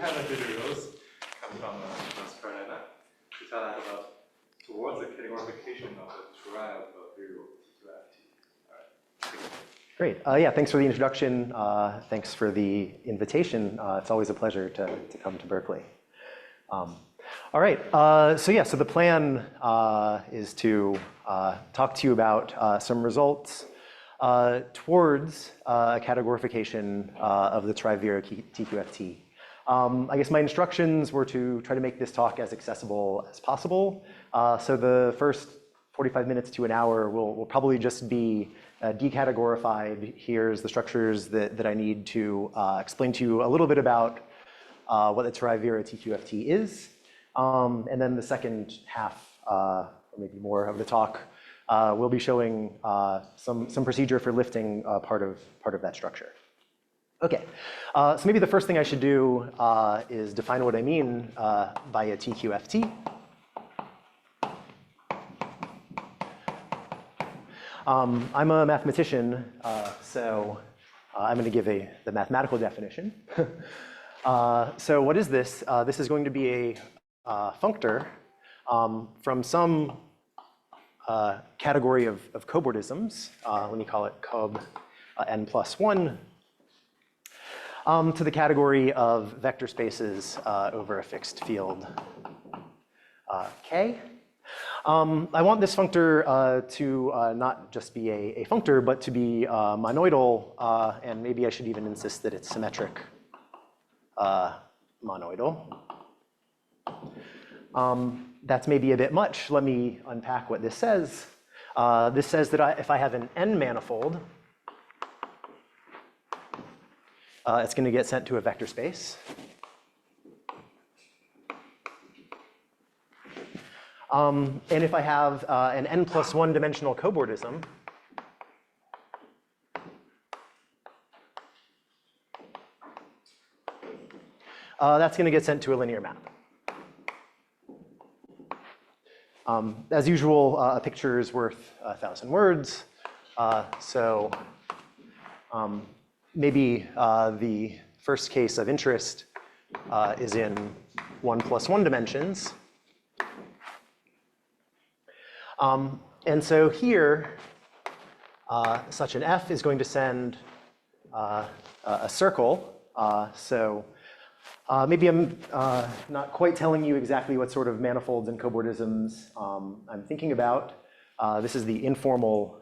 have a videos come from Bar-Natan to tell us about towards the categorification of the Turaev Viro TQFT. All right. Great. Yeah, thanks for the introduction. Thanks for the invitation. It's always a pleasure to come to Berkeley. All right. So the plan is to talk to you about some results towards categorification of the Turaev Viro TQFT. I guess my instructions were to try to make this talk as accessible as possible. So the first 45 minutes to an hour will probably just be decategorified. Here's the structures that I need to explain to you a little bit about what the Turaev Viro TQFT is. And then the second half, or maybe more of the talk, we'll be showing some procedure for lifting part of that structure. Okay, so maybe the first thing I should do is define what I mean by a TQFT. I'm a mathematician, so I'm going to give the mathematical definition. So what is this? This is going to be a functor from some category of cobordisms. Let me call it cob n plus 1, to the category of vector spaces over a fixed field K. I want this functor to not just be a functor, but to be monoidal, and maybe I should even insist that it's symmetric monoidal. That's maybe a bit much. Let me unpack what this says. This says that if I have an n manifold, it's going to get sent to a vector space. And if I have an n plus 1 dimensional cobordism, that's going to get sent to a linear map. As usual, a picture is worth 1,000 words. So maybe the first case of interest is in 1 plus 1 dimensions. And so here, such an F is going to send a circle. So maybe I'm not quite telling you exactly what sort of manifolds and cobordisms I'm thinking about. This is the informal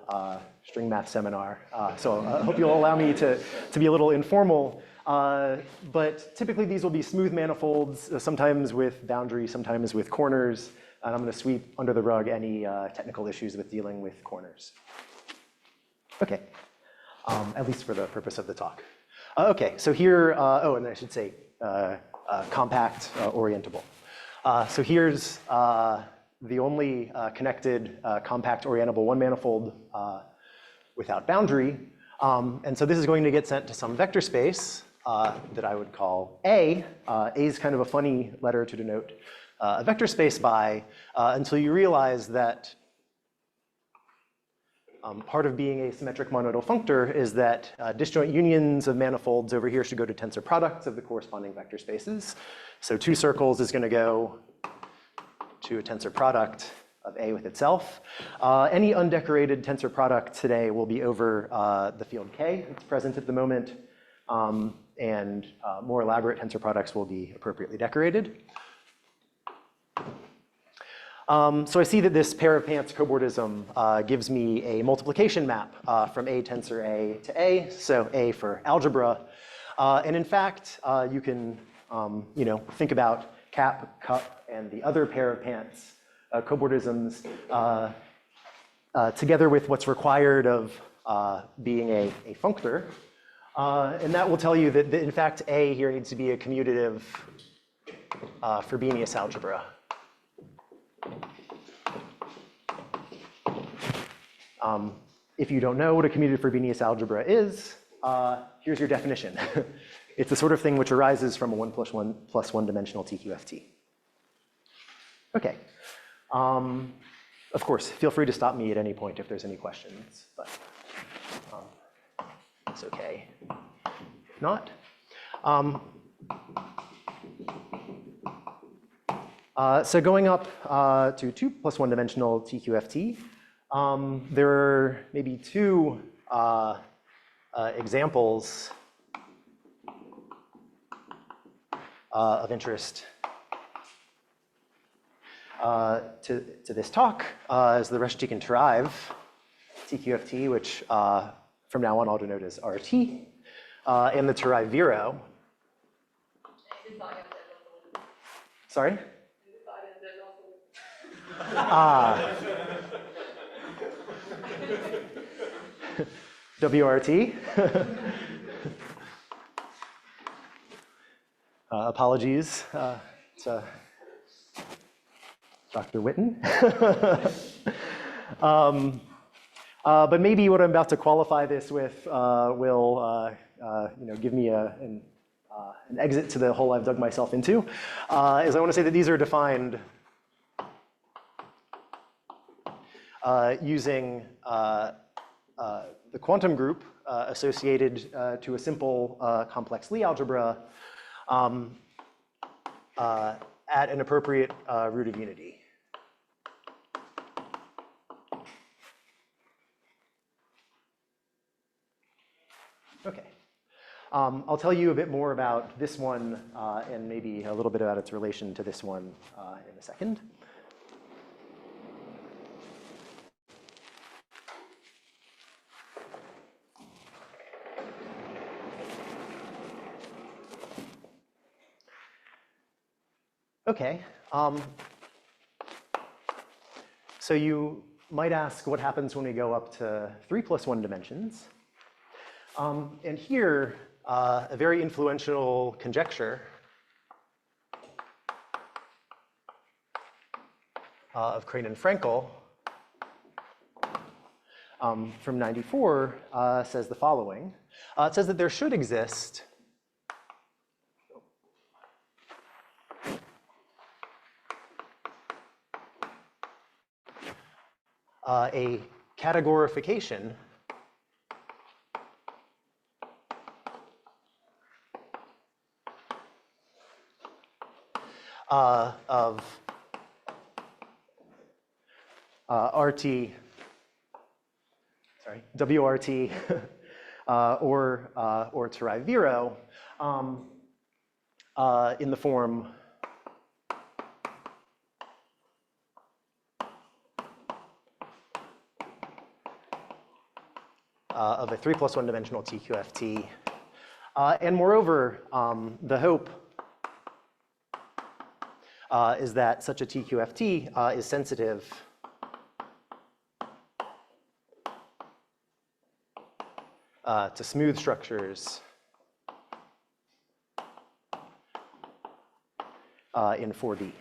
string math seminar. So I hope you'll allow me to be a little informal. But typically these will be smooth manifolds, sometimes with boundary, sometimes with corners. And I'm going to sweep under the rug any technical issues with dealing with corners. Okay, at least for the purpose of the talk. Okay, so here, oh, and I should say compact orientable. So here's the only connected compact orientable one manifold without boundary. And so this is going to get sent to some vector space that I would call A. A is kind of a funny letter to denote a vector space by, until you realize that part of being a symmetric monoidal functor is that disjoint unions of manifolds over here should go to tensor products of the corresponding vector spaces. So 2 circles is going to go to a tensor product of A with itself. Any undecorated tensor product today will be over the field K. It's present at the moment. And more elaborate tensor products will be appropriately decorated. So I see that this pair of pants cobordism gives me a multiplication map from A tensor A to A, so A for algebra. And in fact, you can think about cap, cup, and the other pair of pants cobordisms together with what's required of being a functor. And that will tell you that in fact, A here needs to be a commutative Frobenius algebra. If you don't know what a commutative Frobenius algebra is, here's your definition. It's the sort of thing which arises from a 1 plus 1 dimensional TQFT. Okay. Of course, feel free to stop me at any point if there's any questions, but it's okay. If not, So going up to 2 plus 1 dimensional TQFT, there are maybe two examples of interest to this talk is the Wedrich and Turaev TQFT, which from now on I'll denote as RT, and the Turaev Viro. Sorry? WRT. Apologies to Dr. Witten. But maybe what I'm about to qualify this with will give me an exit to the hole I've dug myself into, is I want to say that these are defined using the quantum group associated to a simple complex Lie algebra at an appropriate root of unity. Okay. I'll tell you a bit more about this one and maybe a little bit about its relation to this one in a second. Okay. So you might ask what happens when we go up to 3 plus 1 dimensions. And here, a very influential conjecture of Crane and Frankel from '94 says the following. It says that there should exist a categorification of RT, sorry, WRT or Turaev Viro in the form of a 3 plus 1 dimensional TQFT. And moreover, the hope is that such a TQFT is sensitive to smooth structures in 4D.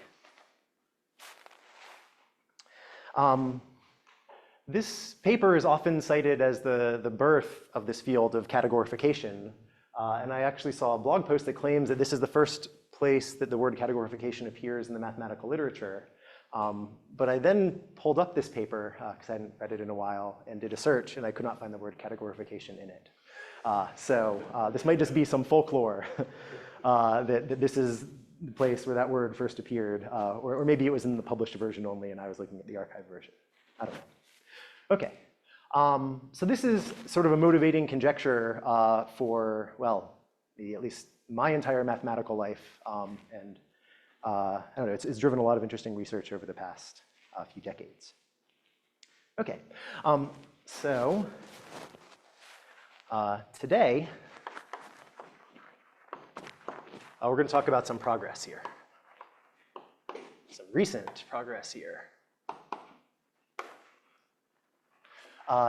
This paper is often cited as the birth of this field of categorification. And I actually saw a blog post that claims that this is the first place that the word categorification appears in the mathematical literature. But I then pulled up this paper, because I hadn't read it in a while, and did a search, and I could not find the word categorification in it. So this might just be some folklore that this is the place where that word first appeared, or maybe it was in the published version only, and I was looking at the archived version. I don't know. Okay. So this is sort of a motivating conjecture for, well, at least my entire mathematical life, and I don't know, it's driven a lot of interesting research over the past few decades. Okay, so today we're going to talk about some progress here, some recent progress here.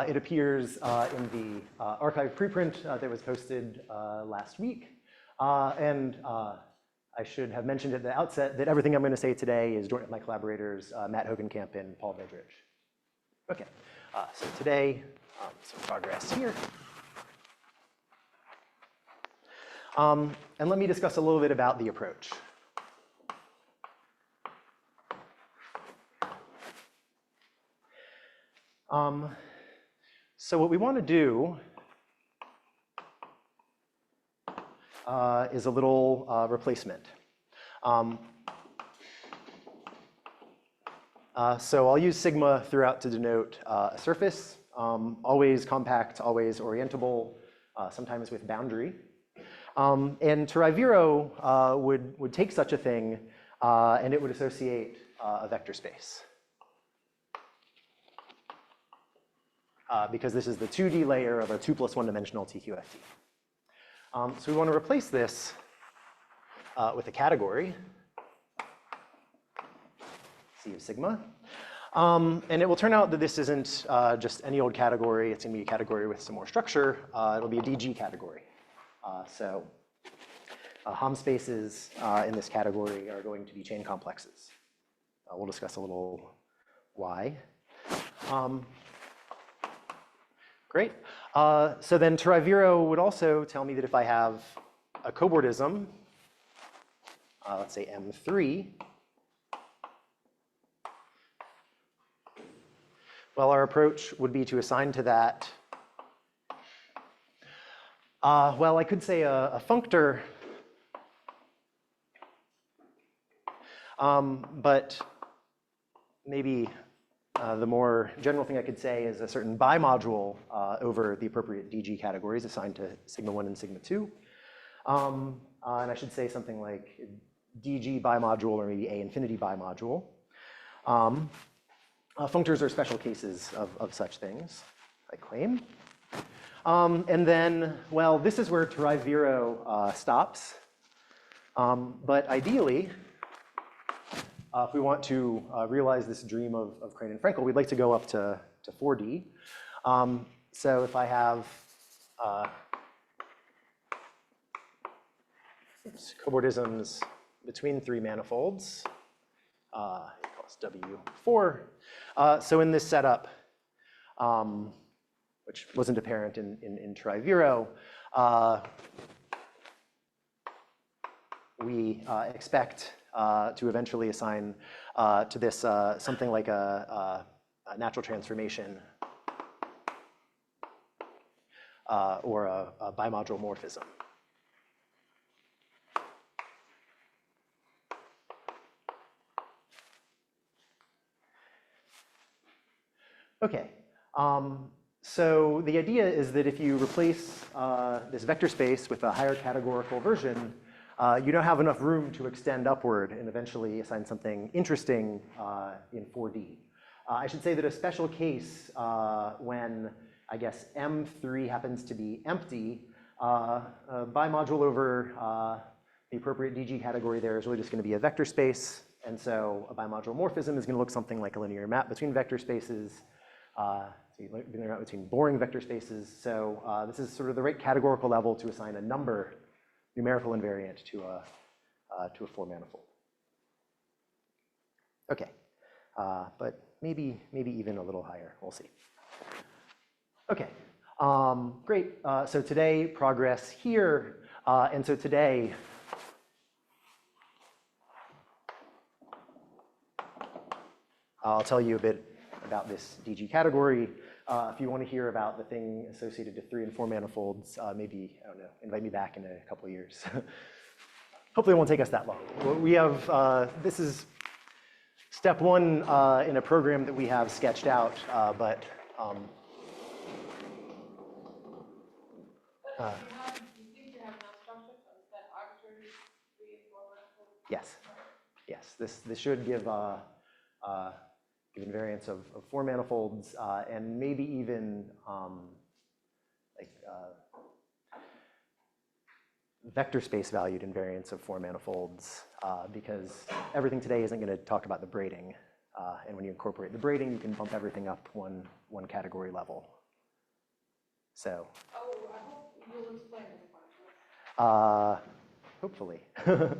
It appears in the archive preprint that was posted last week. And I should have mentioned at the outset that everything I'm going to say today is joint with my collaborators, Matt Hogancamp and Paul Wedrich. Okay, so today, some progress here. And let me discuss a little bit about the approach. So what we want to do is a little replacement. So I'll use sigma throughout to denote a surface, always compact, always orientable, sometimes with boundary. And Turaev Viro would take such a thing and it would associate a vector space. Because this is the 2D layer of a 2 plus 1 dimensional TQFT. So we want to replace this with a category, C of sigma. And it will turn out that this isn't just any old category. It's going to be a category with some more structure. It'll be a DG category. So Hom spaces in this category are going to be chain complexes. We'll discuss a little why. Great. So then Turaev Viro would also tell me that if I have a cobordism, let's say M3, well, our approach would be to assign to that, well, I could say a functor, but maybe the more general thing I could say is a certain bimodule over the appropriate DG categories assigned to sigma 1 and sigma 2. And I should say something like DG bimodule or maybe A infinity bimodule. Functors are special cases of such things, I claim. And then, well, this is where Turaev Viro stops. But ideally, if we want to realize this dream of Crane and Frankel, we'd like to go up to 4D. So if I have cobordisms between 3 manifolds, equals W4. So in this setup, which wasn't apparent in Turaev Viro, we expect to eventually assign to this something like a natural transformation or a bimodule morphism. Okay, so the idea is that if you replace this vector space with a higher categorical version, you don't have enough room to extend upward and eventually assign something interesting in 4D. I should say that a special case when, I guess, M3 happens to be empty, bimodule over the appropriate DG category there is really just going to be a vector space. And so a bimodule morphism is going to look something like a linear map between vector spaces, linear map between boring vector spaces. So this is sort of the right categorical level to assign a number, numerical invariant to a 4-manifold. Okay, but maybe even a little higher. We'll see. Okay, great. So today, progress here. And so today, I'll tell you a bit about this DG category. If you want to hear about the thing associated to 3 and 4 manifolds, maybe, I don't know, invite me back in a couple of years. Hopefully it won't take us that long. We have, this is step 1 in a program that we have sketched out, but You think you have enough structure to understand arbitrary 3 and 4 manifolds? yes, yes. This should give invariance of 4 manifolds and maybe even vector space valued invariance of 4 manifolds because everything today isn't going to talk about the braiding. And when you incorporate the braiding, you can bump everything up one category level. So. Oh, I hope you'll explain this one. Hopefully. Informal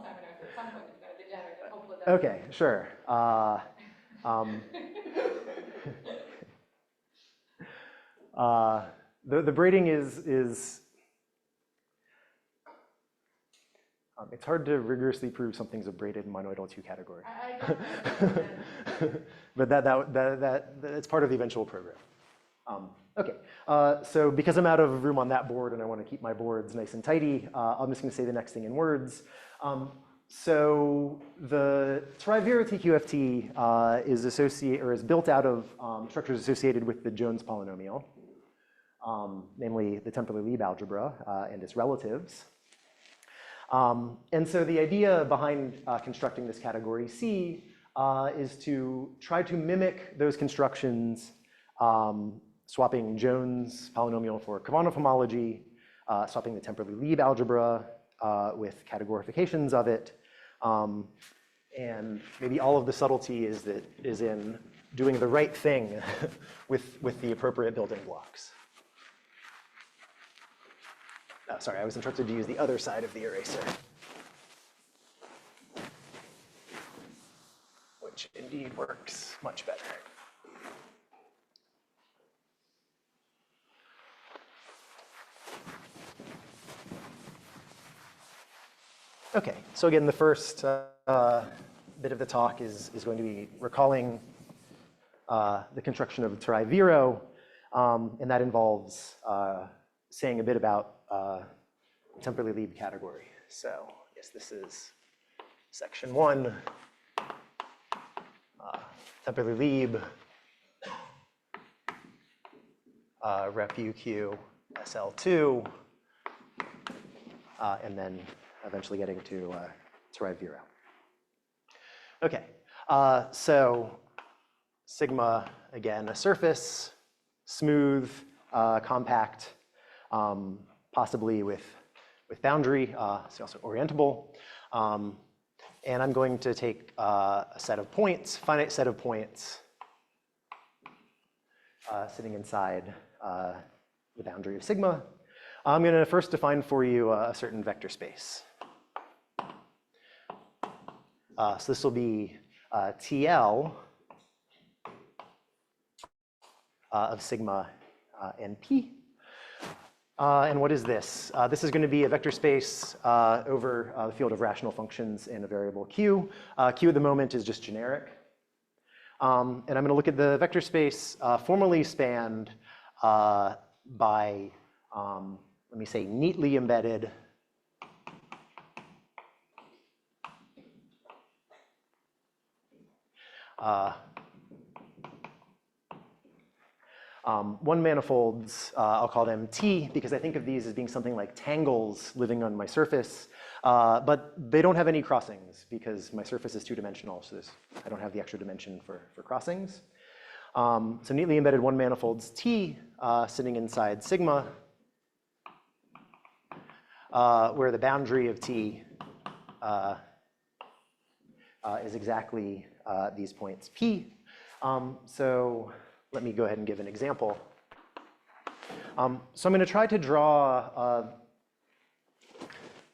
seminars at some point is going to degenerate. Hopefully that's Okay, sure. The braiding is it's hard to rigorously prove something's a braided monoidal 2 category. I don't understand. But that's part of the eventual program. Okay, so because I'm out of room on that board and I want to keep my boards nice and tidy, I'm just going to say the next thing in words. So the Turaev Viro TQFT is associated or is built out of structures associated with the Jones polynomial, namely the temporally Lieb algebra and its relatives. And so the idea behind constructing this category C is to try to mimic those constructions, swapping Jones polynomial for Khovanov homology, swapping the temporally Lieb algebra with categorifications of it, and maybe all of the subtlety is in doing the right thing with the appropriate building blocks. Oh, sorry, I was instructed to use the other side of the eraser, which indeed works much better. Okay, so again, the first bit of the talk is going to be recalling the construction of Turaev Viro, and that involves saying a bit about temporally Lieb category. So yes, this is section 1, temporally Lieb, rep UQ SL2, and then eventually getting to Turaev Viro. Okay, so sigma, again, a surface, smooth, compact, possibly with boundary, so also orientable. And I'm going to take a set of points, finite set of points, sitting inside the boundary of sigma. I'm going to first define for you a certain vector space. So this will be TL of sigma and P. And what is this? This is going to be a vector space over the field of rational functions in a variable Q. Q at the moment is just generic. And I'm going to look at the vector space formally spanned by, let me say, neatly embedded one manifolds, I'll call them T, because I think of these as being something like tangles living on my surface, but they don't have any crossings because my surface is two-dimensional, so I don't have the extra dimension for crossings. So neatly embedded one manifolds T sitting inside sigma, where the boundary of T is exactly these points P. So let me go ahead and give an example. So I'm going to try to draw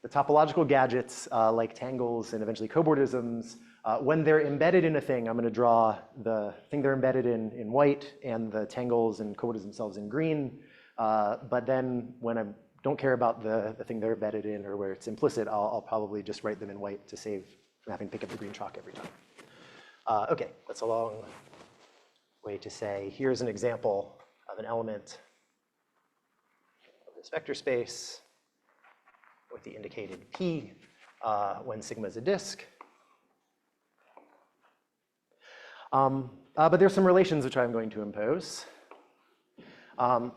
the topological gadgets like tangles and eventually cobordisms. When they're embedded in a thing, I'm going to draw the thing they're embedded in white and the tangles and cobordisms themselves in green. But then when I don't care about the thing they're embedded in or where it's implicit, I'll probably just write them in white to save from having to pick up the green chalk every time. Okay, that's a long way to say, here's an example of an element of this vector space with the indicated P when sigma is a disk. But there's some relations which I'm going to impose.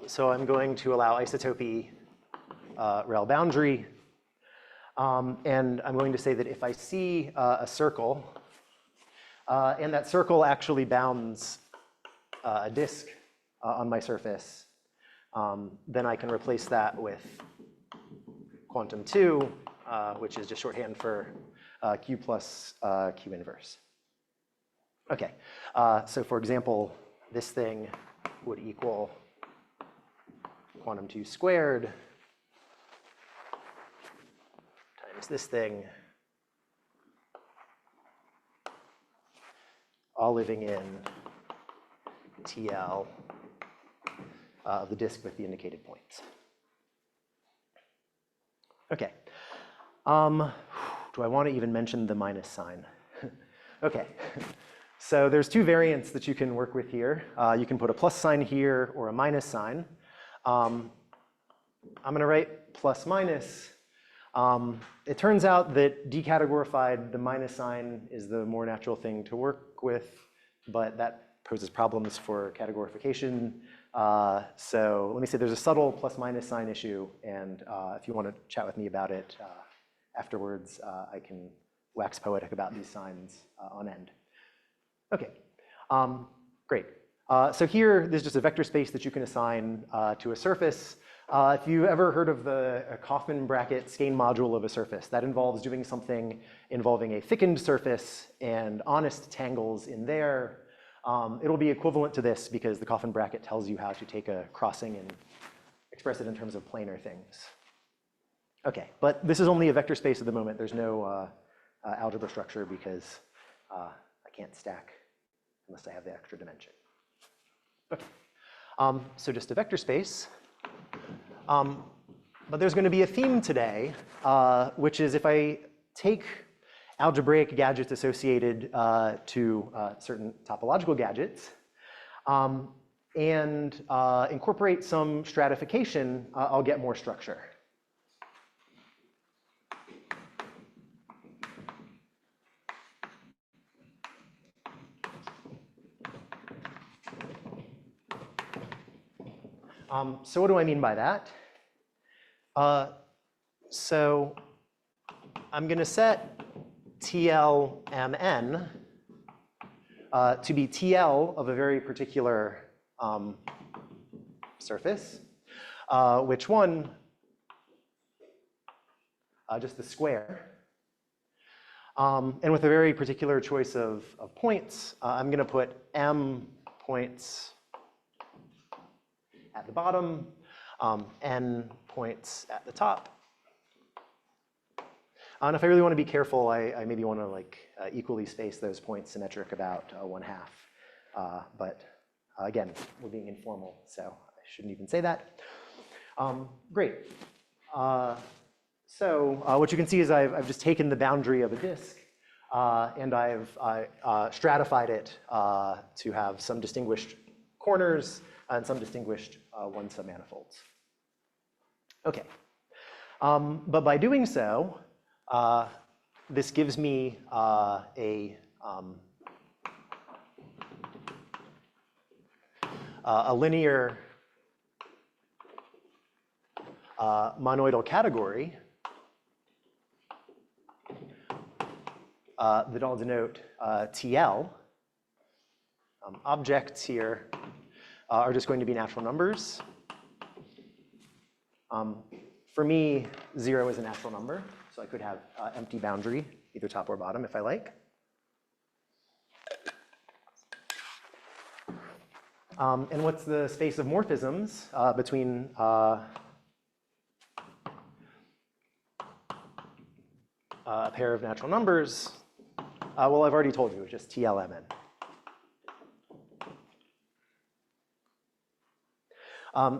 So I'm going to allow isotopy rel boundary. And I'm going to say that if I see a circle, and that circle actually bounds a disk on my surface, then I can replace that with quantum 2, which is just shorthand for Q plus Q inverse. Okay, so for example, this thing would equal quantum 2 squared times this thing, all living in TL of the disk with the indicated points. Okay. Do I want to even mention the minus sign? Okay. So there's two variants that you can work with here. You can put a plus sign here or a minus sign. I'm going to write plus minus It turns out that decategorified, the minus sign is the more natural thing to work with, but that poses problems for categorification. So let me say there's a subtle plus minus sign issue, and if you want to chat with me about it afterwards, I can wax poetic about these signs on end. Okay, great. So here, there's just a vector space that you can assign to a surface. If you've ever heard of the Kaufman bracket skein module of a surface, that involves doing something involving a thickened surface and honest tangles in there. It'll be equivalent to this because the Kaufman bracket tells you how to take a crossing and express it in terms of planar things. Okay, but this is only a vector space at the moment. There's no algebra structure because I can't stack unless I have the extra dimension. Okay, so just a vector space. But there's going to be a theme today, which is if I take algebraic gadgets associated to certain topological gadgets and incorporate some stratification, I'll get more structure. So what do I mean by that? So I'm going to set TLMN to be TL of a very particular surface. Which one? Just the square. And with a very particular choice of points, I'm going to put M points at the bottom, N points at the top. And if I really want to be careful, I maybe want to like equally space those points symmetric about 1/2. But again, we're being informal, so I shouldn't even say that. Great. So what you can see is I've just taken the boundary of a disk and I've stratified it to have some distinguished corners and some distinguished one submanifolds. Okay, but by doing so, this gives me a linear monoidal category that I'll denote TL. Objects here are just going to be natural numbers. For me, 0 is a natural number, so I could have empty boundary, either top or bottom if I like. And what's the space of morphisms between a pair of natural numbers? Well, I've already told you, it's just TLMN.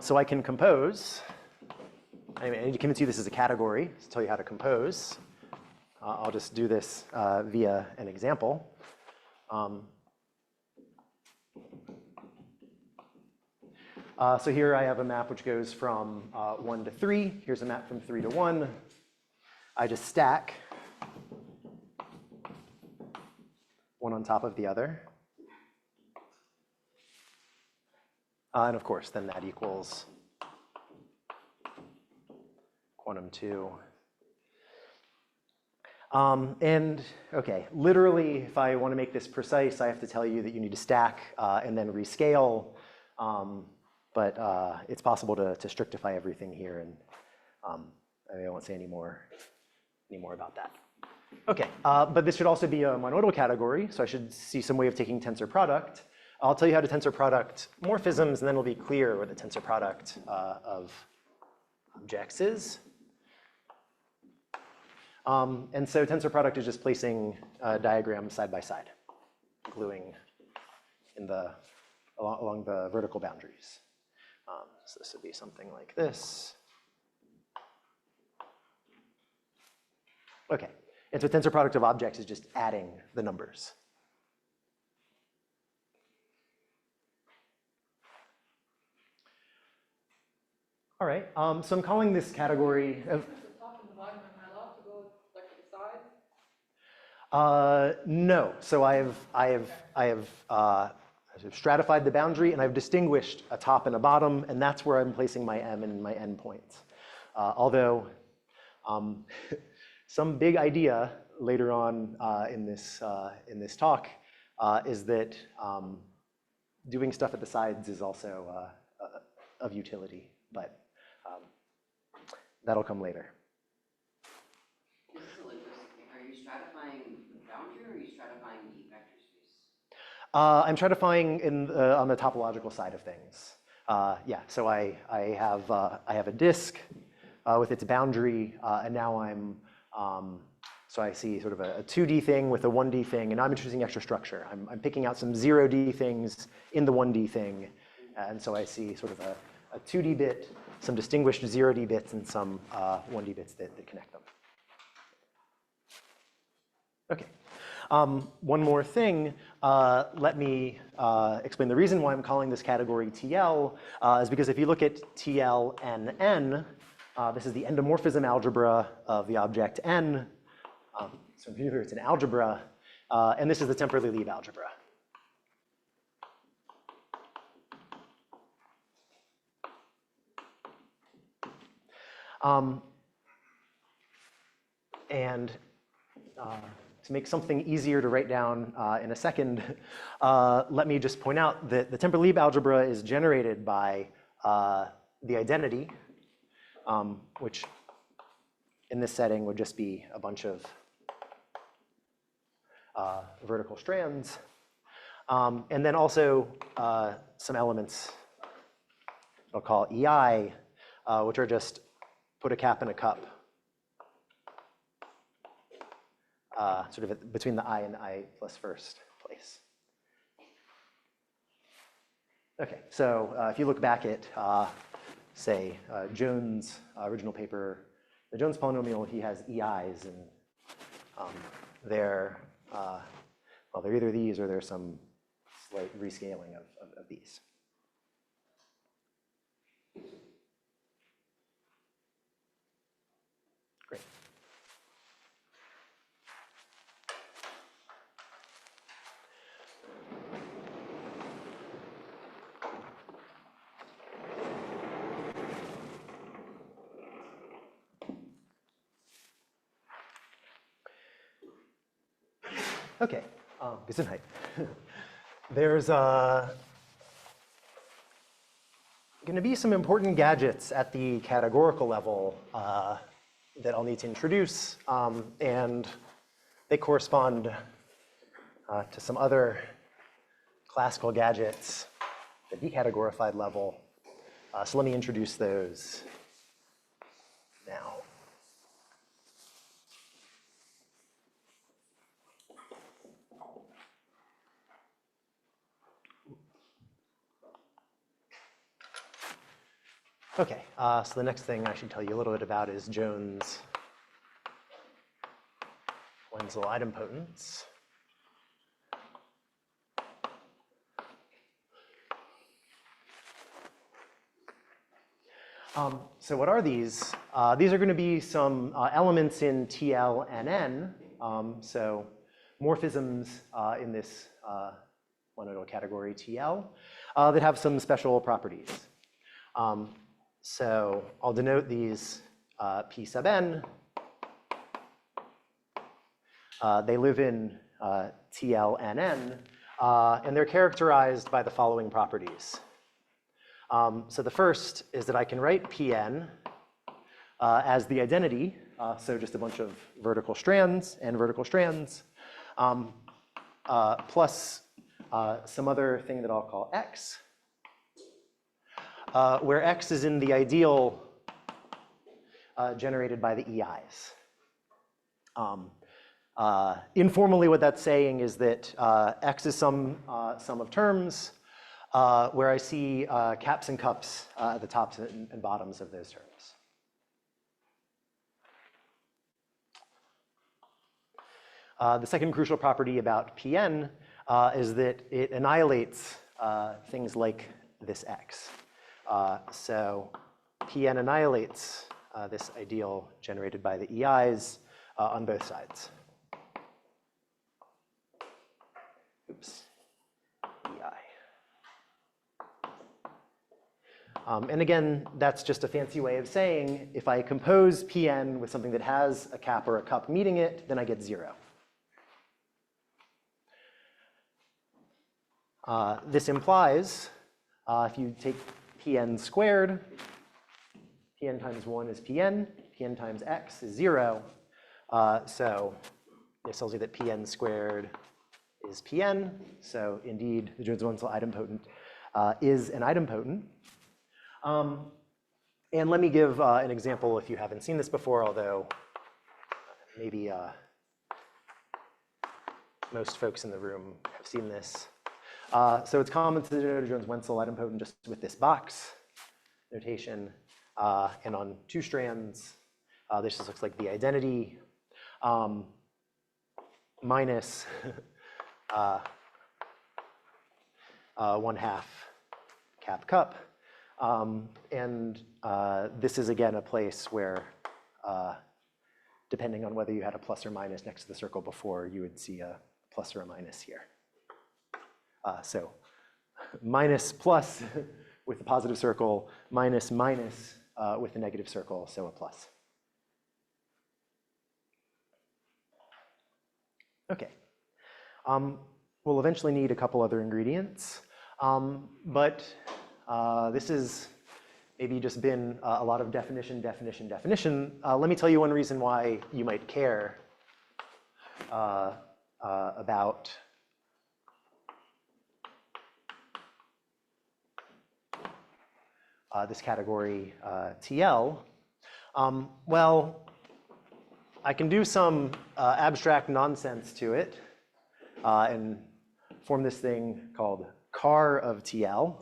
So I can compose. Anyway, I need to convince you this is a category to tell you how to compose. I'll just do this via an example. So here I have a map which goes from 1 to 3. Here's a map from 3 to 1. I just stack one on top of the other. And of course, then that equals quantum 2. And okay, literally, if I want to make this precise, I have to tell you that you need to stack and then rescale. But it's possible to strictify everything here, and I won't say any more about that. Okay, but this should also be a monoidal category, so I should see some way of taking tensor product. I'll tell you how to tensor product morphisms, and then it'll be clear what the tensor product of objects is. And so tensor product is just placing diagrams side by side, gluing in along the vertical boundaries. So this would be something like this. Okay, and so tensor product of objects is just adding the numbers. All right, so I'm calling this category of. The top and the bottom are not No. So I have sort of stratified the boundary, and I've distinguished a top and a bottom, and that's where I'm placing my m and my n points. Although some big idea later on in this talk is that doing stuff at the sides is also of utility, but that'll come later. This is a linguistic thing. Are you stratifying the boundary or are you stratifying the vector space? I'm stratifying on the topological side of things. Yeah, so I have a disk with its boundary, and now so I see sort of a 2D thing with a 1D thing, and I'm introducing extra structure. I'm picking out some 0D things in the 1D thing, and so I see sort of a 2D bit, some distinguished 0D bits, and some 1D bits that connect them. Okay. One more thing, let me explain the reason why I'm calling this category TL is because if you look at TL and N, this is the endomorphism algebra of the object N. So here it's an algebra, and this is the temporally Lieb algebra. And to make something easier to write down in a second, let me just point out that the temporally Lieb algebra is generated by the identity, which in this setting would just be a bunch of vertical strands, and then also some elements I'll call EI, which are just put a cap in a cup, sort of between the I and I plus first place. Okay, so if you look back at, say, Jones' original paper, the Jones polynomial, he has EIs, and they're either these or there's some slight rescaling of these. Great. Okay, Gesundheit. There's going to be some important gadgets at the categorical level that I'll need to introduce, and they correspond to some other classical gadgets at the decategorified level. So let me introduce those now. Okay, so the next thing I should tell you a little bit about is Jones' Wenzel idempotence. So what are these? These are going to be some elements in TL and N, so morphisms in this monoidal category TL that have some special properties. So I'll denote these P sub n. They live in TL and N, and they're characterized by the following properties. So the first is that I can write Pn as the identity, so just a bunch of vertical strands and vertical strands, plus some other thing that I'll call X, where X is in the ideal generated by the EIs. Informally, what that's saying is that X is sum of terms, where I see caps and cups at the tops and bottoms of those terms. The second crucial property about Pn is that it annihilates things like this X. So Pn annihilates this ideal generated by the EIs on both sides. And again, that's just a fancy way of saying if I compose Pn with something that has a cap or a cup meeting it, then I get 0. This implies if you take Pn squared, Pn times 1 is Pn, Pn times x is 0. So this tells you that Pn squared is Pn. So indeed, the Jones-Wenzel idempotent is an idempotent. And let me give an example if you haven't seen this before, although maybe most folks in the room have seen this. So it's common to denote a Jones-Wenzel idempotent just with this box notation. And on 2 strands, this just looks like the identity minus 1/2 cap cup. And this is, again, a place where, depending on whether you had a plus or minus next to the circle before, you would see a plus or a minus here. So minus plus with the positive circle, minus minus with the negative circle, so a plus. Okay. We'll eventually need a couple other ingredients, but this has maybe just been a lot of definition. Let me tell you one reason why you might care about this category TL. Well, I can do some abstract nonsense to it and form this thing called car of TL.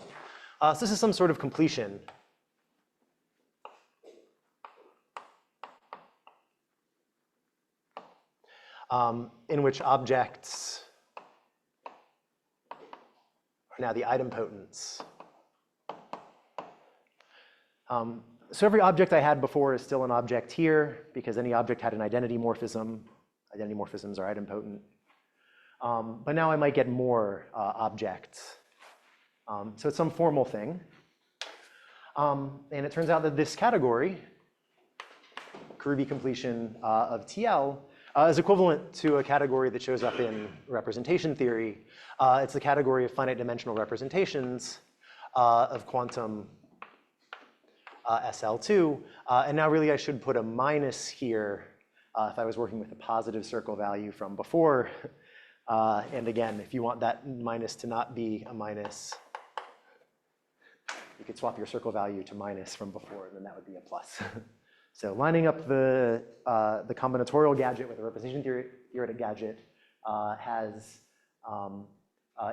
So this is some sort of completion. In which objects are now the idempotents. So every object I had before is still an object here because any object had an identity morphism. Identity morphisms are idempotent. But now I might get more objects. So it's some formal thing. And it turns out that this category, Karoubi completion of TL, is equivalent to a category that shows up in representation theory. It's the category of finite dimensional representations of quantum SL2. And now really I should put a minus here if I was working with a positive circle value from before. And again, if you want that minus to not be a minus, you could swap your circle value to minus from before, and then that would be a plus. So lining up the combinatorial gadget with the representation theoretic gadget has,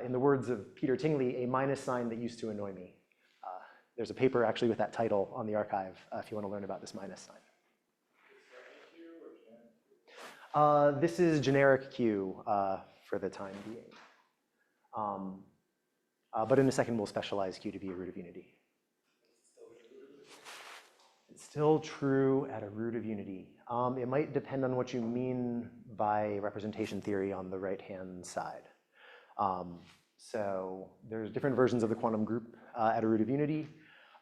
in the words of Peter Tingley, a minus sign that used to annoy me. There's a paper actually with that title on the archive if you want to learn about this minus sign. This is generic Q for the time being. But in a second, we'll specialize Q to be a root of unity. It's still true at a root of unity. It might depend on what you mean by representation theory on the right-hand side. So there's different versions of the quantum group at a root of unity.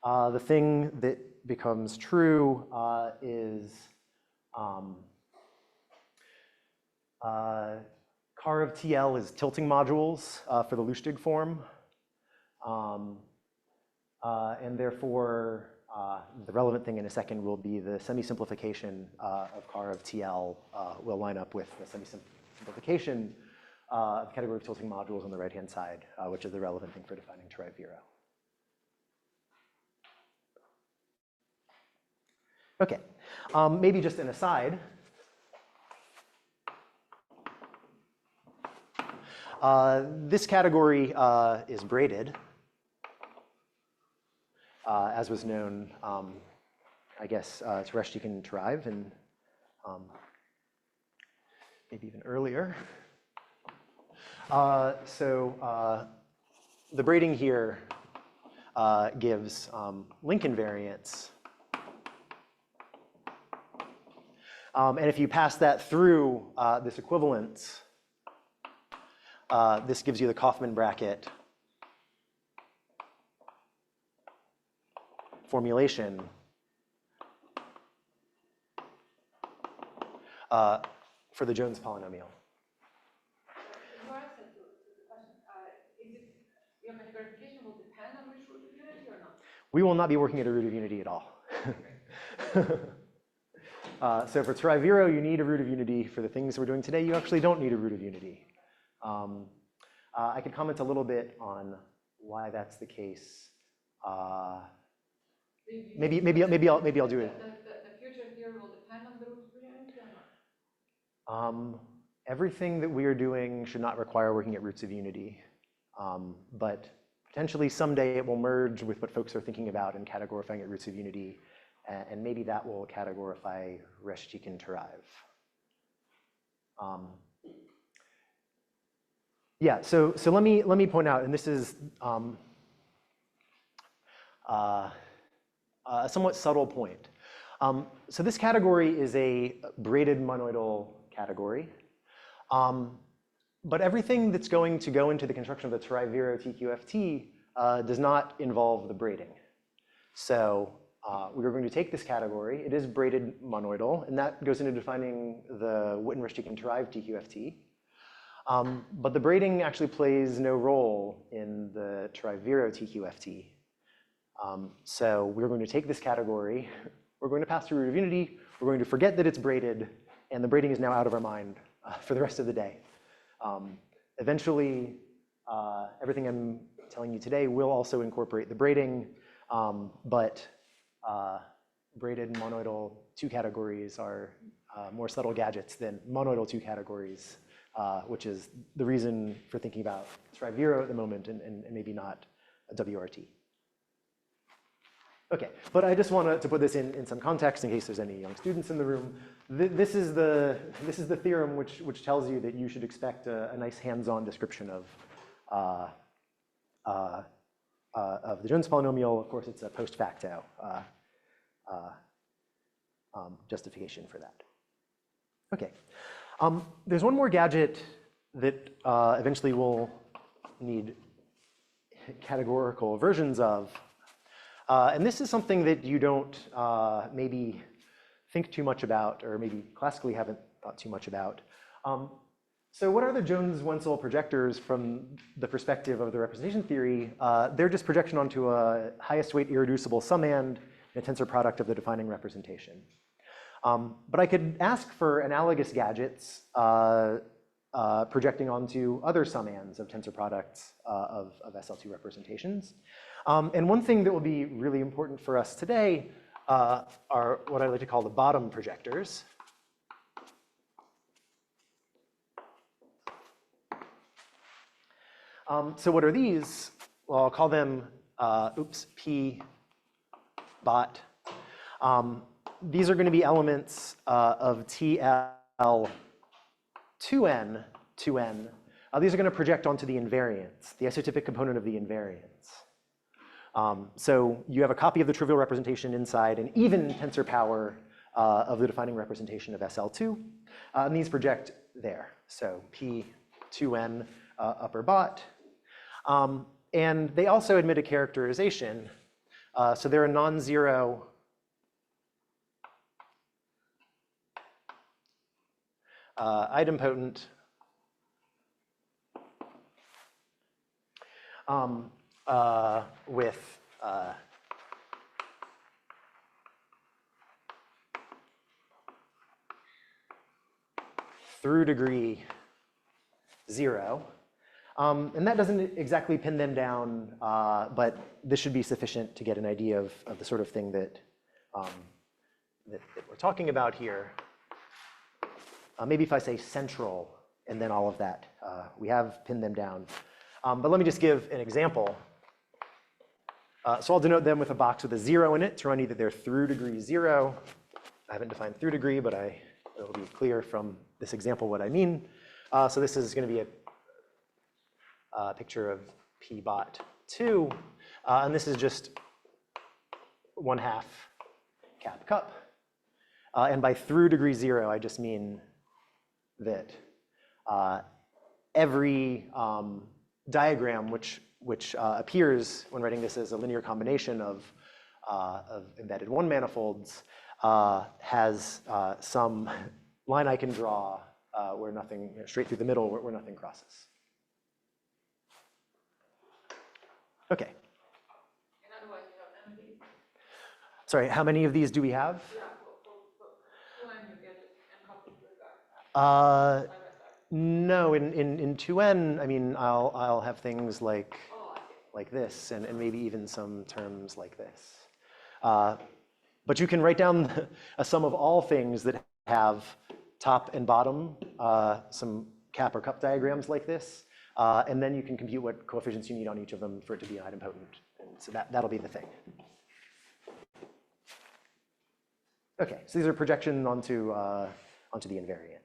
The thing that becomes true is car of TL is tilting modules for the Lustig form. And therefore, the relevant thing in a second will be the semi-simplification of car of TL will line up with the semi-simplification of the category of tilting modules on the right-hand side, which is the relevant thing for defining Turaev Viro. Okay, maybe just an aside. This category is braided, as was known, I guess, to Reshtik and Turaev, and maybe even earlier. So the braiding here gives link invariance. And if you pass that through this equivalence, this gives you the Kaufman bracket formulation for the Jones polynomial. Your answer to the question, is it your categorification will depend on which root of unity or not? We will not be working at a root of unity at all. So for Turaev Viro, you need a root of unity. For the things we're doing today, you actually don't need a root of unity. I could comment a little bit on why that's the case. Maybe I'll do it. The future theory will depend on the root of unity or not? Everything that we are doing should not require working at roots of unity, but potentially someday it will merge with what folks are thinking about in categorifying at roots of unity, and maybe that will categorify Wedrich and Turaev. Yeah, so let me point out, and this is a somewhat subtle point. So this category is a braided monoidal category, but everything that's going to go into the construction of the Turaev Viro TQFT does not involve the braiding. So we're going to take this category. It is braided monoidal, and that goes into defining the Wedrich and Turaev TQFT. But the braiding actually plays no role in the Turaev Viro TQFT. So we're going to take this category, we're going to pass through root of unity, we're going to forget that it's braided, and the braiding is now out of our mind for the rest of the day. Eventually, everything I'm telling you today will also incorporate the braiding, but braided monoidal two categories are more subtle gadgets than monoidal two categories, which is the reason for thinking about Turaev Viro at the moment and maybe not a WRT. Okay, but I just want to put this in some context in case there's any young students in the room. This is the theorem which tells you that you should expect a nice hands-on description of the Jones polynomial. Of course, it's a post facto justification for that. Okay, there's one more gadget that eventually we'll need categorical versions of. And this is something that you don't maybe think too much about, or maybe classically haven't thought too much about. So what are the Jones-Wenzel projectors from the perspective of the representation theory? They're just projection onto a highest weight irreducible summand in a tensor product of the defining representation. But I could ask for analogous gadgets projecting onto other summands of tensor products of SL2 representations. And one thing that will be really important for us today are what I like to call the bottom projectors. So what are these? Well, I'll call them, P bot. These are going to be elements of TL 2n, 2n. These are going to project onto the invariance, the isotypic component of the invariance. So you have a copy of the trivial representation inside an even tensor power of the defining representation of SL2. And these project there. So P2n upper bot. And they also admit a characterization. So they're a non-zero idempotent with through degree 0. And that doesn't exactly pin them down, but this should be sufficient to get an idea of the sort of thing that we're talking about here. Maybe if I say central and then all of that, we have pinned them down. But let me just give an example. So I'll denote them with a box with a 0 in it to run either they're through degree 0. I haven't defined through degree, but it'll be clear from this example what I mean. So this is going to be a picture of P bot 2. And this is just 1/2 cap cup. And by through degree 0, I just mean that every diagram which appears when writing this as a linear combination of of embedded one manifolds has some line I can draw where nothing, straight through the middle where nothing crosses. Okay. And otherwise, you have none of these. Sorry, how many of these do we have? Yeah, for 2n, you get n copies of that. Uh, Side by side. no, in 2n, I mean, I'll have things like Oh, I see. like this, and maybe even some terms like this. But you can write down a sum of all things that have top and bottom, some cap or cup diagrams like this, and then you can compute what coefficients you need on each of them for it to be idempotent. And so that'll be the thing. Okay, so these are projections onto the invariants.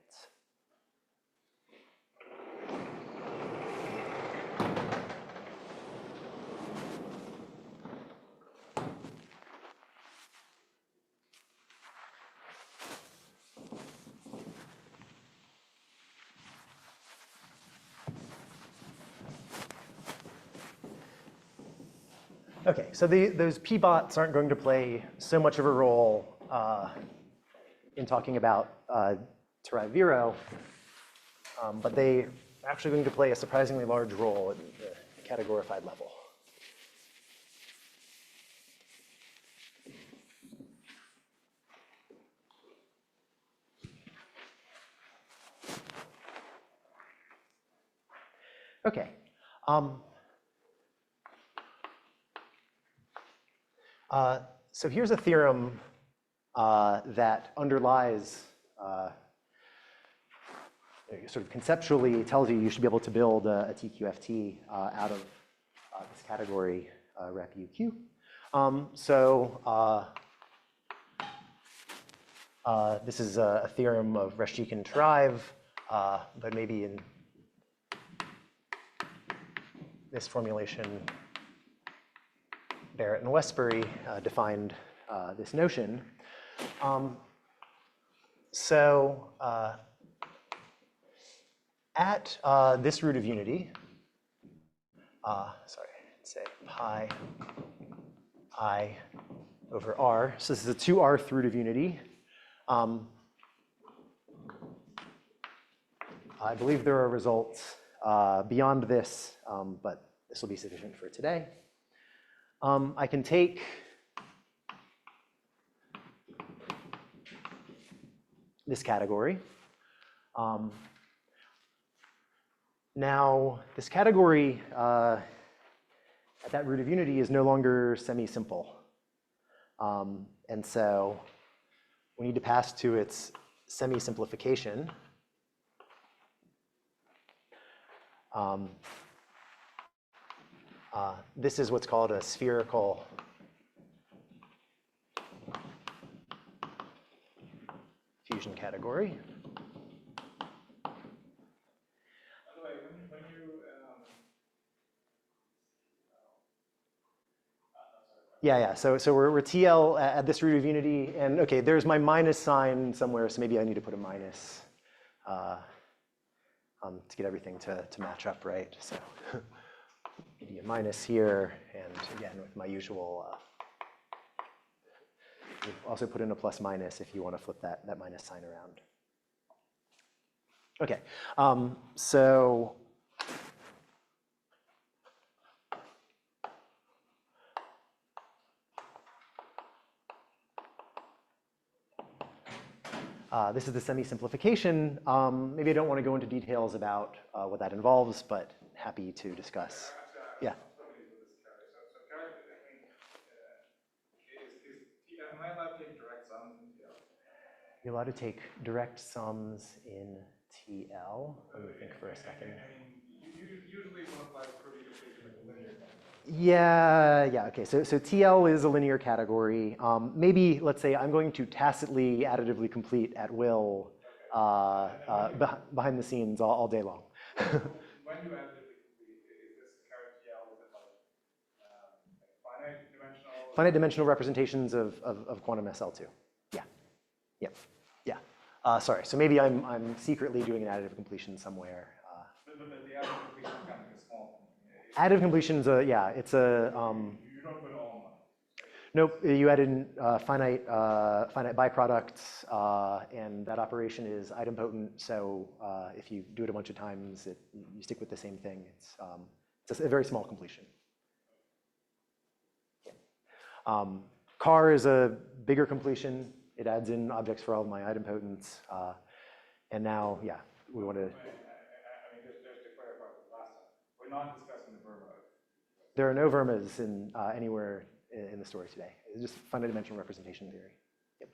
Okay, so those p-bots aren't going to play so much of a role in talking about Turaev Viro, but they are actually going to play a surprisingly large role at the categorified level. Okay. So here's a theorem that underlies, sort of conceptually tells you should be able to build a TQFT out of this category rep UQ. This is a theorem of Reshchik and Turaev, but maybe in this formulation, Barrett and Westbury defined this notion. At this root of unity, sorry, say pi I over r. So this is a 2rth root of unity. I believe there are results beyond this, but this will be sufficient for today. I can take this category. Now, this category at that root of unity is no longer semi-simple. And so we need to pass to its semi-simplification. This is what's called a spherical fusion category. By the way, when you Yeah. So we're TL at this root of unity, and okay, there's my minus sign somewhere, so maybe I need to put a minus to get everything to match up right. So maybe a minus here, and again with my usual. You also put in a plus minus if you want to flip that minus sign around. Okay, so. This is the semi-simplification. Maybe I don't want to go into details about what that involves, but happy to discuss. Yeah. Am I allowed to take direct sums in TL? You're allowed to take direct sums in TL. Let me think for a second. I mean, usually one applies categorification like a linear category. Yeah, okay. So TL is a linear category. Maybe, let's say, I'm going to tacitly additively complete at will behind the scenes all day long. When you additively complete, is this character TL, is it like finite dimensional? Finite dimensional representations of quantum SL2. Yeah. Sorry, so maybe I'm secretly doing an additive completion somewhere. But the additive completion is kind of like a small thing. Additive completion is yeah, it's a. You don't put all in one. Nope, you add in finite byproducts, and that operation is idempotent. So if you do it a bunch of times, you stick with the same thing. It's a very small completion. Yeah. Car is a bigger completion. It adds in objects for all of my idempotents. And now, yeah, we want to. I mean, just to clarify the last time, we're not discussing the Verma. There are no Vermas anywhere in the story today. It's just finite dimensional representation theory. Yep.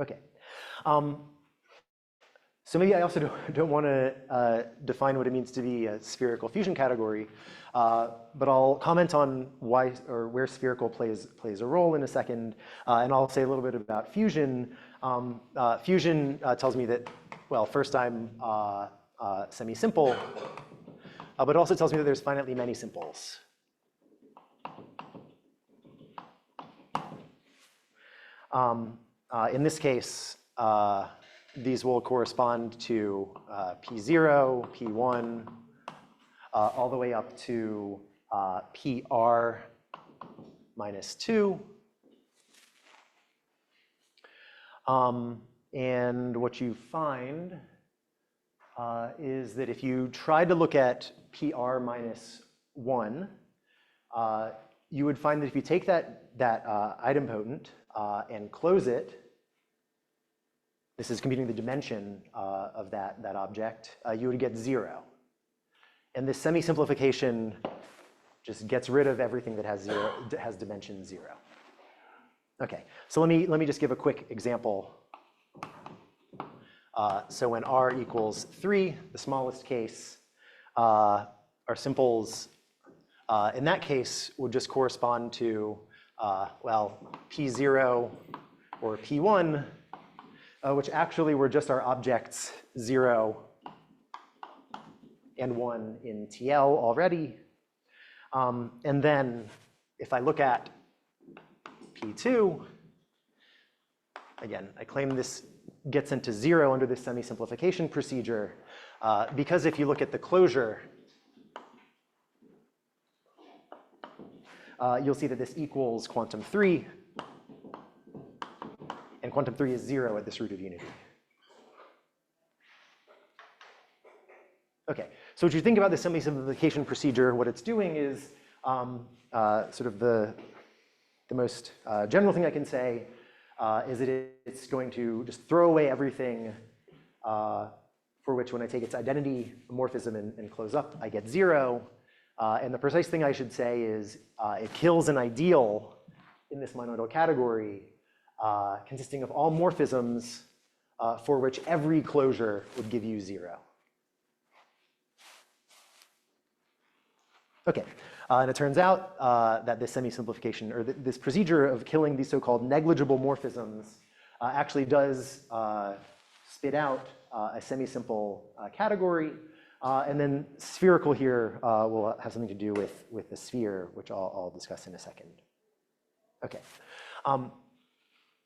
Okay. So maybe I also don't want to define what it means to be a spherical fusion category, but I'll comment on why or where spherical plays a role in a second, and I'll say a little bit about fusion. Fusion tells me that, well, first I'm semi-simple, but it also tells me that there's finitely many simples. In this case, these will correspond to P0, P1, all the way up to PR minus 2. And what you find is that if you try to look at PR minus 1, you would find that if you take that idempotent and close it, this is computing the dimension of that object, you would get 0. And this semi-simplification just gets rid of everything that has dimension 0. Okay, so let me just give a quick example. So when r equals 3, the smallest case, our simples in that case would just correspond to, well, P0 or P1, which actually were just our objects 0 and 1 in TL already. And then if I look at P2, again, I claim this gets into 0 under this semi-simplification procedure, because if you look at the closure, you'll see that this equals quantum 3, and quantum 3 is 0 at this root of unity. Okay, so what you think about the semi-simplification procedure, what it's doing is sort of the most general thing I can say is that it's going to just throw away everything for which when I take its identity morphism and close up, I get 0. And the precise thing I should say is it kills an ideal in this monoidal category consisting of all morphisms for which every closure would give you 0. Okay, and it turns out that this semi-simplification, or this procedure of killing these so-called negligible morphisms actually does spit out a semi-simple category. And then spherical here will have something to do with the sphere, which I'll discuss in a second. Okay. So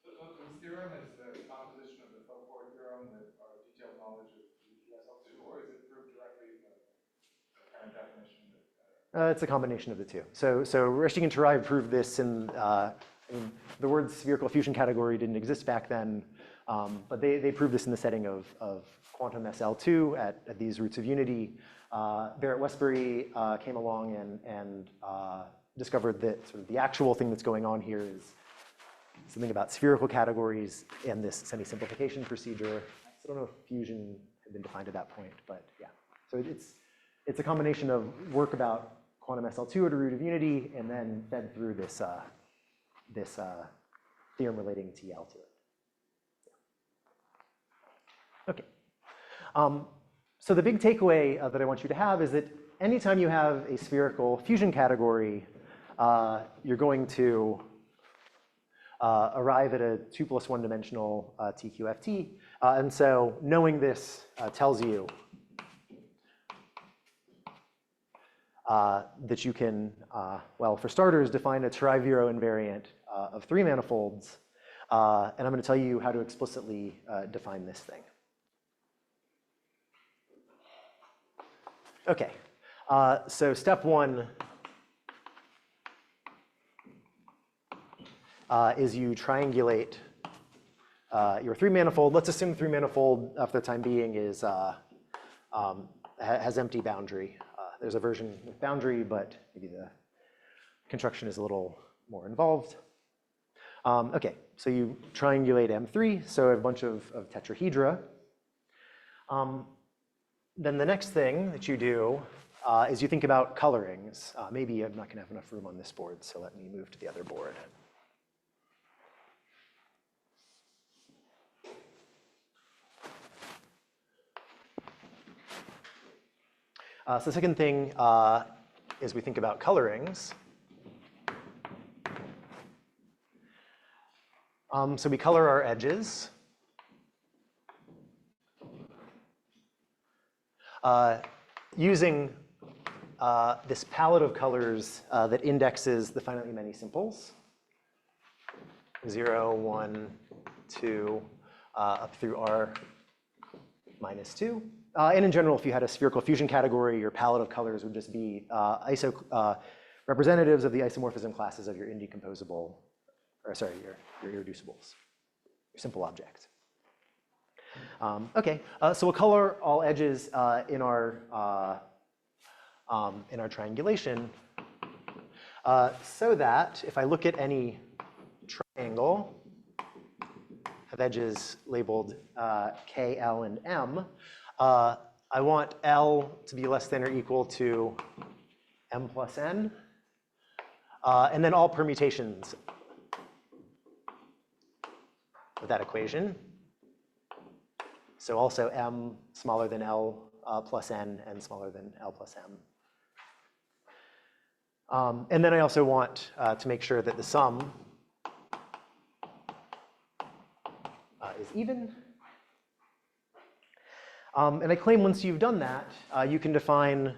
this theorem is the composition of the Fock-Ford theorem with our detailed knowledge of PSL2, or is it proved directly in the kind of definition? It's a combination of the two. So Reshtig and Turaev proved this in the word spherical fusion category didn't exist back then, but they proved this in the setting of quantum SL2 at these roots of unity. Barrett-Westbury came along and discovered that sort of the actual thing that's going on here is something about spherical categories and this semi-simplification procedure. I don't know if fusion had been defined at that point, but yeah. So it's a combination of work about quantum SL2 at a root of unity and then fed through this theorem relating TL to it. Okay. So the big takeaway that I want you to have is that anytime you have a spherical fusion category, you're going to arrive at a 2 + 1 dimensional TQFT. And so knowing this tells you that you can, well, for starters, define a Turaev Viro invariant of 3 manifolds. And I'm going to tell you how to explicitly define this thing. Okay, so step 1 is you triangulate your three-manifold. Let's assume three-manifold, for the time being, is has empty boundary. There's a version with boundary, but maybe the construction is a little more involved. Okay, so you triangulate M3, so a bunch of tetrahedra. Then the next thing that you do is you think about colorings. Maybe I'm not going to have enough room on this board, so let me move to the other board. So the second thing is we think about colorings. So we color our edges. Using this palette of colors that indexes the finitely many simples. 0, 1, 2, up through R minus 2. And in general, if you had a spherical fusion category, your palette of colors would just be representatives of the isomorphism classes of your indecomposable, or sorry, your irreducibles, your simple objects. Okay, so we'll color all edges in our triangulation so that if I look at any triangle, have edges labeled K, L, and M, I want L to be less than or equal to M plus N, and then all permutations of that equation. So also M smaller than L plus N and smaller than L plus M. And then I also want to make sure that the sum is even. And I claim once you've done that, you can define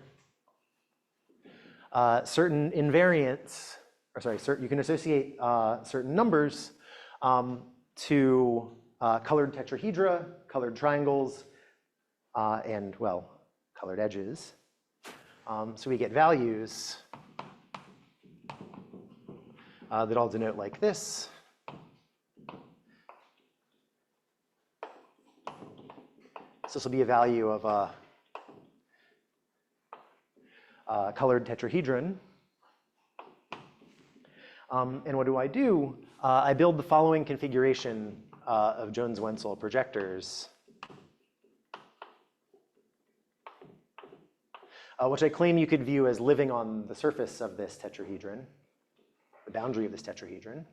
certain invariants, or sorry, you can associate certain numbers to colored tetrahedra, colored triangles, and, well, colored edges. So we get values that I'll denote like this. So this will be a value of a colored tetrahedron. And what do? I build the following configuration of Jones-Wentzel projectors, which I claim you could view as living on the surface of this tetrahedron, the boundary of this tetrahedron.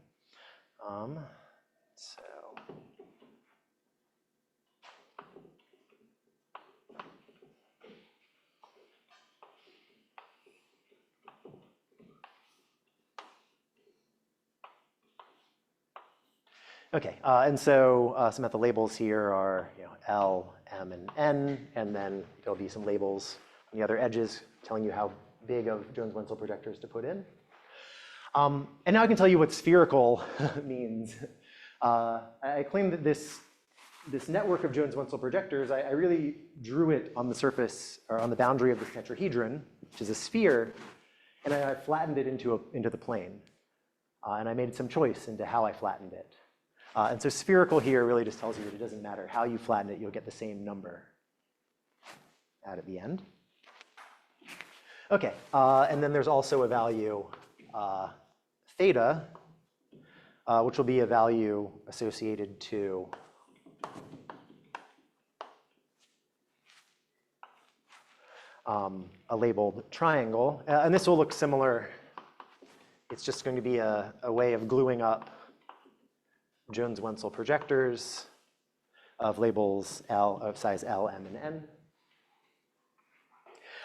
Okay, and so some of the labels here are L, M, and N, and then there'll be some labels on the other edges telling you how big of Jones-Wentzel projectors to put in. And now I can tell you what spherical means. I claim that this network of Jones-Wentzel projectors, I really drew it on the surface, or on the boundary of this tetrahedron, which is a sphere, and I flattened it into the plane. And I made some choice into how I flattened it. And so spherical here really just tells you that it doesn't matter how you flatten it, you'll get the same number out at the end. Okay, and then there's also a value theta, which will be a value associated to a labeled triangle. And this will look similar. It's just going to be a way of gluing up Jones-Wentzel projectors of labels L, of size L, M, and N.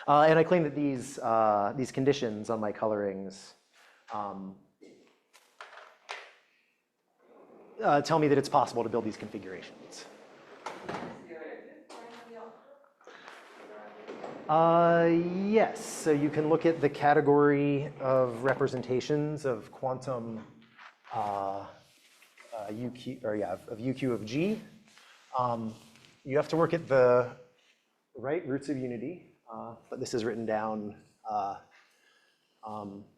And I claim that these conditions on my colorings tell me that it's possible to build these configurations. Yes, so you can look at the category of representations of quantum UQ, or yeah, of UQ of G. You have to work at the right roots of unity, but this is written down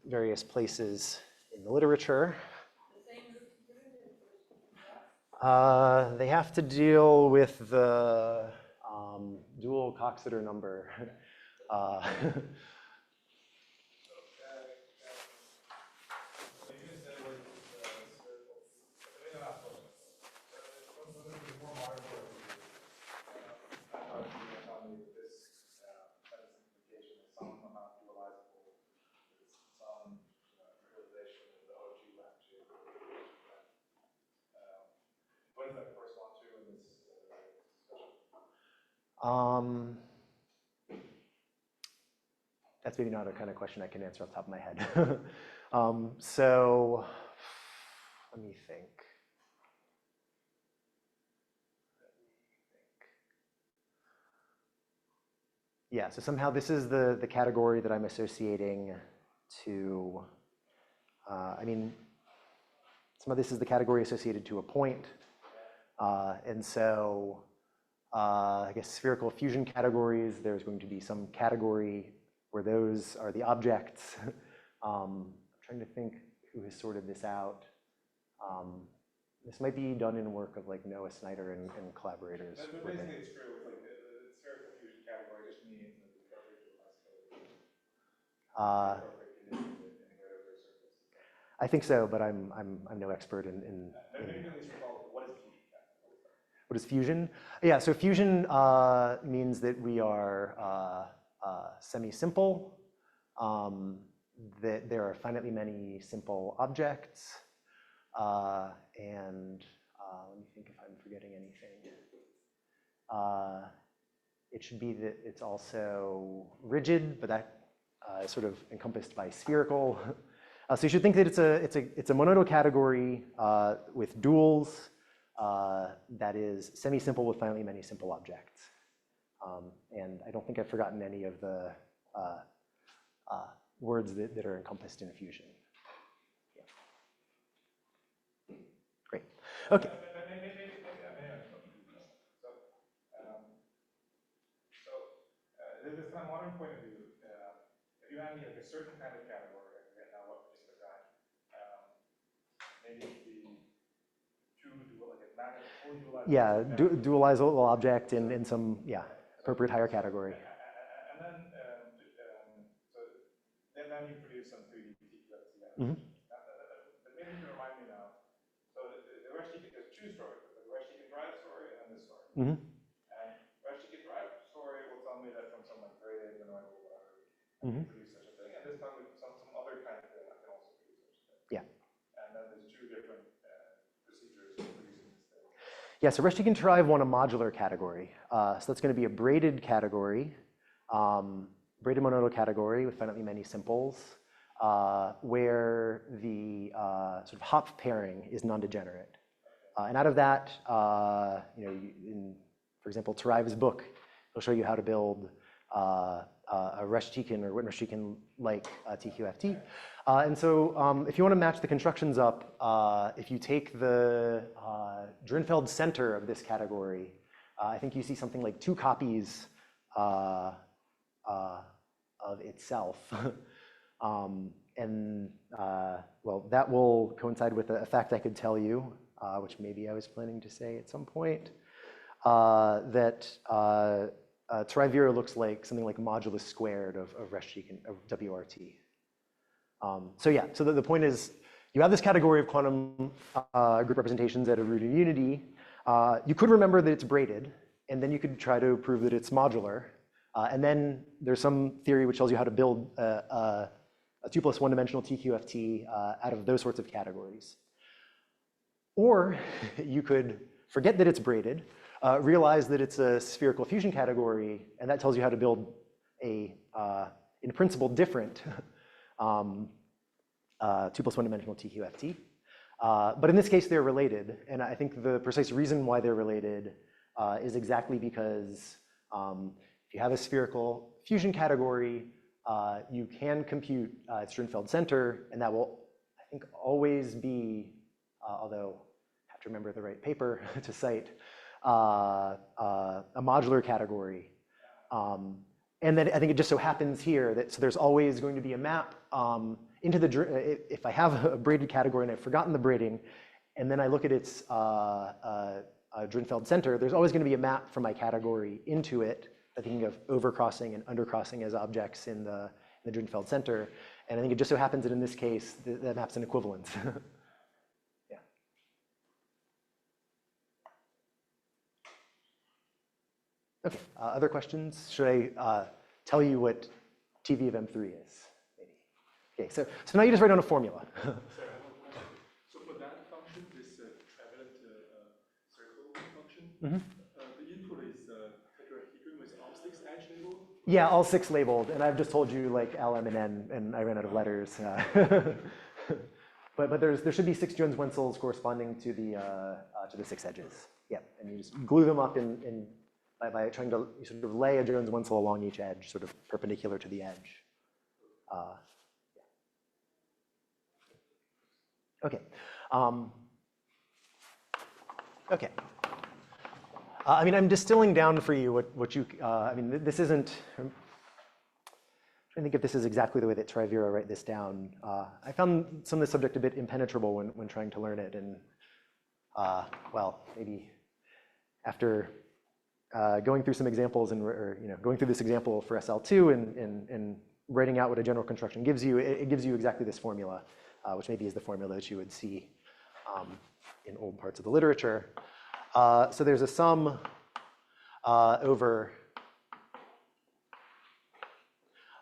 various places in the literature. The same roots They have to deal with the dual Coxeter number. What does that correspond to in this discussion? That's maybe not a kind of question I can answer off the top of my head. So let me think. Yeah, so somehow this is the category that I'm associating to, I mean, some of this is the category associated to a point. And so I guess spherical fusion categories, there's going to be some category where those are the objects. I'm trying to think who has sorted this out. This might be done in work of like Noah Snyder and collaborators. But basically it's true. It's like the spherical fusion category just means that the appropriate I think so, but I'm no expert in maybe at least recall, what is fusion category? What is fusion? Yeah, so fusion means that we are semi-simple, that there are finitely many simple objects, and let me think if I'm forgetting anything. It should be that it's also rigid, but that is sort of encompassed by spherical. So you should think that it's a monodal category with duals that is semi-simple with finitely many simple objects. And I don't think I've forgotten any of the words that are encompassed in fusion. Yeah. Great. Okay. This kind of modern point of view, if you have like a certain kind of category, I forget now what particular kind, maybe it's the fully dualized. Yeah, dualizable object in some, yeah, appropriate higher category. And then you produce some 3D TQFT. Mm-hmm. But maybe you can remind me now. So the Reshtikin, there's two stories. The Reshtikin Drive story and this story. Mm-hmm. And Reshtikin Drive story will tell me that from some like graded canonical whatever, Mm-hmm. produce such a thing. And this time with some other kind of thing, I can also produce such a thing. Yeah. And then there's two different procedures for producing this thing. Yeah, so Reshtikin Turaev won a modular category. So that's going to be a braided category, braided monodal category with finitely many simples, where the sort of Hom-pairing is non-degenerate. And out of that, you know, in, for example, Turaev's book, he'll show you how to build a Reshtikin or Reshtikin-like TQFT. And so if you want to match the constructions up, if you take the Drinfeld center of this category, I think you see something like 2 copies of itself. And well, that will coincide with a fact I could tell you, which maybe I was planning to say at some point, that Turaev Viro looks like something like modulus squared of Reshtikin, of WRT. So yeah, so the point is, you have this category of quantum group representations at a root in unity. You could remember that it's braided, and then you could try to prove that it's modular. And then there's some theory which tells you how to build a 2 plus 1 dimensional TQFT out of those sorts of categories. Or you could forget that it's braided, realize that it's a spherical fusion category, and that tells you how to build a, in principle, different 2 plus 1 dimensional TQFT. But in this case, they're related. And I think the precise reason why they're related is exactly because if you have a spherical fusion category, you can compute its Drinfeld center, and that will, I think, always be, although I have to remember the right paper to cite, a modular category. And then I think it just so happens here that so there's always going to be a map into the, if I have a braided category and I've forgotten the braiding, and then I look at its Drinfeld center, there's always going to be a map from my category into it. I'm thinking of overcrossing and undercrossing as objects in the Drinfeld center. And I think it just so happens that in this case, that map's an equivalence. Yeah. Okay, other questions? Should I tell you what TV of M3 is? Maybe. Okay, so now you just write down a formula. Sorry, I have one question. So for that function, this travelant circle function, the input is tetrahedron with all 6 edge labeled? Yeah, all 6 labeled, and I've just told you like L, M, and N, and I ran out of letters. But there should be 6 Jones-Wentzels corresponding to the 6 edges. Yeah, and you just glue them up by trying to sort of lay a Jones-Wentzel along each edge, sort of perpendicular to the edge. Yeah. Okay. Okay. I mean, I'm distilling down for you what you, I mean, this isn't, I'm trying to think if this is exactly the way that Turaev Viro write this down. I found some of the subject a bit impenetrable when trying to learn it, and well, maybe after going through some examples or going through this example for SL2 and writing out what a general construction gives you, it gives you exactly this formula, which maybe is the formula that you would see in old parts of the literature. So there's a sum over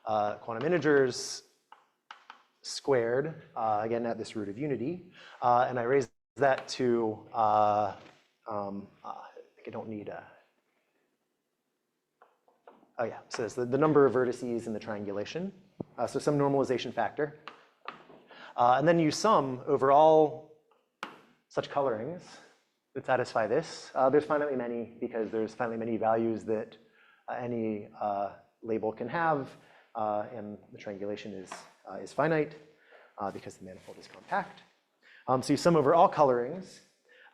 quantum integers squared, again at this root of unity, and I raise that to, I think I don't need a, oh yeah, so it's the number of vertices in the triangulation, so some normalization factor. And then you sum over all such colorings that satisfy this. There's finitely many because there's finitely many values that any label can have, and the triangulation is finite because the manifold is compact. So you sum over all colorings,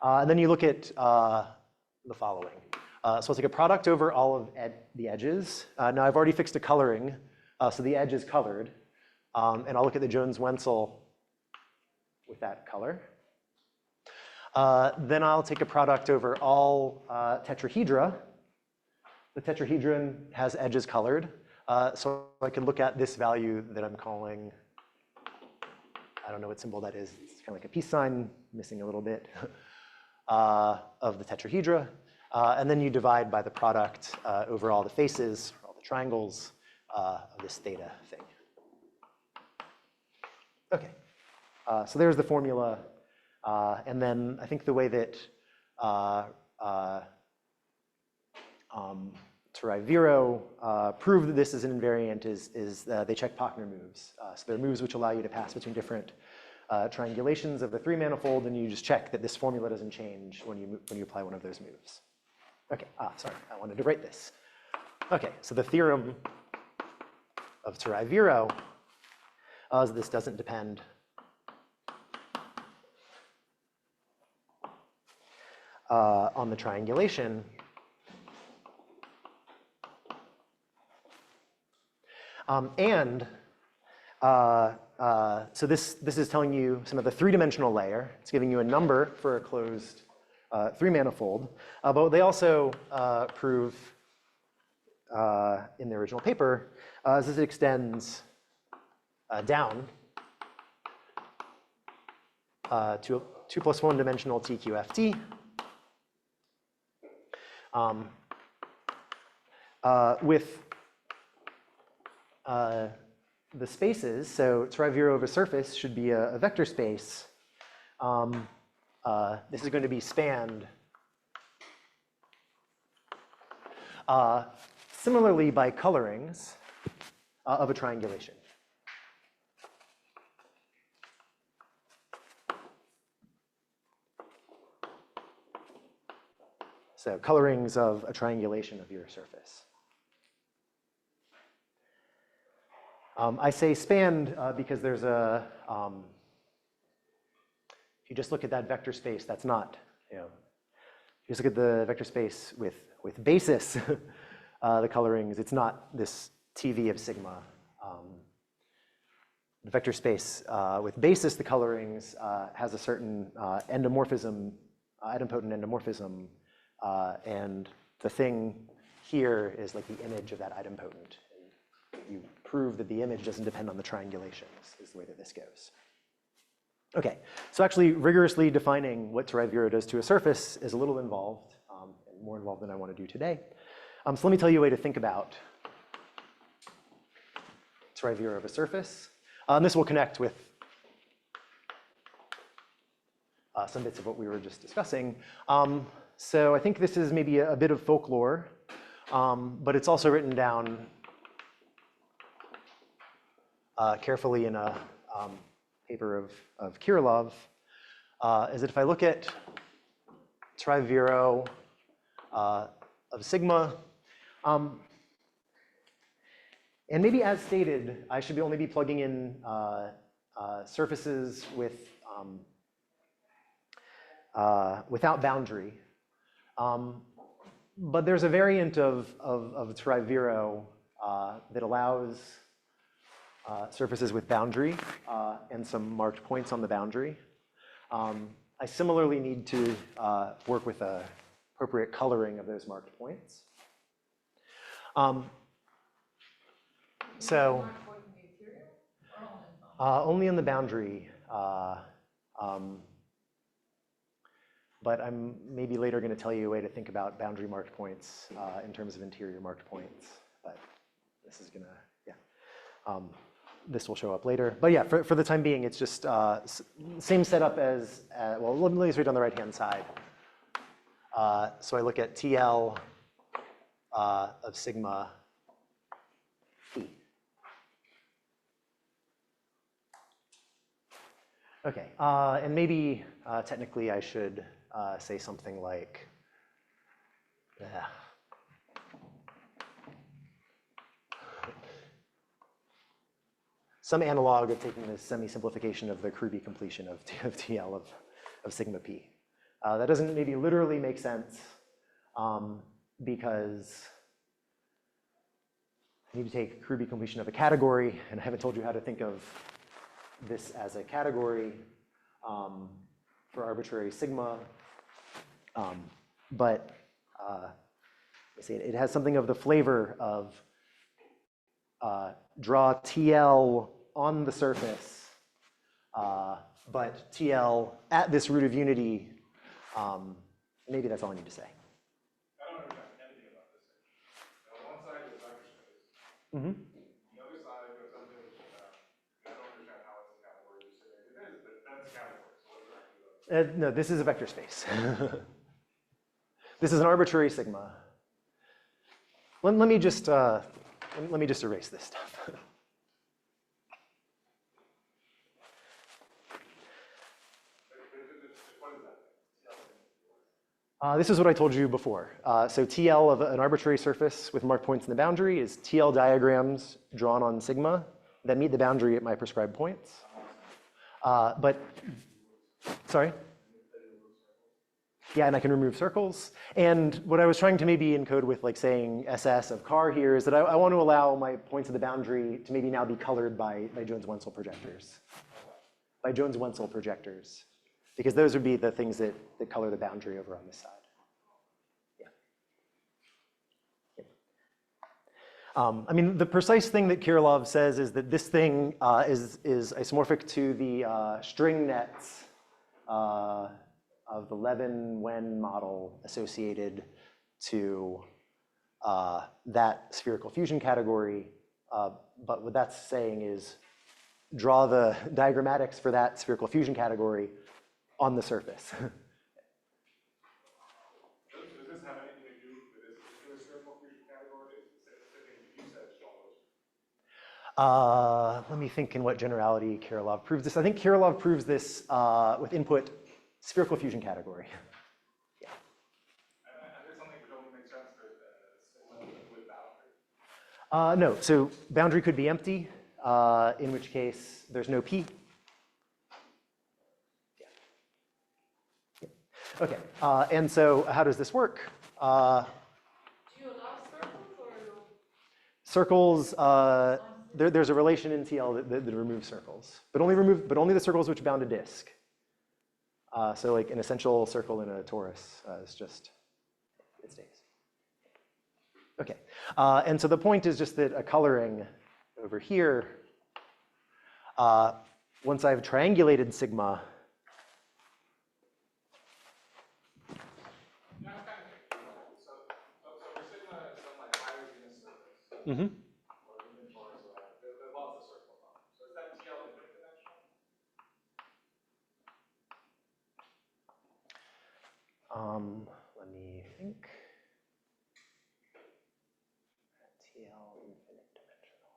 and then you look at the following. So I'll take a product over all of the edges. Now I've already fixed a coloring, so the edge is colored, and I'll look at the Jones-Wentzel with that color. Then I'll take a product over all tetrahedra. The tetrahedron has edges colored, so I can look at this value that I'm calling, I don't know what symbol that is, it's kind of like a peace sign, missing a little bit, of the tetrahedra. And then you divide by the product over all the faces, all the triangles of this theta thing. Okay, so there's the formula. And then I think the way that Turaev Viro proved that this is an invariant is they check Pochner moves. So there are moves which allow you to pass between different triangulations of the 3 manifold, and you just check that this formula doesn't change when you apply one of those moves. Okay, sorry, I wanted to write this. Okay, so the theorem of Turaev Viro is this doesn't depend on the triangulation. So this is telling you some of the 3-dimensional layer. It's giving you a number for a closed 3-manifold. But they also prove in the original paper as this extends down to a 2 + 1 dimensional TQFT. With the spaces, so Turaev Viro of a surface should be a vector space. This is going to be spanned similarly by colorings of a triangulation. So colorings of a triangulation of your surface. I say spanned because there's a, if you just look at that vector space, that's not, if you just look at the vector space with basis, the colorings, it's not this TV of sigma. the vector space with basis, the colorings, has a certain endomorphism, idempotent endomorphism, and the thing here is like the image of that idempotent. And you prove that the image doesn't depend on the triangulations, is the way that this goes. Okay, so actually rigorously defining what Turaev Viro does to a surface is a little involved, and more involved than I want to do today. So let me tell you a way to think about Turaev Viro of a surface. And this will connect with some bits of what we were just discussing. So I think this is maybe a bit of folklore, but it's also written down carefully in a paper of Kirillov, is that if I look at Turaev Viro of sigma, and maybe as stated, I should only be plugging in surfaces with without boundary. But there's a variant of Turaev Viro that allows surfaces with boundary and some marked points on the boundary. I similarly need to work with an appropriate coloring of those marked points. So only on the boundary, but I'm maybe later going to tell you a way to think about boundary marked points in terms of interior marked points. But this is going to, yeah. This will show up later. But yeah, for the time being, it's just same setup as, well, let me just read on the right-hand side. So I look at TL of sigma P. Okay, and maybe technically I should say something like, some analog of taking the semi-simplification of the Kruby completion of TL of sigma P. That doesn't maybe literally make sense because I need to take Kruby completion of a category, and I haven't told you how to think of this as a category for arbitrary sigma. But it has something of the flavor of draw TL on the surface, but TL at this root of unity. Maybe that's all I need to say. I don't understand anything about this. On one side is vector space. Mm-hmm. The other side goes something, I don't understand how it's a category. You say it is, but that's a category. So what exactly is that? No, this is a vector space. This is an arbitrary sigma. Let me just erase this stuff. This is what I told you before. So TL of an arbitrary surface with marked points in the boundary is TL diagrams drawn on sigma that meet the boundary at my prescribed points. Sorry? Yeah, and I can remove circles. And what I was trying to maybe encode with like saying SS of car here is that I want to allow my points of the boundary to maybe now be colored by Jones-Wentzel projectors. By Jones-Wentzel projectors. Because those would be the things that color the boundary over on this side. Yeah. I mean, the precise thing that Kirillov says is that this thing is isomorphic to the string nets of the Levin-Wen model associated to that spherical fusion category. But what that's saying is draw the diagrammatics for that spherical fusion category on the surface. Does this have anything to do with this particular spherical fusion category? Is it the thing that you said follows? Let me think in what generality Kirillov proves this. I think Kirillov proves this with input spherical fusion category. Yeah. And is something which only makes sense with boundary? No, so boundary could be empty, in which case there's no P. Okay, and so how does this work? Do you allow circles or Circles, on there's a relation in TL that removes circles, but only the circles which bound a disk. So like an essential circle in a torus is just, it stays. Okay, and so the point is just that a coloring over here, once I've triangulated sigma, mm-hmm. Let me think. TL infinite dimensional.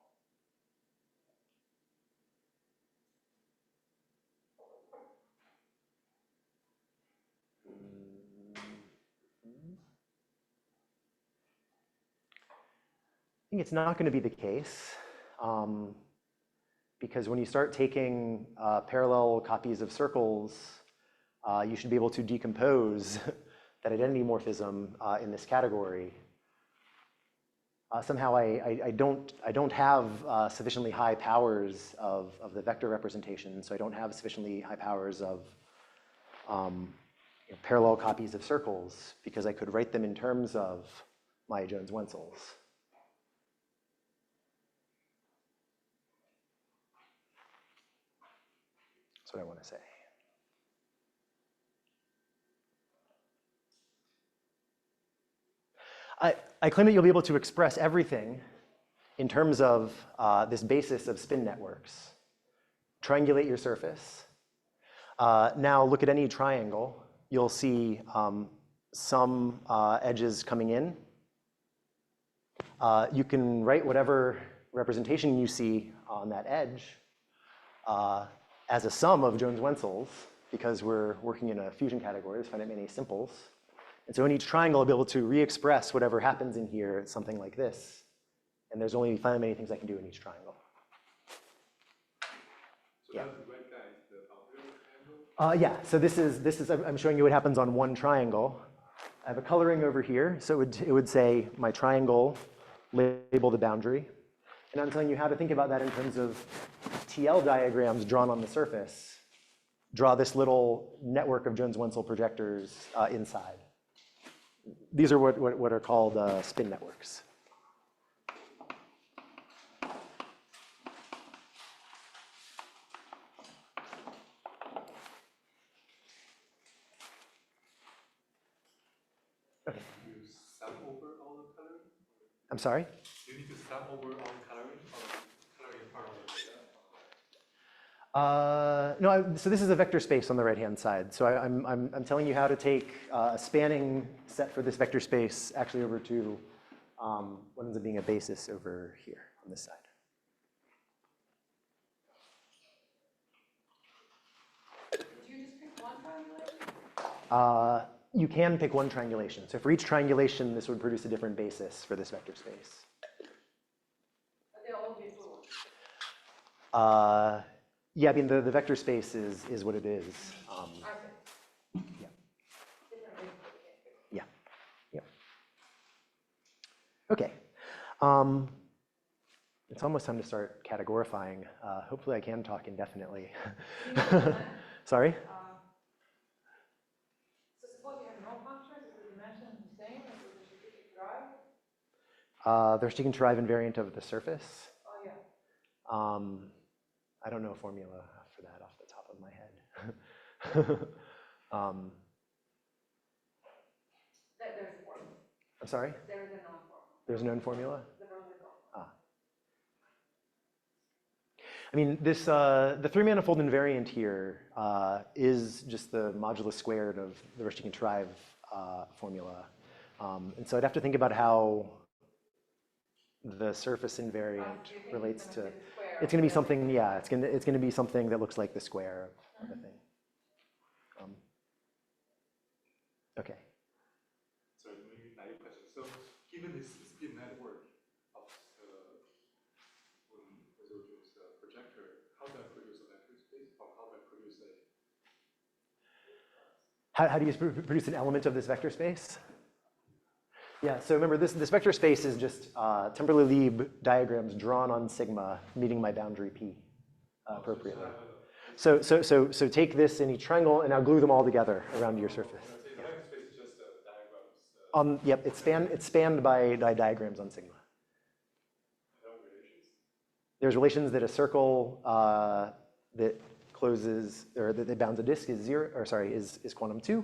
I think it's not going to be the case, because when you start taking parallel copies of circles, you should be able to decompose that identity morphism in this category. Somehow I don't have sufficiently high powers of the vector representation, so I don't have sufficiently high powers of parallel copies of circles, because I could write them in terms of my Jones-Wenzels. That's what I want to say. I claim that you'll be able to express everything in terms of this basis of spin networks. Triangulate your surface. Now look at any triangle. You'll see some edges coming in. You can write whatever representation you see on that edge as a sum of Jones-Wenzels, because we're working in a fusion category, there's finite many simples. And so in each triangle, I'll be able to re-express whatever happens in here as something like this. And there's only finite many things I can do in each triangle. So yeah. that's the red guy is the boundary triangle? Yeah, so this is I'm showing you what happens on one triangle. I have a coloring over here, so it would say my triangle, label the boundary. And I'm telling you how to think about that in terms of TL diagrams drawn on the surface. Draw this little network of Jones-Wenzels projectors inside. These are what are called spin networks. Okay. Do you sum over all the coloring? I'm sorry? Do you need to sum over all the coloring or coloring part of the data? No, so this is a vector space on the right-hand side. So I'm telling you how to take a spanning set for this vector space actually over to what ends up being a basis over here on this side. Did you just pick one triangulation? You can pick one triangulation. So for each triangulation, this would produce a different basis for this vector space. But they'll all be equivalent. Yeah, I mean, the vector space is what it is. Okay. Yeah. Different ways to pick. Yeah. Yeah. Okay. It's almost time to start categorifying. Hopefully I can talk indefinitely. Sorry? So suppose you have no functions, is the dimension the same as the strategic drive? The Verstegen Turaev invariant of the surface. Oh, yeah. I don't know a formula for that off the top of my head. There's a formula. I'm sorry? There is a known formula. There's a known formula? The Berkeley formula. I mean, this the three-manifold invariant here is just the modulus squared of the Verstegen Turaev formula. And so I'd have to think about how the surface invariant relates to. It's going to be something, yeah. It's going to be something that looks like the square of the thing. Okay. Sorry, maybe naive question. So given this spin network of the projector, how do I produce a vector space, or how do I produce a? How do you produce an element of this vector space? Yeah, so remember this vector space is just Temperley-Lieb diagrams drawn on sigma meeting my boundary P appropriately. So take this in each triangle and now glue them all together around your surface. The vector space is just diagrams. Yep, it's spanned by diagrams on sigma. No relations. There's relations that a circle that closes or that bounds a disk is is quantum 2.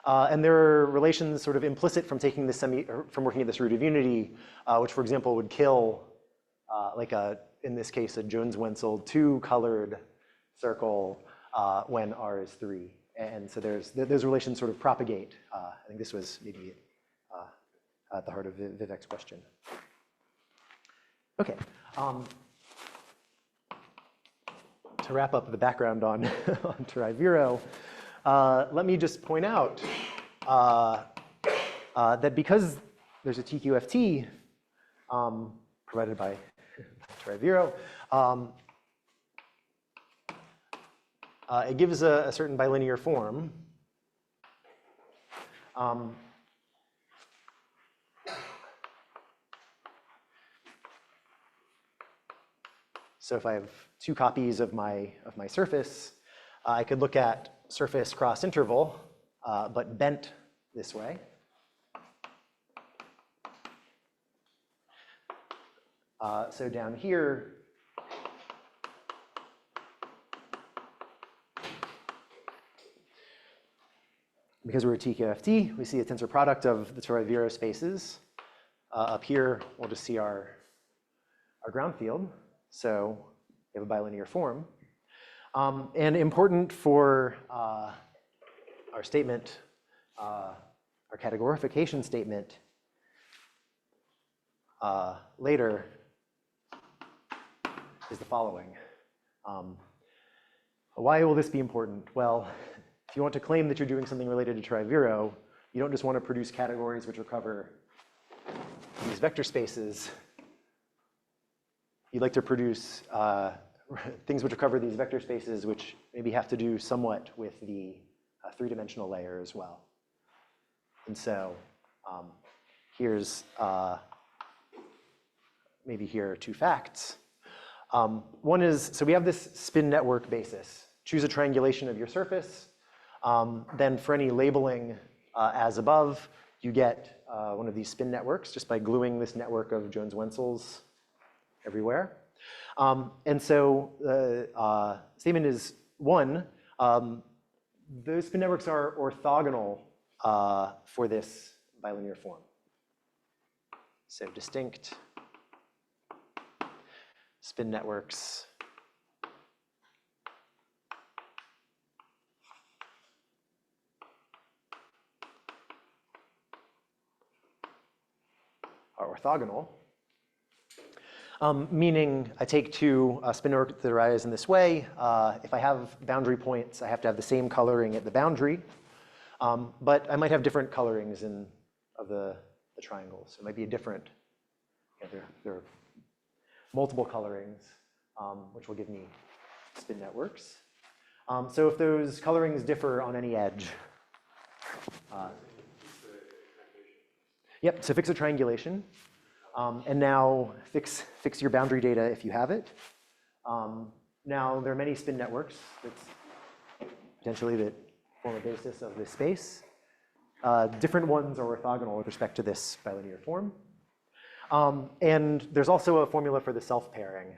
And there are relations sort of implicit from taking this from working at this root of unity, which for example would kill in this case a Jones-Wenzel 2-colored circle when R is 3. And so those relations sort of propagate. I think this was maybe at the heart of Vivek's question. Okay. To wrap up the background on Turaev Viro, let me just point out that because there's a TQFT provided by Turaev Viro, it gives a certain bilinear form. So if I have 2 copies of my surface, I could look at surface cross interval, but bent this way. So down here, because we're a TQFT, we see a tensor product of the Turaev Viro spaces. Up here, we'll just see our ground field. So we have a bilinear form. And important for our statement, our categorification statement later is the following. Why will this be important? Well, if you want to claim that you're doing something related to Turaev Viro, you don't just want to produce categories which recover these vector spaces. You'd like to produce things which recover these vector spaces, which maybe have to do somewhat with the 3-dimensional layer as well. And so here's maybe here are 2 facts. One is, so we have this spin network basis. Choose a triangulation of your surface. Then for any labeling as above, you get one of these spin networks just by gluing this network of Jones-Wenzels everywhere. And so the statement is 1, those spin networks are orthogonal for this bilinear form. So distinct spin networks are orthogonal. Meaning I take 2 spin networks that arise in this way. If I have boundary points, I have to have the same coloring at the boundary. But I might have different colorings of the triangles. It might be a different, there are multiple colorings, which will give me spin networks. So if those colorings differ on any edge, yep, so fix a triangulation. And now fix your boundary data if you have it. Now there are many spin networks potentially that form a basis of this space. Different ones are orthogonal with respect to this bilinear form. And there's also a formula for the self-pairing.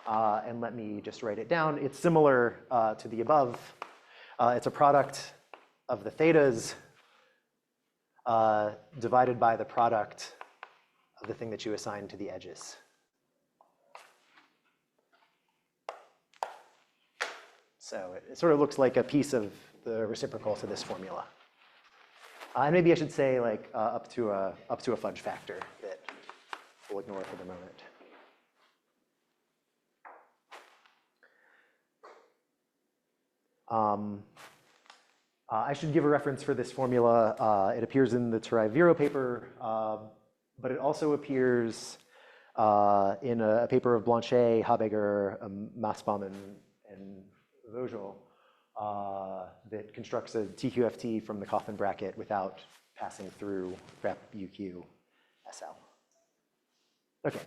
And let me just write it down. It's similar to the above. It's a product of the thetas divided by the product of the thing that you assign to the edges. So it sort of looks like a piece of the reciprocal to this formula. And maybe I should say like up to a fudge factor that we'll ignore for the moment. I should give a reference for this formula. It appears in the Turaev Viro paper, but it also appears in a paper of Blanchet, Habeger, Massbaum, and Vogel, that constructs a TQFT from the Kaufman bracket without passing through rep UQ SL. Okay,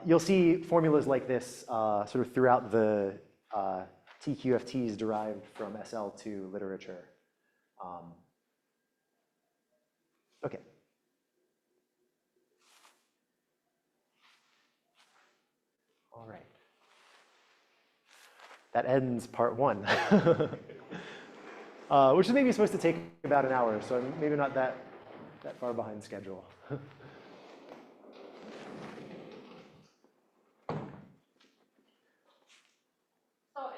you'll see formulas like this sort of throughout the TQFTs derived from SL2 literature. Okay. All right. That ends part 1, which is maybe supposed to take about an hour, so I'm maybe not that far behind schedule. So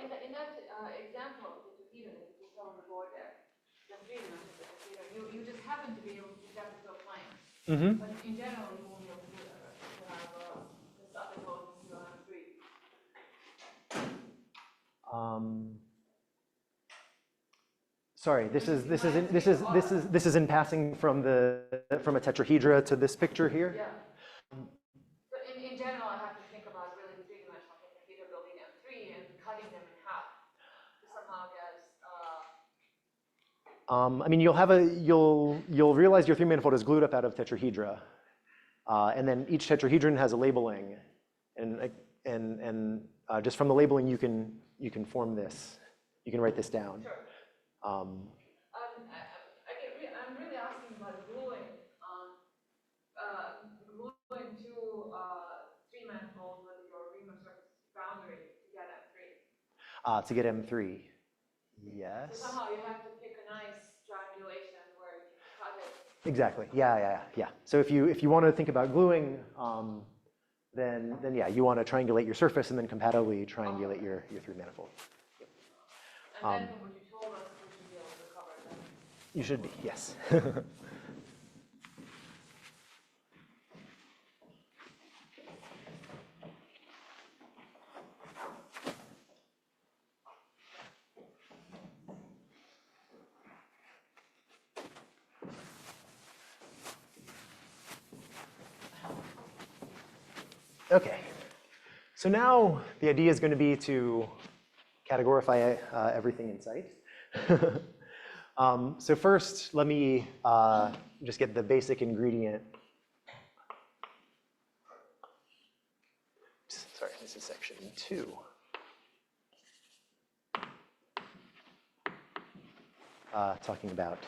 in that example of the Viro that you saw on the board there, the three-dimensional Viro, you just happen to be able to get it to a plane. Mm-hmm. But in general, you won't be able to do that. Right? You have the stuff that goes into your three. Sorry, this is in passing from a tetrahedra to this picture here. Yeah. So in general, I have to think about really the three-dimensional tetrahedra building M3 and cutting them in half to somehow get. I mean, you'll realize your three-manifold is glued up out of tetrahedra, and then each tetrahedron has a labeling, and just from the labeling you can form this. You can write this down. Sure. I'm really asking about gluing two three-manifolds with your Riemann surface boundary to get M3. To get M3, yes. So somehow you have to pick a nice triangulation where you can cut it. Exactly. Yeah. So if you want to think about gluing, then yeah, you want to triangulate your surface and then compatibly triangulate your three-manifold. And then from what you told us, we should be able to cover that. You should be, yes. Okay, so now the idea is going to be to categorify everything in sight. So first, let me just get the basic ingredient. Sorry, this is section 2. Talking about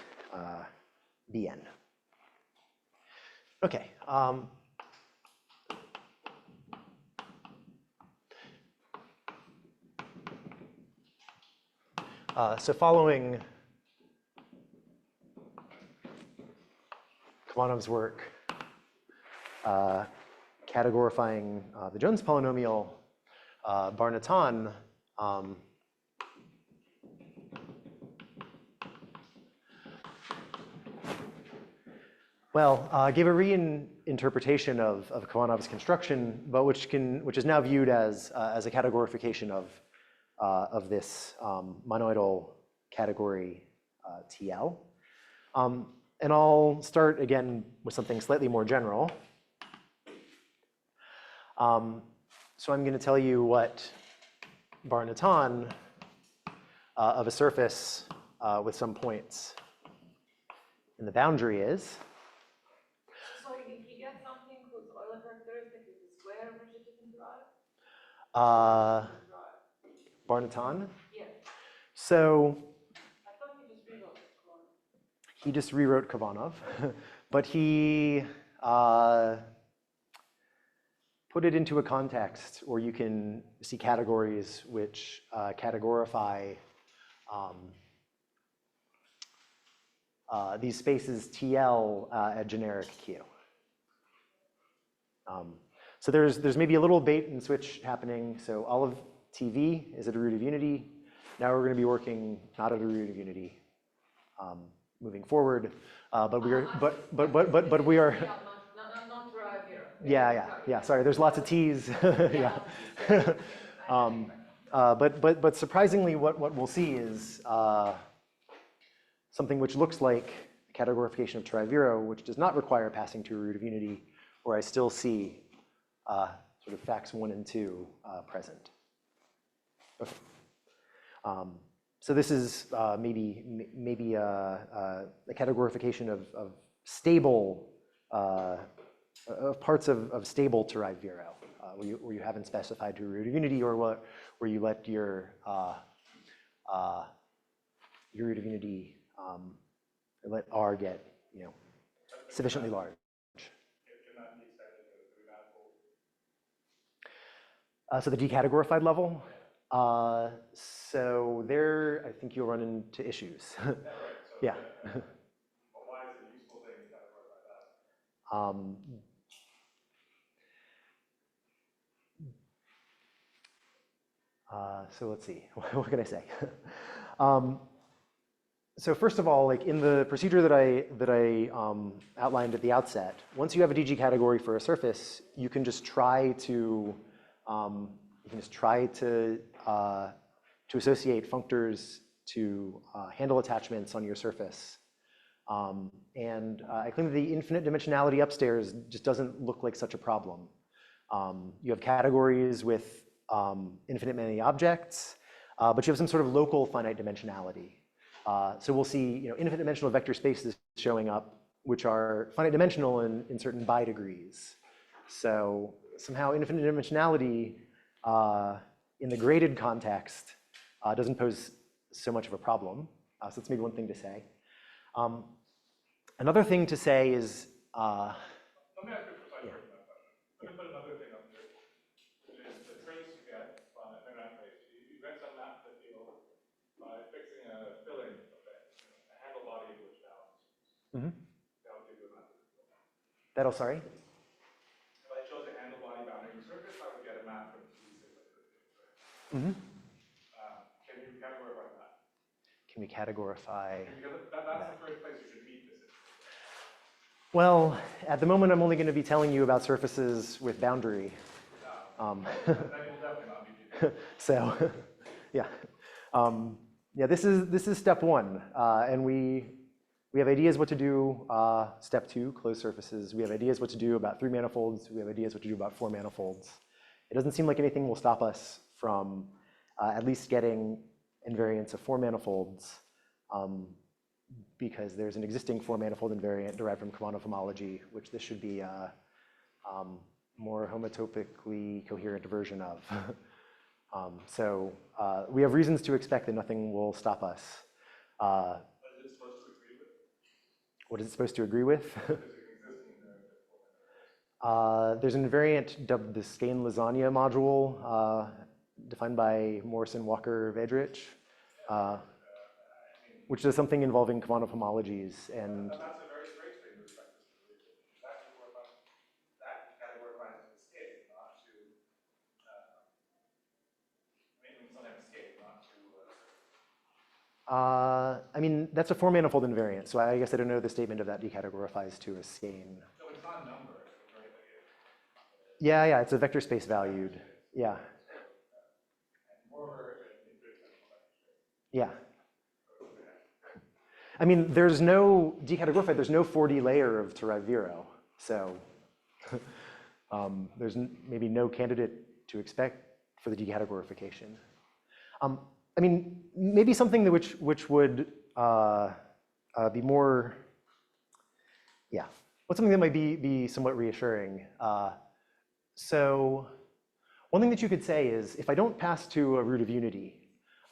Bn. Okay. So following Khovanov's work, categorifying the Jones polynomial, Bar-Natan gave a reinterpretation of Khovanov's construction, but which is now viewed as a categorification of this monoidal category TL. And I'll start again with something slightly more general. So I'm going to tell you what Bar-Natan of a surface with some points in the boundary is. So he gets something whose Euler characteristic is the square of rigidity in Turaev? Bar-Natan? Yeah. So I thought he just rewrote Khovanov. he just rewrote Khovanov, but he put it into a context where you can see categories which categorify these spaces TL at generic Q. So there's maybe a little bait and switch happening. So all of TV is at a root of unity. Now we're going to be working not at a root of unity moving forward, but we are Not Turaev Viro. yeah. Sorry, there's lots of T's. Yeah. But surprisingly, what we'll see is something which looks like categorification of Turaev Viro, which does not require passing to a root of unity, where I still see sort of facts 1 and 2 present. Okay. So this is maybe a categorification of stable, of parts of stable Turaev Viro, where you haven't specified to a root of unity, or where you let your root of unity let R get sufficiently large. So the decategorified level. So there, I think you'll run into issues. Yeah. But why is it a useful thing to categorify that? So let's see, what can I say? So first of all, like in the procedure that I outlined at the outset, once you have a DG category for a surface, you can just try to associate functors to handle attachments on your surface. And I claim that the infinite dimensionality upstairs just doesn't look like such a problem. You have categories with infinite many objects, but you have some sort of local finite dimensionality. So we'll see infinite dimensional vector spaces showing up, which are finite dimensional in certain bi-degrees. So somehow infinite dimensionality in the graded context doesn't pose so much of a problem. So that's maybe one thing to say. Another thing to say is, Let me ask you a precise version of that question. Let me put another thing up here, which is the trace you get by not trace. You get some map to the field by fixing a filling effect, a handle body of which balance. That'll give you a map to the field. that'll, sorry? If I chose a handle body bounding the surface, I would get a map from C6 like this. Mm-hmm. Can you categorify that? Can we categorify? Because that's the first place you should meet this. Well, at the moment, I'm only going to be telling you about surfaces with boundary. That will definitely not be. So, yeah, yeah. This is step one, and we have ideas what to do. Step two, closed surfaces. We have ideas what to do about 3 manifolds. We have ideas what to do about 4 manifolds. It doesn't seem like anything will stop us from at least getting invariants of 4 manifolds, because there's an existing 4-manifold invariant derived from Khovanov homology, which this should be a more homotopically coherent version of. So we have reasons to expect that nothing will stop us. What is it supposed to agree with? There's an invariant dubbed the Skane lasagna module, defined by Morrison, Walker, Wedrich, which is something involving Khovanov homologies. And that's a very strange thing with respect to this. That categorifies to escape, not to. We still have escape, not to. I mean, that's a 4-manifold invariant, so I guess I don't know the statement of that decategorifies to a Skane. So it's not number, right? Yeah, it's a vector space valued. Yeah. Yeah. I mean, there's no decategorified, there's no 4D layer of Turaev Viro, so there's maybe no candidate to expect for the decategorification. I mean, maybe something that which would be more, yeah, what's something that might be somewhat reassuring. So one thing that you could say is, if I don't pass to a root of unity,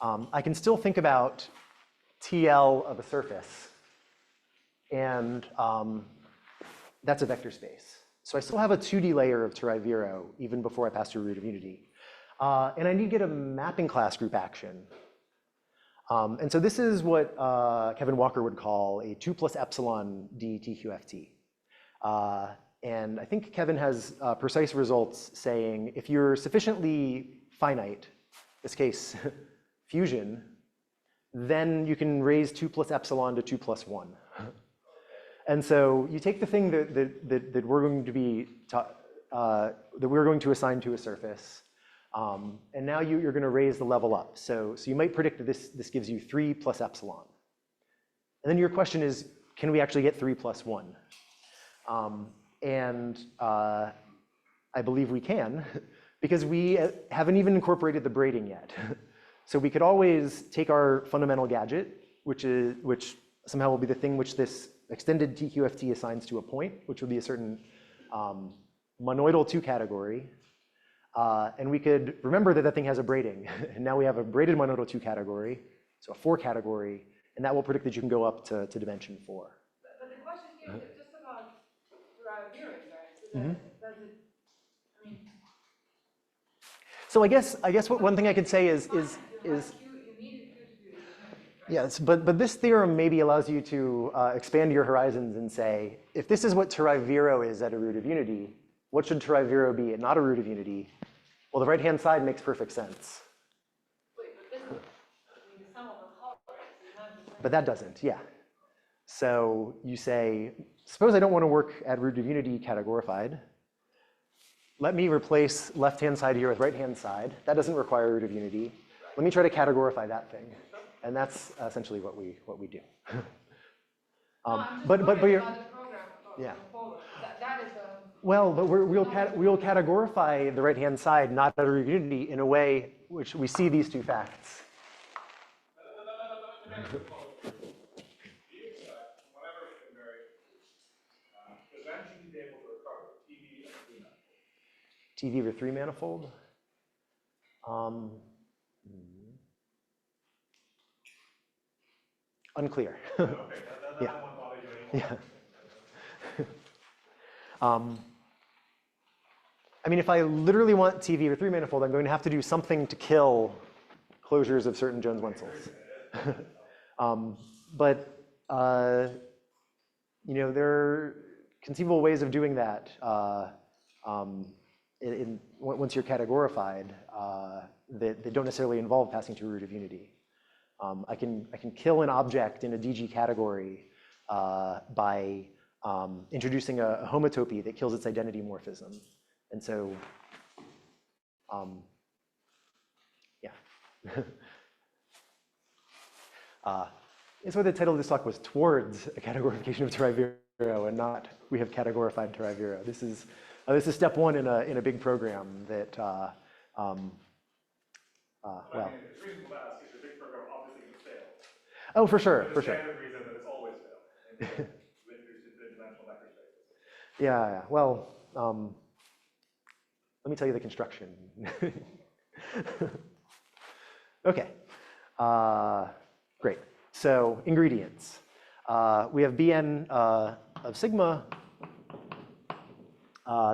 I can still think about TL of a surface, and that's a vector space. So I still have a 2D layer of Turaev Viro even before I pass to a root of unity. And I need to get a mapping class group action. And so this is what Kevin Walker would call a 2 plus epsilon D TQFT. And I think Kevin has precise results saying if you're sufficiently finite, in this case, fusion, then you can raise 2 plus epsilon to 2 plus 1. And so you take the thing that we're going to be that we're going to assign to a surface, and now you're going to raise the level up. So you might predict that this gives you 3 plus epsilon. And then your question is, can we actually get 3 plus 1? And I believe we can, because we haven't even incorporated the braiding yet. So we could always take our fundamental gadget, which somehow will be the thing which this extended TQFT assigns to a point, which would be a certain monoidal 2 category. And we could remember that that thing has a braiding. And now we have a braided monoidal 2 category, so a 4 category, and that will predict that you can go up to dimension 4. But the question here is just about Turaev Viro, right? So does it, I mean. So I guess what one thing I could say is You needed Q to do it, right? yes, but this theorem maybe allows you to expand your horizons and say, if this is what Turaev Viro is at a root of unity, what should Turaev Viro be at not a root of unity? Well, the right-hand side makes perfect sense. Wait, but this is, I mean, the sum of the colors, you have the same. But that doesn't, yeah. So you say, suppose I don't want to work at root of unity categorified. Let me replace left-hand side here with right-hand side. That doesn't require root of unity. Let me try to categorify that thing. And that's essentially what we do. I'm just but worried you're, about the program yeah. forward. That is a. Well, but we'll categorify the right-hand side not at a root of unity in a way which we see these two facts. TV over 3 manifold. Unclear. Yeah. Yeah. I mean, if I literally want TV over 3 manifold, I'm going to have to do something to kill closures of certain Jones-Wentzels. But you know, there are conceivable ways of doing that. Once you're categorified, that don't necessarily involve passing to a root of unity. I can kill an object in a DG category by introducing a homotopy that kills its identity morphism, and so yeah. That's why the title of this talk was towards a categorification of Turaev Viro, and not we have categorified Turaev Viro. This is step 1 in a big program that well. It's reasonable to ask if the big program obviously can fail. Oh, for sure, for The sure. standard reason that it's always failed. With the dimensional vector spaces. Yeah. Well, let me tell you the construction. Okay. Great. So ingredients. We have Bn of sigma.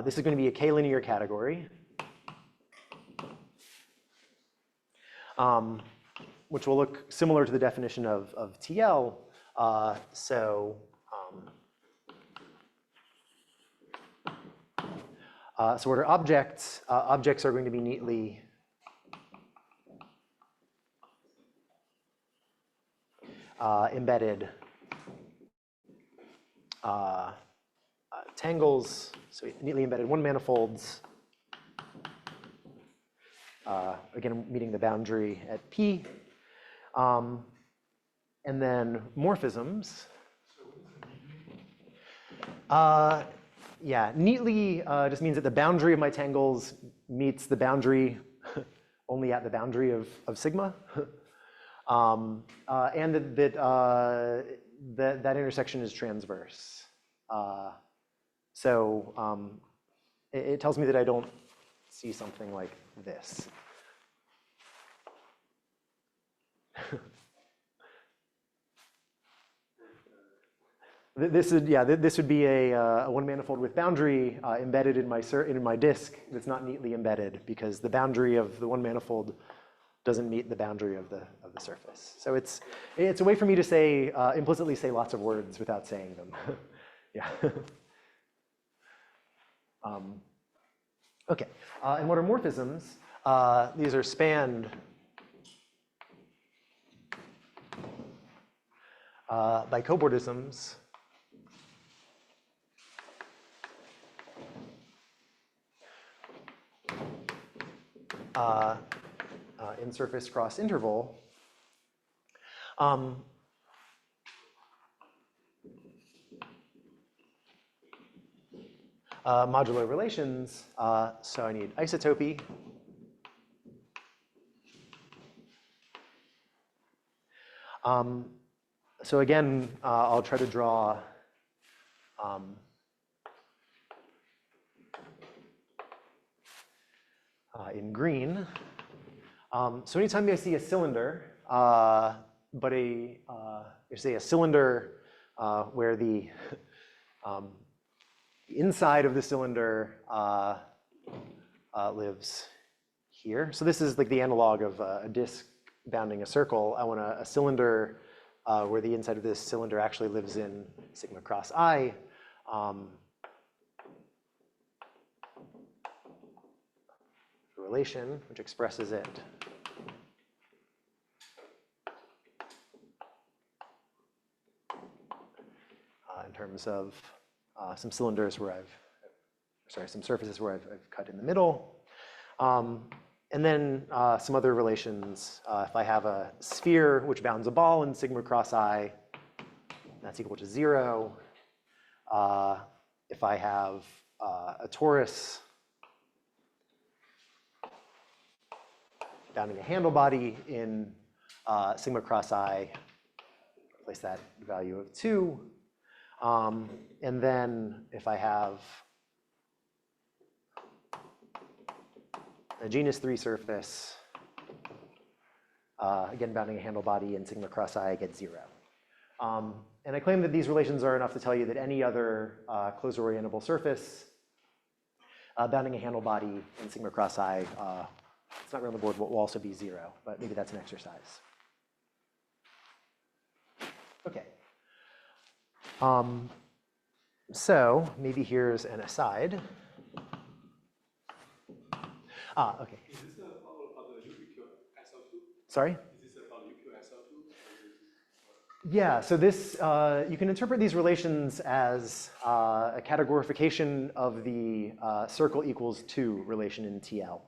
This is going to be a k-linear category, which will look similar to the definition of TL. So what are objects? Objects are going to be neatly embedded tangles, so neatly embedded 1 manifolds, again meeting the boundary at P, and then morphisms. Yeah, neatly just means that the boundary of my tangles meets the boundary only at the boundary of sigma, and that intersection is transverse. So it tells me that I don't see something like this. This would be a 1 manifold with boundary embedded in my disk that's not neatly embedded because the boundary of the 1 manifold doesn't meet the boundary of the surface. So it's a way for me to say implicitly say lots of words without saying them. Yeah. Okay. And what are morphisms? These are spanned by cobordisms. In surface cross interval. Modular relations, so I need isotopy. So again, I'll try to draw in green. So anytime I see a cylinder, but say a cylinder where the inside of the cylinder lives here. So this is like the analog of a disk bounding a circle. I want a cylinder where the inside of this cylinder actually lives in sigma cross I. Relation, which expresses it in terms of some cylinders where some surfaces where I've cut in the middle. And then some other relations. If I have a sphere which bounds a ball in sigma cross I, that's equal to 0. If I have a torus bounding a handle body in sigma cross I, replace that value of 2. And then if I have a genus 3 surface, again bounding a handle body in sigma cross I, I get 0. And I claim that these relations are enough to tell you that any other closed orientable surface bounding a handle body in sigma cross I, it's not really on the board, will also be 0, but maybe that's an exercise. Okay. So maybe here's an aside. Okay. Is this about the UQSL2? Sorry? Is this about UQSL2? Yeah, so this, you can interpret these relations as a categorification of the circle equals 2 relation in TL.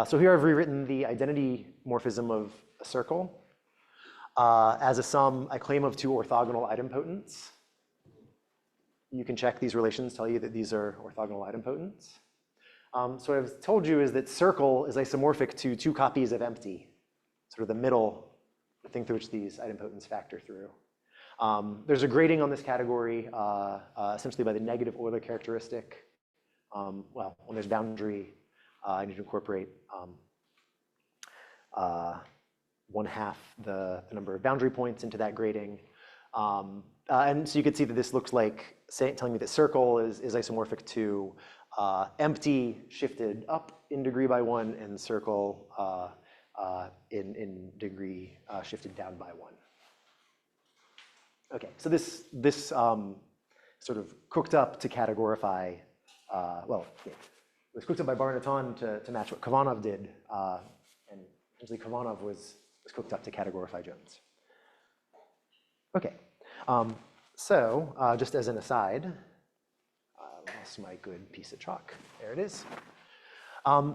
So here I've rewritten the identity morphism of a circle. As a sum, I claim of 2 orthogonal idempotents. You can check these relations, tell you that these are orthogonal idempotents. So what I've told you is that circle is isomorphic to 2 copies of empty, sort of the middle, the thing through which these idempotents factor through. There's a grading on this category, essentially by the negative Euler characteristic. Well, when there's boundary, I need to incorporate 1/2 the number of boundary points into that grading. And so you can see that this looks like telling me that circle is isomorphic to empty shifted up in degree by 1 and circle in degree shifted down by 1. Okay, so this sort of cooked up to categorify, well, yeah, it was cooked up by Bar-Natan to match what Khovanov did, and essentially Khovanov was cooked up to categorify Jones. Okay, so just as an aside, lost my good piece of chalk. There it is.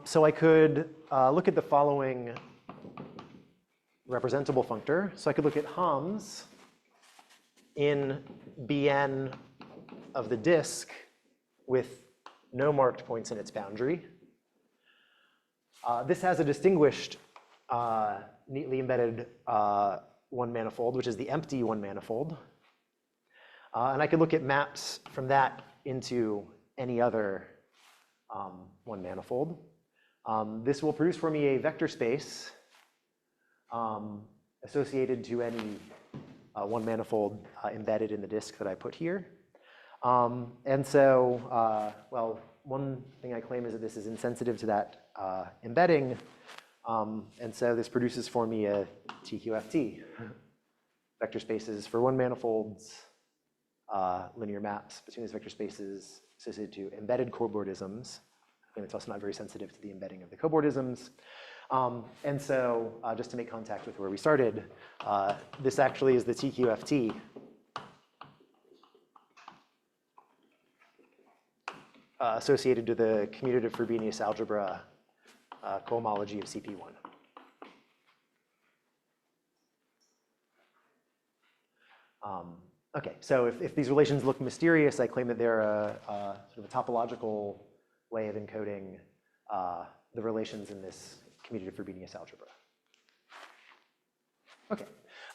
So I could look at the following representable functor. So I could look at Homs in Bn of the disk with no marked points in its boundary. This has a distinguished, neatly embedded one manifold, which is the empty one manifold. And I could look at maps from that into any other one manifold. This will produce for me a vector space associated to any one manifold embedded in the disk that I put here. And so, well, one thing I claim is that this is insensitive to that embedding. And so this produces for me a TQFT. Vector spaces for one manifolds, linear maps between these vector spaces associated to embedded cobordisms. And it's also not very sensitive to the embedding of the cobordisms. And so just to make contact with where we started, this actually is the TQFT associated to the commutative Frobenius algebra cohomology of CP1. Okay, so if these relations look mysterious, I claim that they're a sort of a topological way of encoding the relations in this commutative Frobenius algebra. Okay,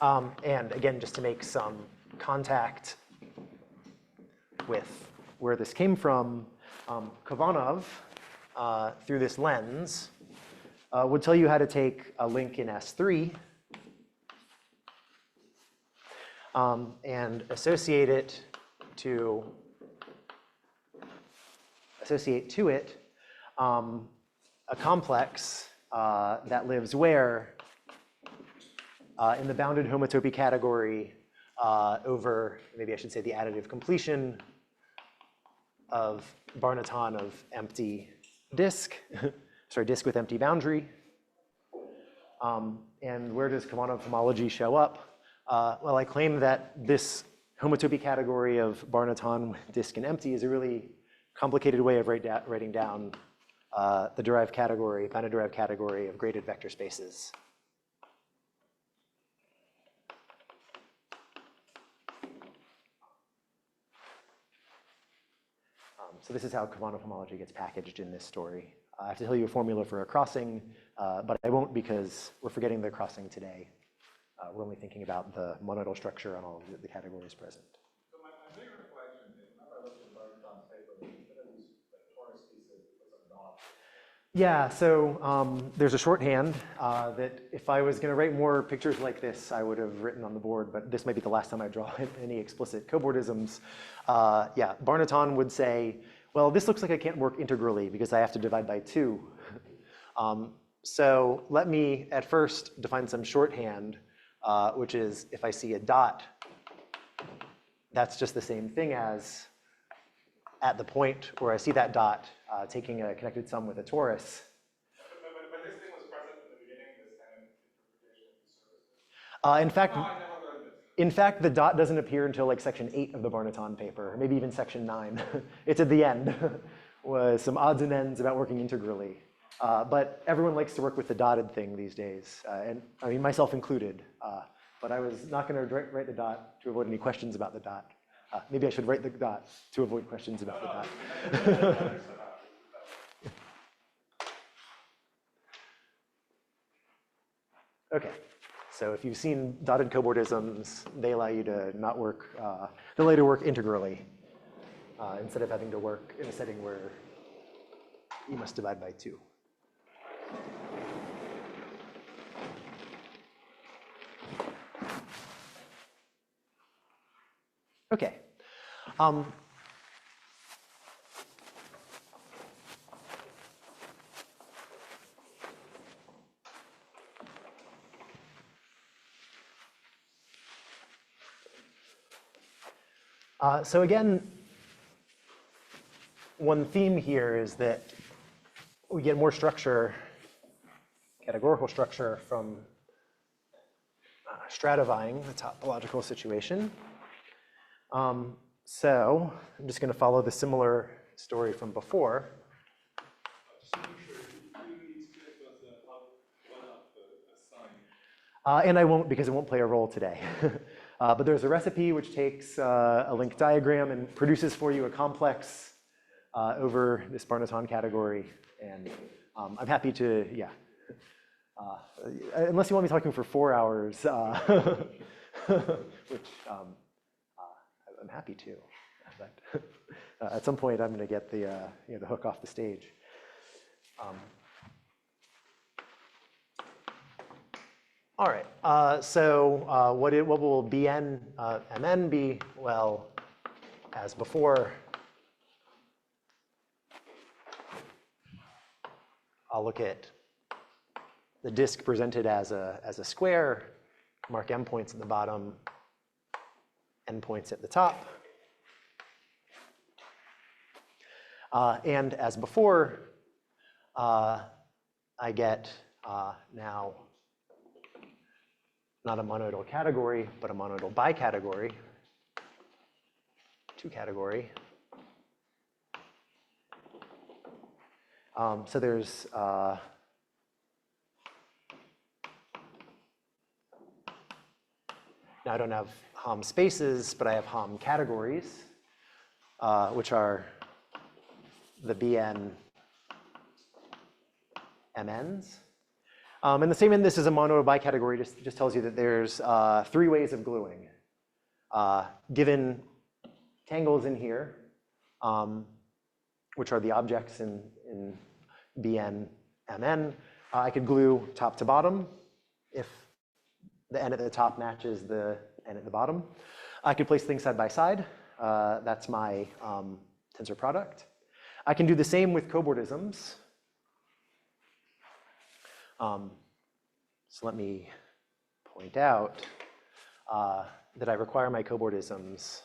And again, just to make some contact with where this came from, Khovanov, through this lens, would tell you how to take a link in S3 and associate to it a complex that lives where? In the bounded homotopy category over, maybe I should say the additive completion of Bar-Natan of empty disk, sorry, disk with empty boundary. And where does Khovanov homology show up? Well, I claim that this homotopy category of Bar-Natan with disk and empty is a really complicated way of writing down the derived category, bounded derived category of graded vector spaces. So this is how Khovanov homology gets packaged in this story. I have to tell you a formula for a crossing, but I won't because we're forgetting the crossing today. We're only thinking about the monoidal structure on all of the categories present. So my big reflection is, whenever I look at Bar-Natan's paper, instead of these torus pieces with some dots. Yeah, so there's a shorthand that if I was going to write more pictures like this, I would have written on the board, but this might be the last time I draw any explicit coboardisms. Yeah, Bar-Natan would say, well, this looks like I can't work integrally because I have to divide by 2. So let me at first define some shorthand, which is if I see a dot, that's just the same thing as at the point where I see that dot, taking a connected sum with a torus. But this thing was present in the beginning, this kind of interpretation of the services? In fact, No, I never learned this. in fact, the dot doesn't appear until like section 8 of the Bar-Natan paper, or maybe even section 9. It's at the end, with some odds and ends about working integrally. But everyone likes to work with the dotted thing these days, and I mean myself included. But I was not going to write the dot to avoid any questions about the dot. Maybe I should write the dot to avoid questions about the dot. Okay, so if you've seen dotted coboardisms, they allow you to not work, they allow you to work integrally instead of having to work in a setting where you must divide by 2. Okay. So again, one theme here is that we get more structure, categorical structure from stratifying the topological situation. So I'm just going to follow the similar story from before. Just to make sure, you need to give us a sign. And I won't because it won't play a role today. But there's a recipe which takes a linked diagram and produces for you a complex over this Bar-Natan category. And I'm happy to, yeah. Unless you want me talking for 4 hours, which I'm happy to. But at some point, I'm going to get the the hook off the stage. All right. So what will Bn Mn be? Well, as before, I'll look at the disk presented as a square, mark M points at the bottom, N points at the top. And as before, I get now not a monoidal category, but a monoidal bicategory, 2-category. So there's now I don't have Hom spaces, but I have Hom categories, which are the Bn MNs. And the statement, this is a monodal bicategory, just tells you that there's 3 ways of gluing. Given tangles in here, which are the objects in Bn, Mn, I could glue top to bottom if the n at the top matches the n at the bottom. I could place things side by side. That's my tensor product. I can do the same with cobordisms. So let me point out that I require my cobordisms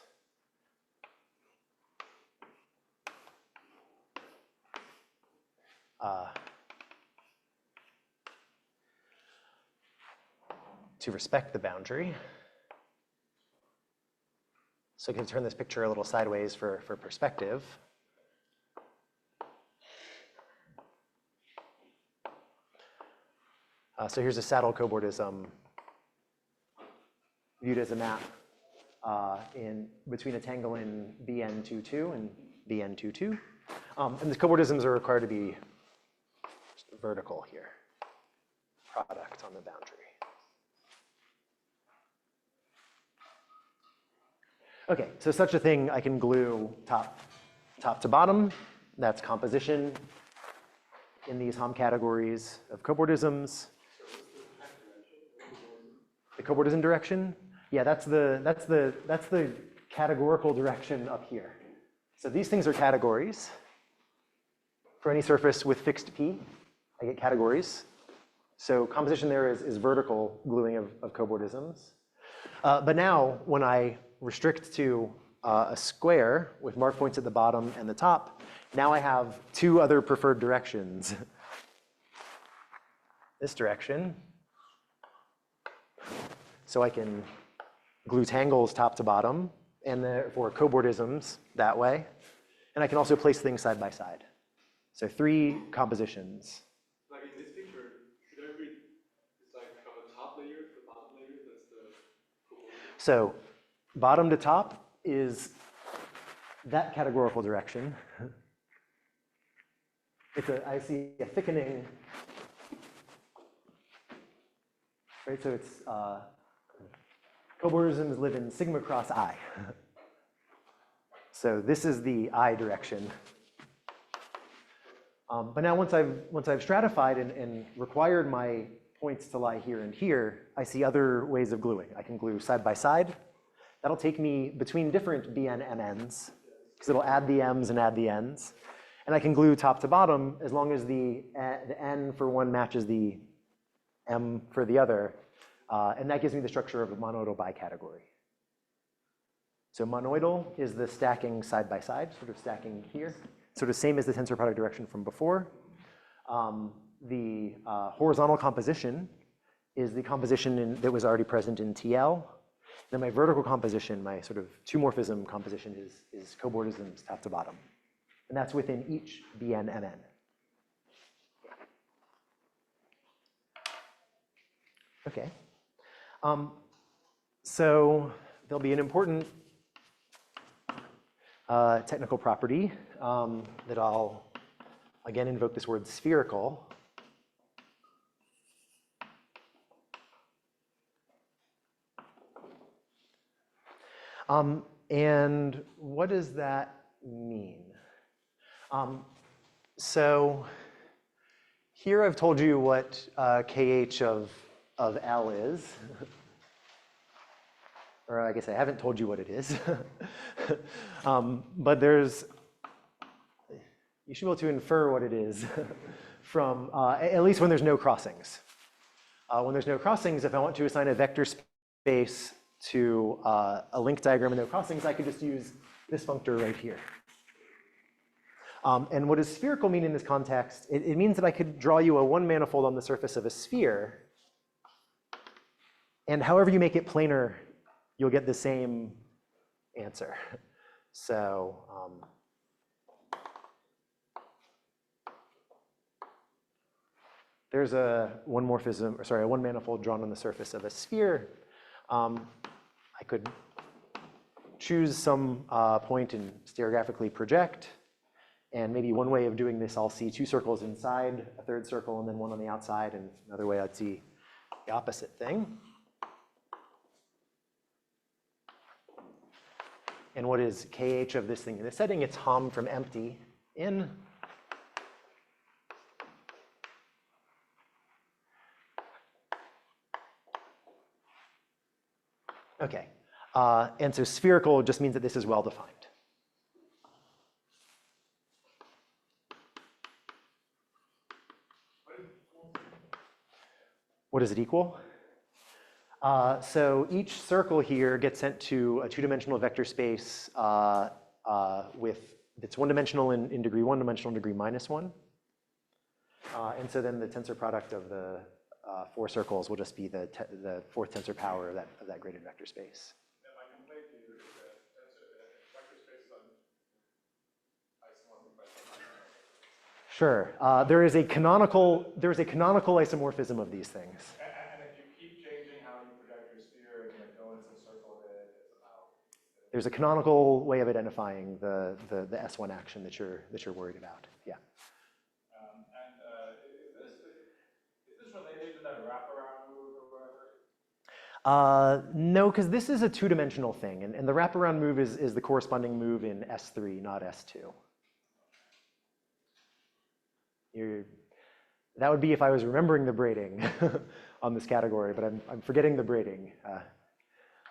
to respect the boundary. So I can turn this picture a little sideways for perspective. So here's a saddle cobordism viewed as a map in between a tangle in Bn22 and Bn22. And the cobordisms are required to be vertical here, product on the boundary. Okay, so such a thing I can glue top to bottom. That's composition in these Hom categories of cobordisms. The cobordism direction? Yeah, that's the categorical direction up here. So these things are categories. For any surface with fixed P, I get categories. So composition there is vertical gluing of cobordisms. But now when I restrict to a square with mark points at the bottom and the top, now I have 2 other preferred directions. This direction. So I can glue tangles top to bottom, and for cobordisms that way. And I can also place things side by side. So 3 compositions. Like in this picture, should I read it's like from the top layer to the bottom layer? That's the cobordism. So bottom to top is that categorical direction. I see a thickening, right? So it's cobordisms live in sigma cross I. So this is the I direction. But now once I've stratified and required my points to lie here and here, I see other ways of gluing. I can glue side by side. That'll take me between different Bn Mns, because it'll add the M's and add the N's. And I can glue top to bottom as long as the N for one matches the M for the other. And that gives me the structure of a monoidal bicategory. So monoidal is the stacking side by side, sort of stacking here. Sort of same as the tensor product direction from before. The horizontal composition is the composition that was already present in TL. Then my vertical composition, my sort of 2-morphism composition is cobordisms top to bottom. And that's within each Bn Mn. Okay. So there'll be an important technical property that I'll again invoke this word spherical. And what does that mean? So here I've told you what KH of L is. Or I guess I haven't told you what it is. But you should be able to infer what it is from, at least when there's no crossings. When there's no crossings, if I want to assign a vector space to a link diagram with no crossings, I could just use this functor right here. And what does spherical mean in this context? It means that I could draw you a 1-manifold on the surface of a sphere, and however you make it planar, you'll get the same answer. So there's a 1-manifold drawn on the surface of a sphere. I could choose some point and stereographically project, And maybe one way of doing this, I'll see two circles inside a third circle and then one on the outside, and another way I'd see the opposite thing. And what is KH of this thing in this setting? It's Hom from empty in. Okay, and so spherical just means that this is well defined. What does it equal? So each circle here gets sent to a two-dimensional vector space with it's one-dimensional in degree 1, dimensional in degree -1. And so then the tensor product of the 4 circles will just be the fourth tensor power of that graded vector space. And my complaint to you is that vector space is isomorphic by some. Sure. There is a canonical isomorphism of these things. And if you keep changing how you project your sphere and then go into the circle of it, it's about. There's a canonical way of identifying the S1 action that you're worried about. Yeah. Is this related to that wraparound move or whatever? No, because this is a two-dimensional thing, and the wraparound move is the corresponding move in S3, not S2. That would be if I was remembering the braiding on this category, but I'm forgetting the braiding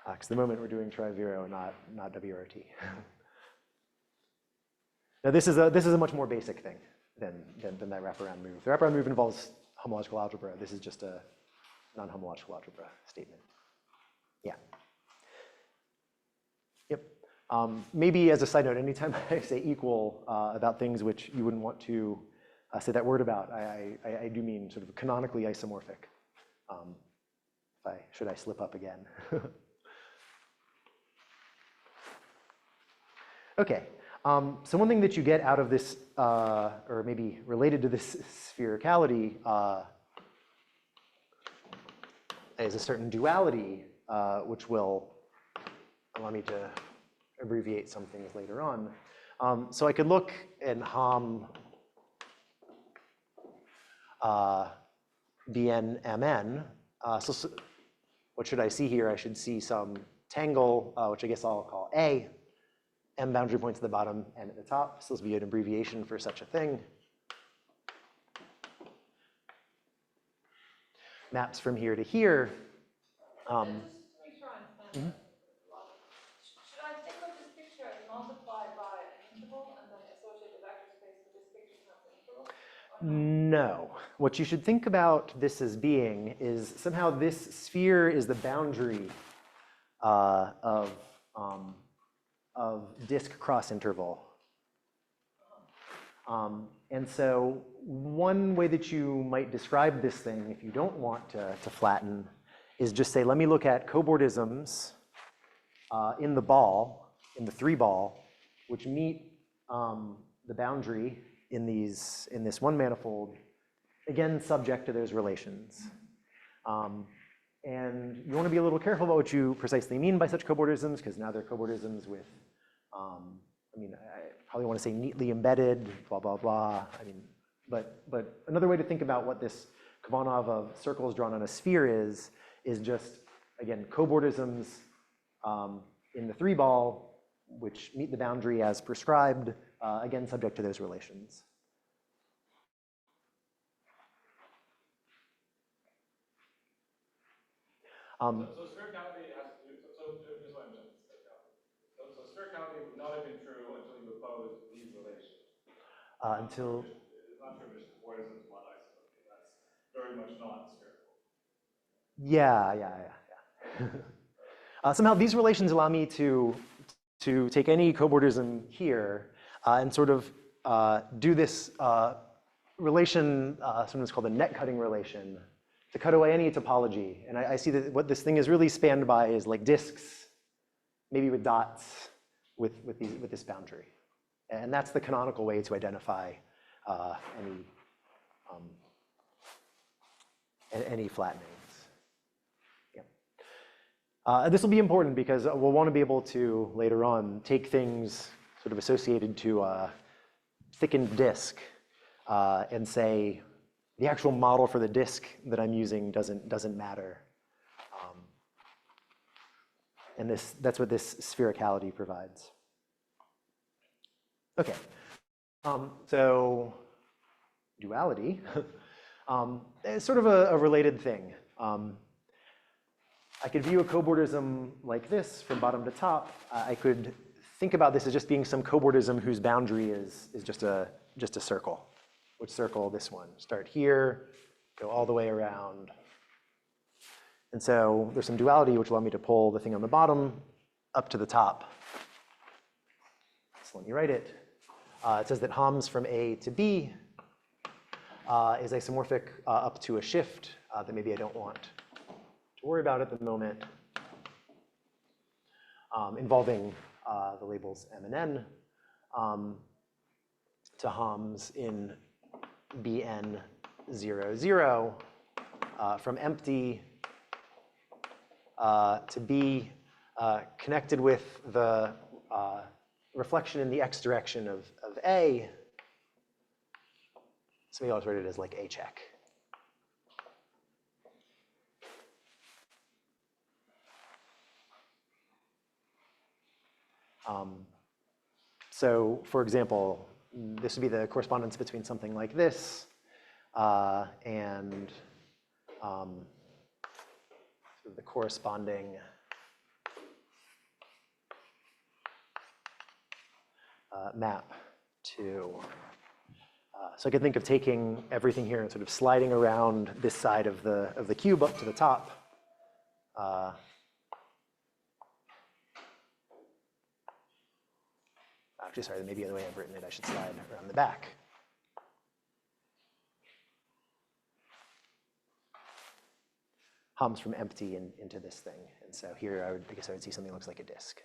because the moment we're doing Turaev Viro, not WRT. Now this is a much more basic thing than that wraparound move. The wraparound move involves homological algebra. This is just a non-homological algebra statement. Yeah. Yep. Maybe as a side note, anytime I say equal about things which you wouldn't want to say that word about, I do mean sort of canonically isomorphic. Should I slip up again? Okay. So one thing that you get out of this, or maybe related to this sphericality, is a certain duality, which will allow me to abbreviate some things later on. So I could look in Hom BN-MN. So what should I see here? I should see some tangle, which I guess I'll call A, M boundary points at the bottom and at the top. So this will be an abbreviation for such a thing. Maps from here to here. Just to make sure I understand should I think of this picture as multiplied by an interval and then associate the vector space with this picture times the interval? No. What you should think about this as being is somehow this sphere is the boundary of disk cross interval. And so one way that you might describe this thing, if you don't want to flatten, is just say, let me look at cobordisms in the ball, in the 3-ball, which meet the boundary in this one manifold, again, subject to those relations. And you want to be a little careful about what you precisely mean by such cobordisms, because now they're cobordisms with, I probably want to say neatly embedded, blah, blah, blah. But another way to think about what this Khovanov of circles drawn on a sphere is just, again, cobordisms in the 3-ball, which meet the boundary as prescribed, again, subject to those relations. So sphericality has to do, so just want to check sphericality. So sphericality would not have been true until you opposed these relations. Until. It's not true just cobordisms one isomorphy. That's very much not spherical. Yeah. Somehow these relations allow me to take any cobordism here and sort of do this relation, sometimes called the net cutting relation, to cut away any topology. And I see that what this thing is really spanned by is like disks, maybe with dots, with this boundary. And that's the canonical way to identify any flattenings. Yeah. This will be important because we'll want to be able to, later on, take things sort of associated to thickened disk and say the actual model for the disk that I'm using doesn't matter. And that's what this sphericality provides. Okay, so duality is sort of a related thing. I could view a cobordism like this from bottom to top. I could think about this as just being some cobordism whose boundary is just a circle. Which circle? This one. Start here, go all the way around. And so there's some duality which allow me to pull the thing on the bottom up to the top. So let me write it. It says that Homs from A to B is isomorphic up to a shift that maybe I don't want to worry about at the moment, involving the labels M and N to Homs in Bn 0, 0 from empty to be connected with the reflection in the x direction of A. So maybe I'll write it as like A check. So for example, this would be the correspondence between something like this and the corresponding map to, so I could think of taking everything here and sort of sliding around this side of the cube up to the top. Actually, sorry, maybe the way I've written it, I should slide around the back. Homs from empty into this thing. And so here, I guess I would see something that looks like a disk.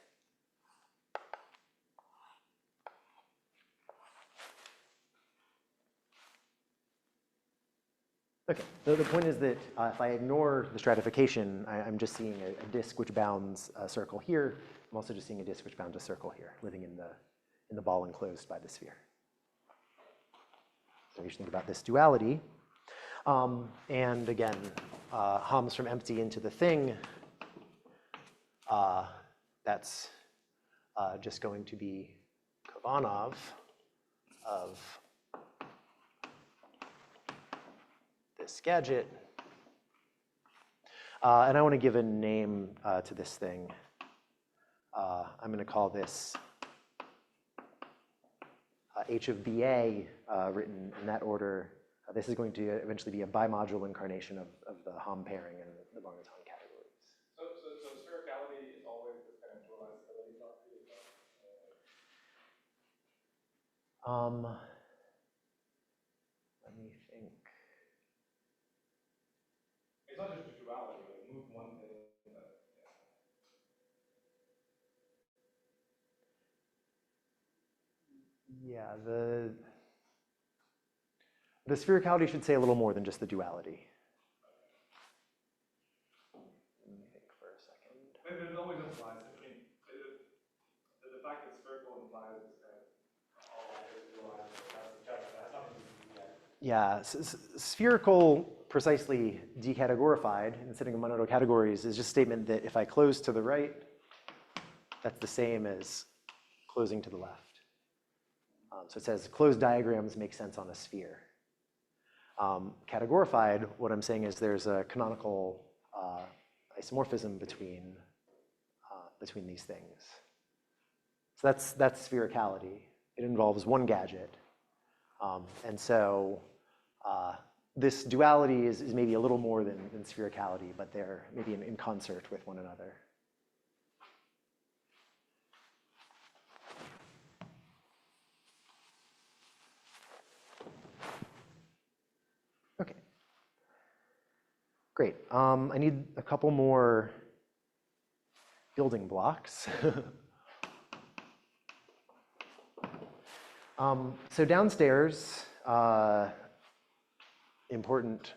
Okay, so the point is that if I ignore the stratification, I'm just seeing a disk which bounds a circle here. I'm also just seeing a disk which bounds a circle here, living in the ball enclosed by the sphere. So you should think about this duality. And again, Homs from empty into the thing, that's just going to be Khovanov of this gadget. And I want to give a name to this thing. I'm going to call this H of BA, written in that order. This is going to eventually be a bimodule incarnation of the Hom-pairing and the Bar-Natan categories. So sphericality is always this kind of dualizability property as well? Let me think. It's not just a duality, like move one thing. Yeah, the sphericality should say a little more than just the duality. Let me think for a second. But it always implies, I mean, the fact that spherical implies this kind of all dualized, that's not Yeah, spherical, precisely decategorified in the setting of monodal categories is just a statement that if I close to the right, that's the same as closing to the left. So it says closed diagrams make sense on a sphere. Categorified, what I'm saying is there's a canonical isomorphism between these things. So that's sphericality. It involves one gadget. And so this duality is maybe a little more than sphericality, but they're maybe in concert with one another. Okay. Great. I need a couple more building blocks. So downstairs, important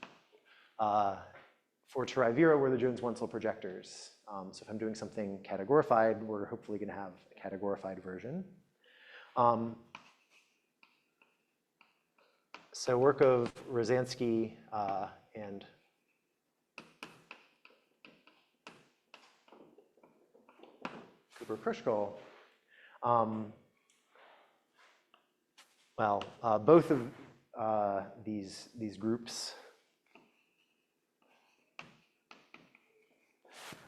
for Turaev Viro were the Jones-Wentzel projectors. So if I'm doing something categorified, we're hopefully going to have a categorified version. So work of Rosansky and Cooper-Kruskal. Well, both of these groups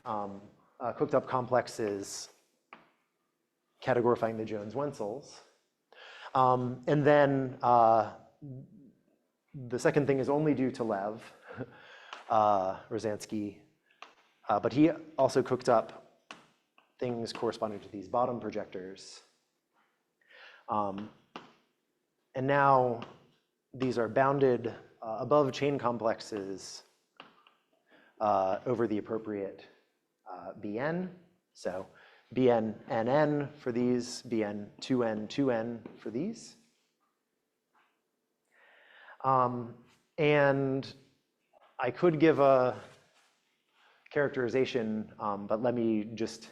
cooked up complexes categorifying the Jones-Wentzels. And then the second thing is only due to Lev, Rosansky, but he also cooked up things corresponding to these bottom projectors. And now these are bounded above chain complexes over the appropriate Bn. So Bn nn for these, Bn 2n 2n for these. And I could give a characterization, but let me just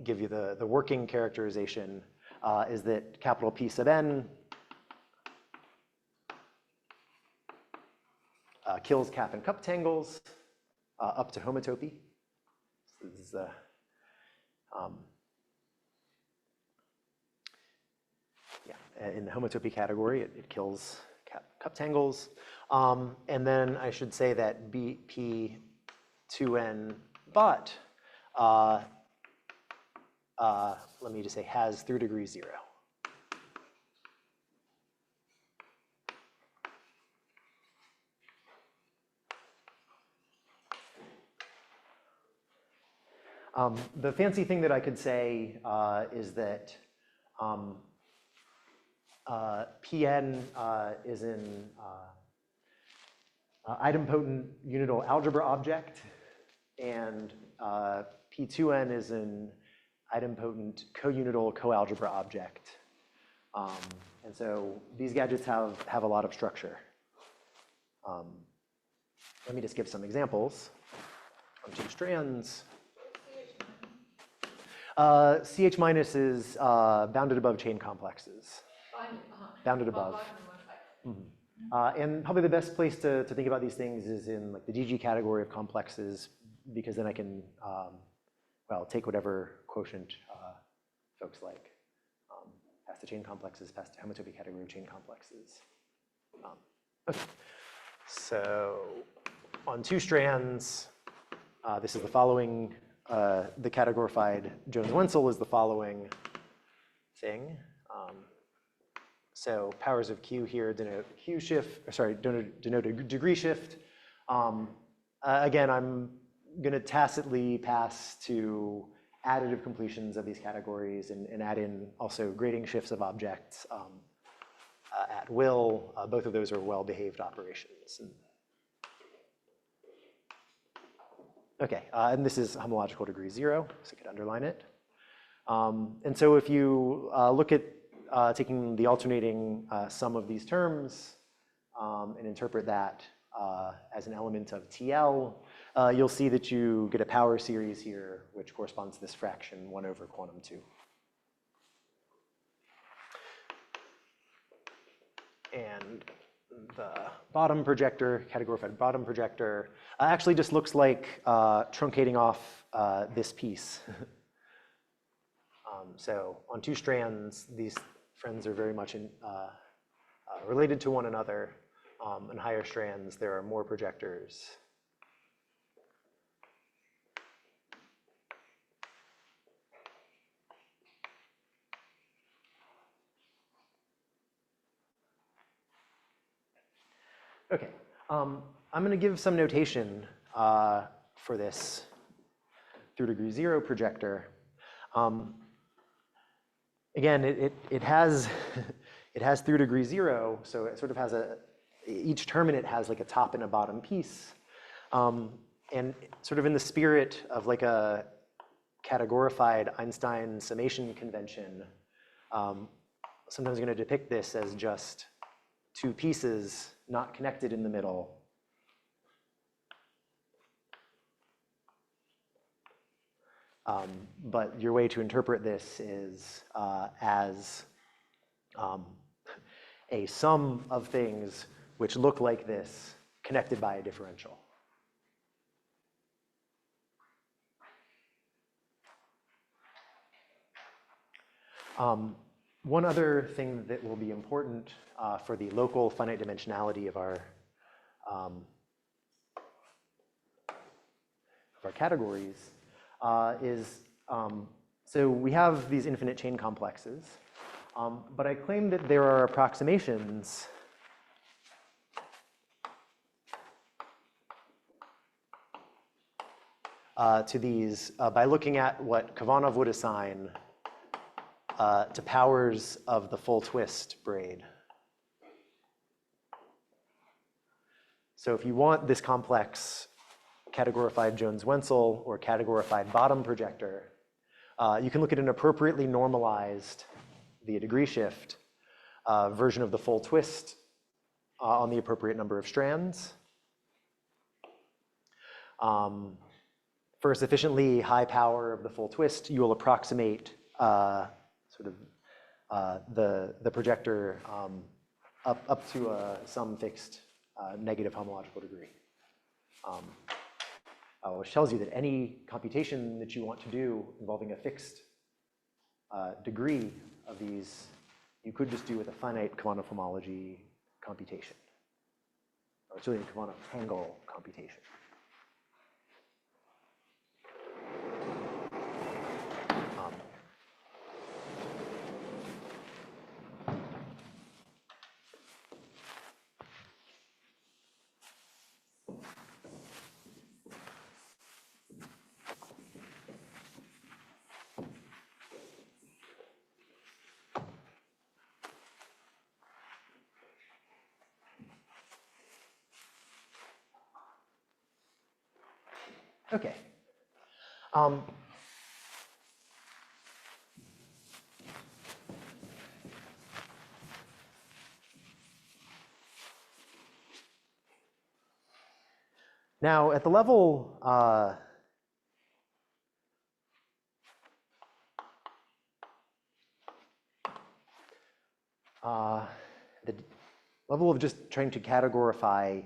give you the working characterization, is that capital P sub n kills cap and cup tangles up to homotopy. So this is the in the homotopy category, it kills cup tangles. And then I should say that P2n, but let me just say has through degree 0. The fancy thing that I could say is that Pn is an idempotent unital algebra object, and P2n is an idempotent co-unital co-algebra object. And so these gadgets have a lot of structure. Let me just give some examples on 2 strands. CH minus is bounded above chain complexes. Bounded above. And probably the best place to think about these things is in like the DG category of complexes, because then I can, well, take whatever quotient folks like. Past the chain complexes, past the homotopy category of chain complexes. Okay. So on 2 strands, this is the following. The categorified Jones-Wentzel is the following thing. So powers of Q here denote Q shift, denote a degree shift. Again, I'm going to tacitly pass to additive completions of these categories and add in also grading shifts of objects at will. Both of those are well-behaved operations. Okay, and this is homological degree 0, so I could underline it. And so if you look at taking the alternating sum of these terms and interpret that as an element of TL, you'll see that you get a power series here, which corresponds to this fraction 1 over quantum 2. And the bottom projector, categorified bottom projector, actually just looks like truncating off this piece. So on 2 strands, these friends are very much related to one another. In higher strands, there are more projectors. Okay, I'm going to give some notation for this through degree 0 projector. Again, it has it has through degree 0, so it sort of has each term in it has like a top and a bottom piece, and sort of in the spirit of like a categorified Einstein summation convention. Sometimes I'm going to depict this as just 2 pieces not connected in the middle. But your way to interpret this is as a sum of things which look like this connected by a differential. One other thing that will be important for the local finite dimensionality of our categories is, so we have these infinite chain complexes, but I claim that there are approximations to these by looking at what Khovanov would assign to powers of the full twist braid. So if you want this complex categorified Jones-Wentzel or categorified bottom projector, you can look at an appropriately normalized via degree shift version of the full twist on the appropriate number of strands. For a sufficiently high power of the full twist, you will approximate sort of the projector up to some fixed negative homological degree, which tells you that any computation that you want to do involving a fixed degree of these, you could just do with a finite Khovanov homology computation. Or it's really a Khovanov tangle computation. Okay. Now, at the level the level of just trying to categorify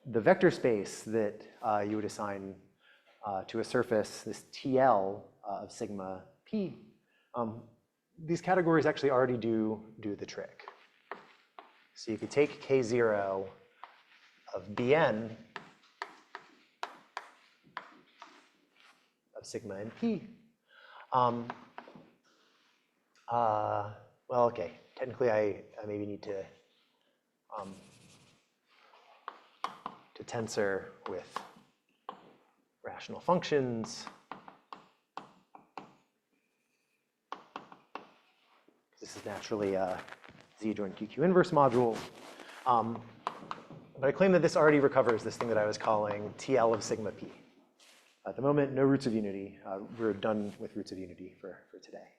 the vector space that you would assign to a surface, this TL of sigma p, these categories actually already do the trick. So you could take K0 of Bn of sigma and p. Well, okay, technically I maybe need to tensor with rational functions. This is naturally a Z adjoint QQ inverse module. But I claim that this already recovers this thing that I was calling TL of sigma p. At the moment, no roots of unity. We're done with roots of unity for today.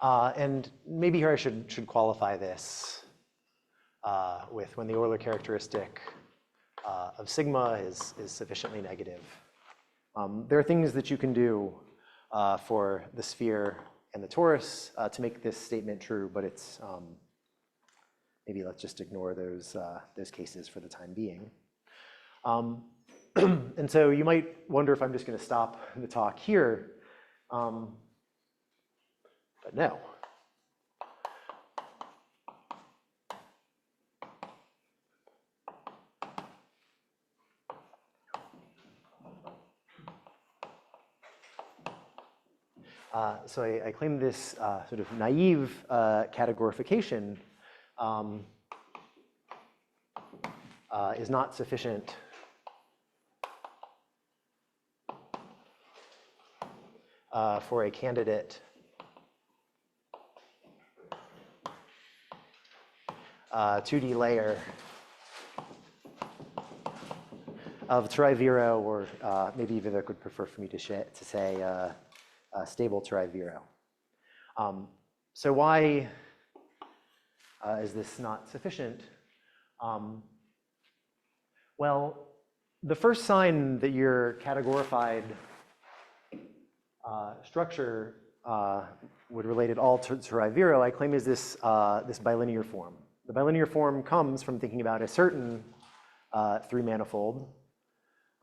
And maybe here I should qualify this with when the Euler characteristic of sigma is sufficiently negative. There are things that you can do for the sphere and the torus to make this statement true, but it's maybe let's just ignore those cases for the time being. And so you might wonder if I'm just going to stop the talk here, but no. So I claim this sort of naive categorification is not sufficient for a candidate 2D layer of Turaev Viro, or maybe Vivek would prefer for me to say stable Turaev Viro. So why is this not sufficient? Well, the first sign that your categorified structure would relate it all to Turaev Viro, I claim is this, this bilinear form. The bilinear form comes from thinking about a certain three-manifold.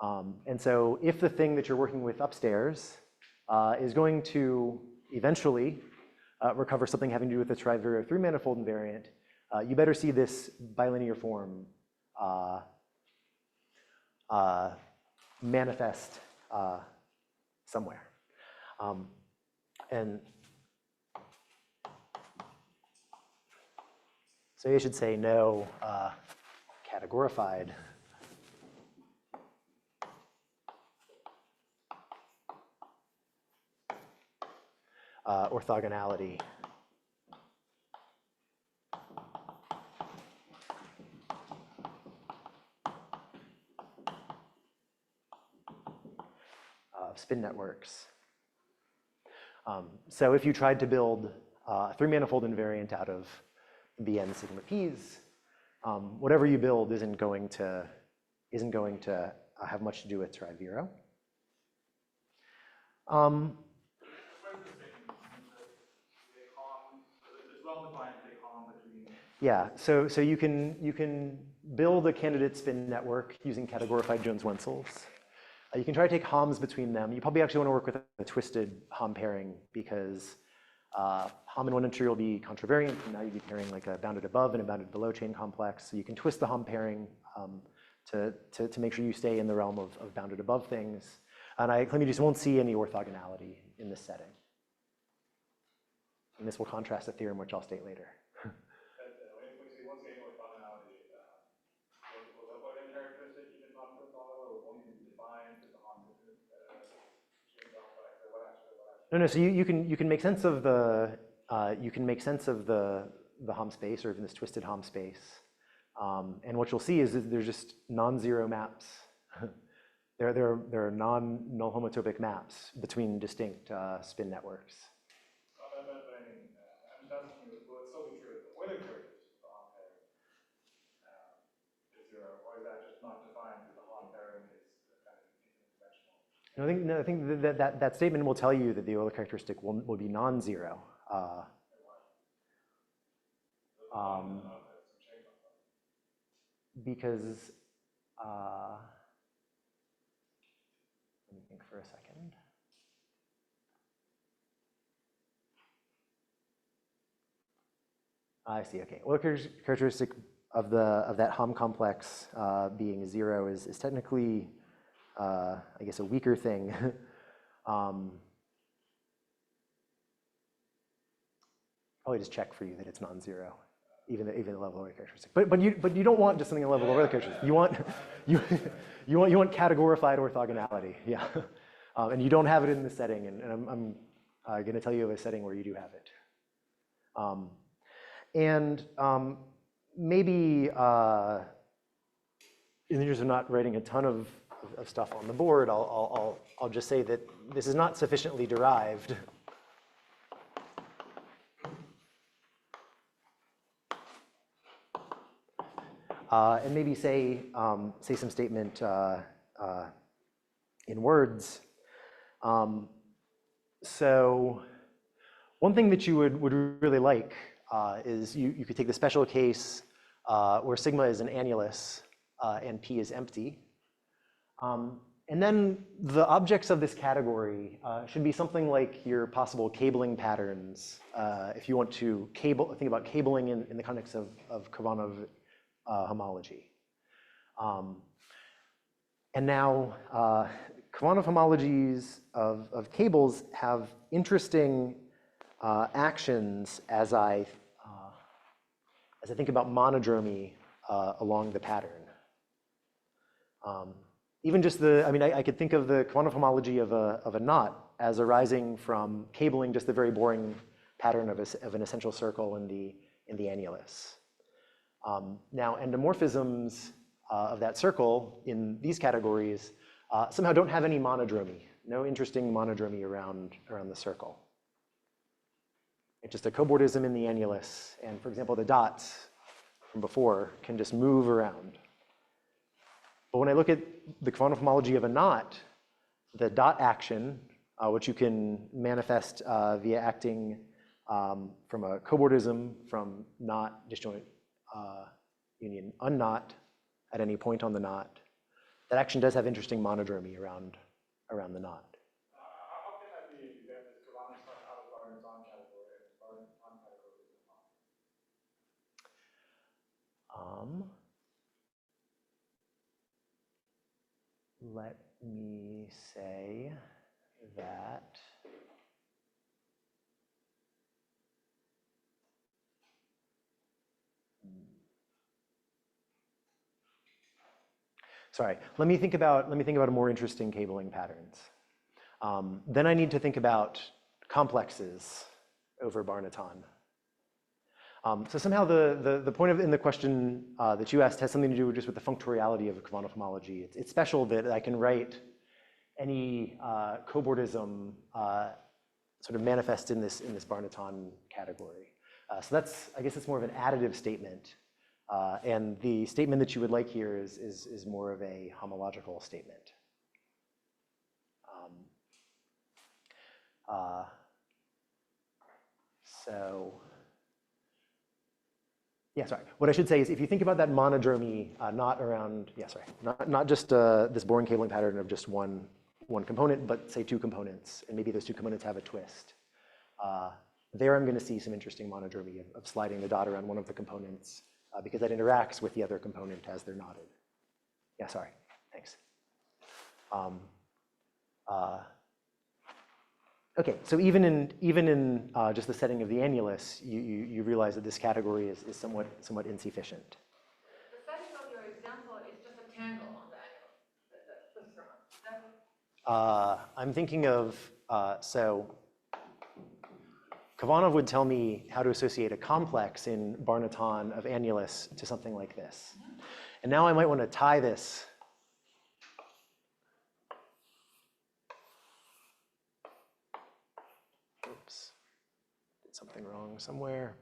And so if the thing that you're working with upstairs is going to eventually recover something having to do with the Turaev Viro three-manifold invariant, you better see this bilinear form manifest somewhere. And so you should say no categorified orthogonality of spin networks. So if you tried to build a three-manifold invariant out of Bn sigma p's, whatever you build isn't going to have much to do with Turaev Viro. Yeah, so you can build a candidate spin network using categorified Jones-Wenzels. You can try to take Homs between them. You probably actually want to work with a twisted Hom-pairing because Hom in one interior will be contravariant, and now you'd be pairing like a bounded above and a bounded below chain complex. So you can twist the Hom-pairing to make sure you stay in the realm of bounded above things. And I claim you just won't see any orthogonality in this setting. And this will contrast the theorem, which I'll state later. No, so you can make sense of the Hom space, or even this twisted Hom space, and what you'll see is that there's just non-zero maps. there are non-null homotopic maps between distinct spin networks. I'm just asking you, will it still be true that the Euler characteristic of the Hom-pairing is zero, or is that just not defined because the Hom-pairing is kind of infinite dimensional? I think that statement will tell you that the Euler characteristic will be non-zero. Because let me think for a second. I see. Okay. Well, the characteristic of that Hom complex being zero is technically, I guess, a weaker thing. Probably just check for you that it's non-zero, even the level of characteristic. But you don't want just something a level over characteristic. You want categorified orthogonality. Yeah. And you don't have it in this setting, and I'm going to tell you of a setting where you do have it. Maybe in the interest of not writing a ton of stuff on the board, I'll just say that this is not sufficiently derived. And maybe say some statement in words. So one thing that you would really like is you could take the special case where sigma is an annulus and P is empty. And then the objects of this category should be something like your possible cabling patterns if you want to think about cabling in the context of Khovanov homology. And now Khovanov homologies of cables have interesting actions as I think about monodromy along the pattern. Even just I could think of the Khovanov homology of a knot as arising from cabling just the very boring pattern of an essential circle in the annulus. Now, endomorphisms of that circle in these categories somehow don't have any monodromy, no interesting monodromy around the circle. It's just a cobordism in the annulus, and for example, the dots from before can just move around. But when I look at the Khovanov homology of a knot, the dot action which you can manifest via acting from a cobordism from knot, disjoint, union, unknot at any point on the knot. That action does have interesting monodromy around the knot. How can that be if you get this Khovanov out of Bar-Natan category and Bar-Natan category is not? Let me say that sorry, let me think about a more interesting cabling patterns. Then I need to think about complexes over Bar-Natan. So somehow the point in the question that you asked has something to do just with the functoriality of a Khovanov homology. It's special that I can write any cobordism sort of manifest in this Bar-Natan category. So that's, I guess it's more of an additive statement. And the statement that you would like here is more of a homological statement. Yeah, sorry. What I should say is if you think about that monodromy, not around, yeah, sorry, not just this boring cabling pattern of just one component, but say two components, and maybe those two components have a twist. There I'm going to see some interesting monodromy of sliding the dot around one of the components because that interacts with the other component as they're knotted. Yeah, sorry, thanks. Okay, so even in just the setting of the annulus, you realize that this category is somewhat insufficient. The setting of your example is just a tangle on the annulus, the thrust. I'm thinking of, so Khovanov would tell me how to associate a complex in Bar-Natan of annulus to something like this. And now I might want to tie this. Oops, did something wrong somewhere.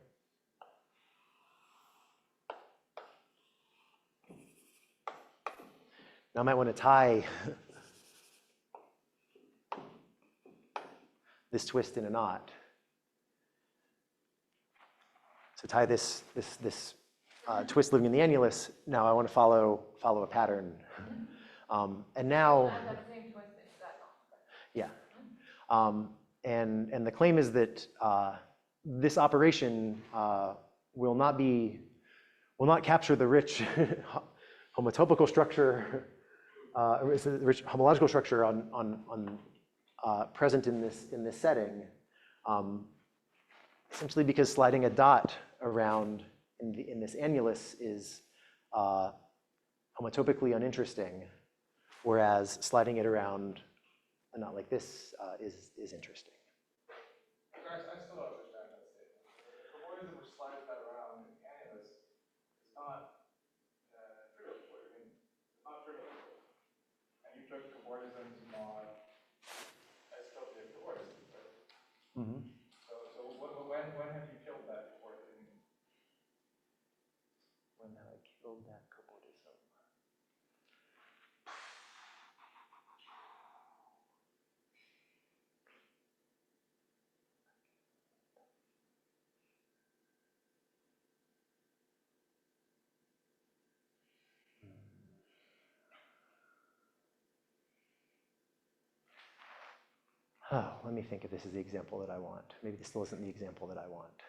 Now I might want to tie this twist in a knot. So tie this twist living in the annulus. Now I want to follow a pattern. And now, That same twist into that knot. yeah. And the claim is that this operation will not capture the rich homotopical structure, the rich homological structure on present in this setting, essentially because sliding a dot around in this annulus is homotopically uninteresting, whereas sliding it around a knot like this is interesting. I still don't understand that statement. The cobordism which slides that around in the annulus is not trivial for you. I mean, it's not trivial. And you took cobordism to mod S-topia cobordism, right? Mm-hmm. So when have you killed that cobordism? When have I killed that cobordism? Oh, let me think if this is the example that I want. Maybe this still isn't the example that I want.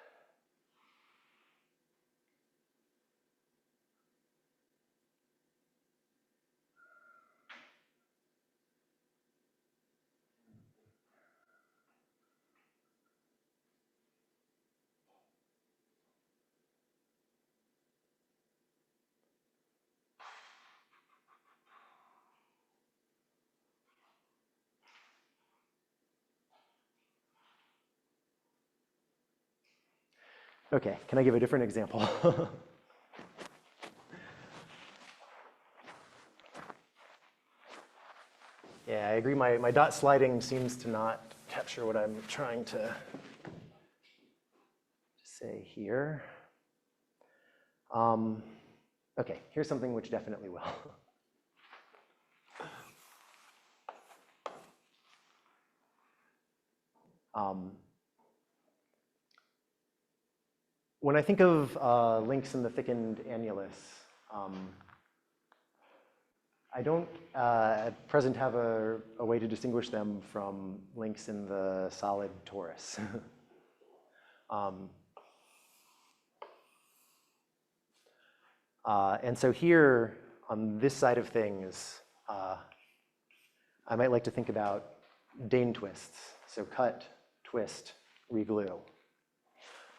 Okay, can I give a different example? Yeah, I agree. My dot sliding seems to not capture what I'm trying to say here. Okay, here's something which definitely will. When I think of links in the thickened annulus, I don't at present have a way to distinguish them from links in the solid torus. And so here, on this side of things, I might like to think about Dane twists. So cut, twist, reglue.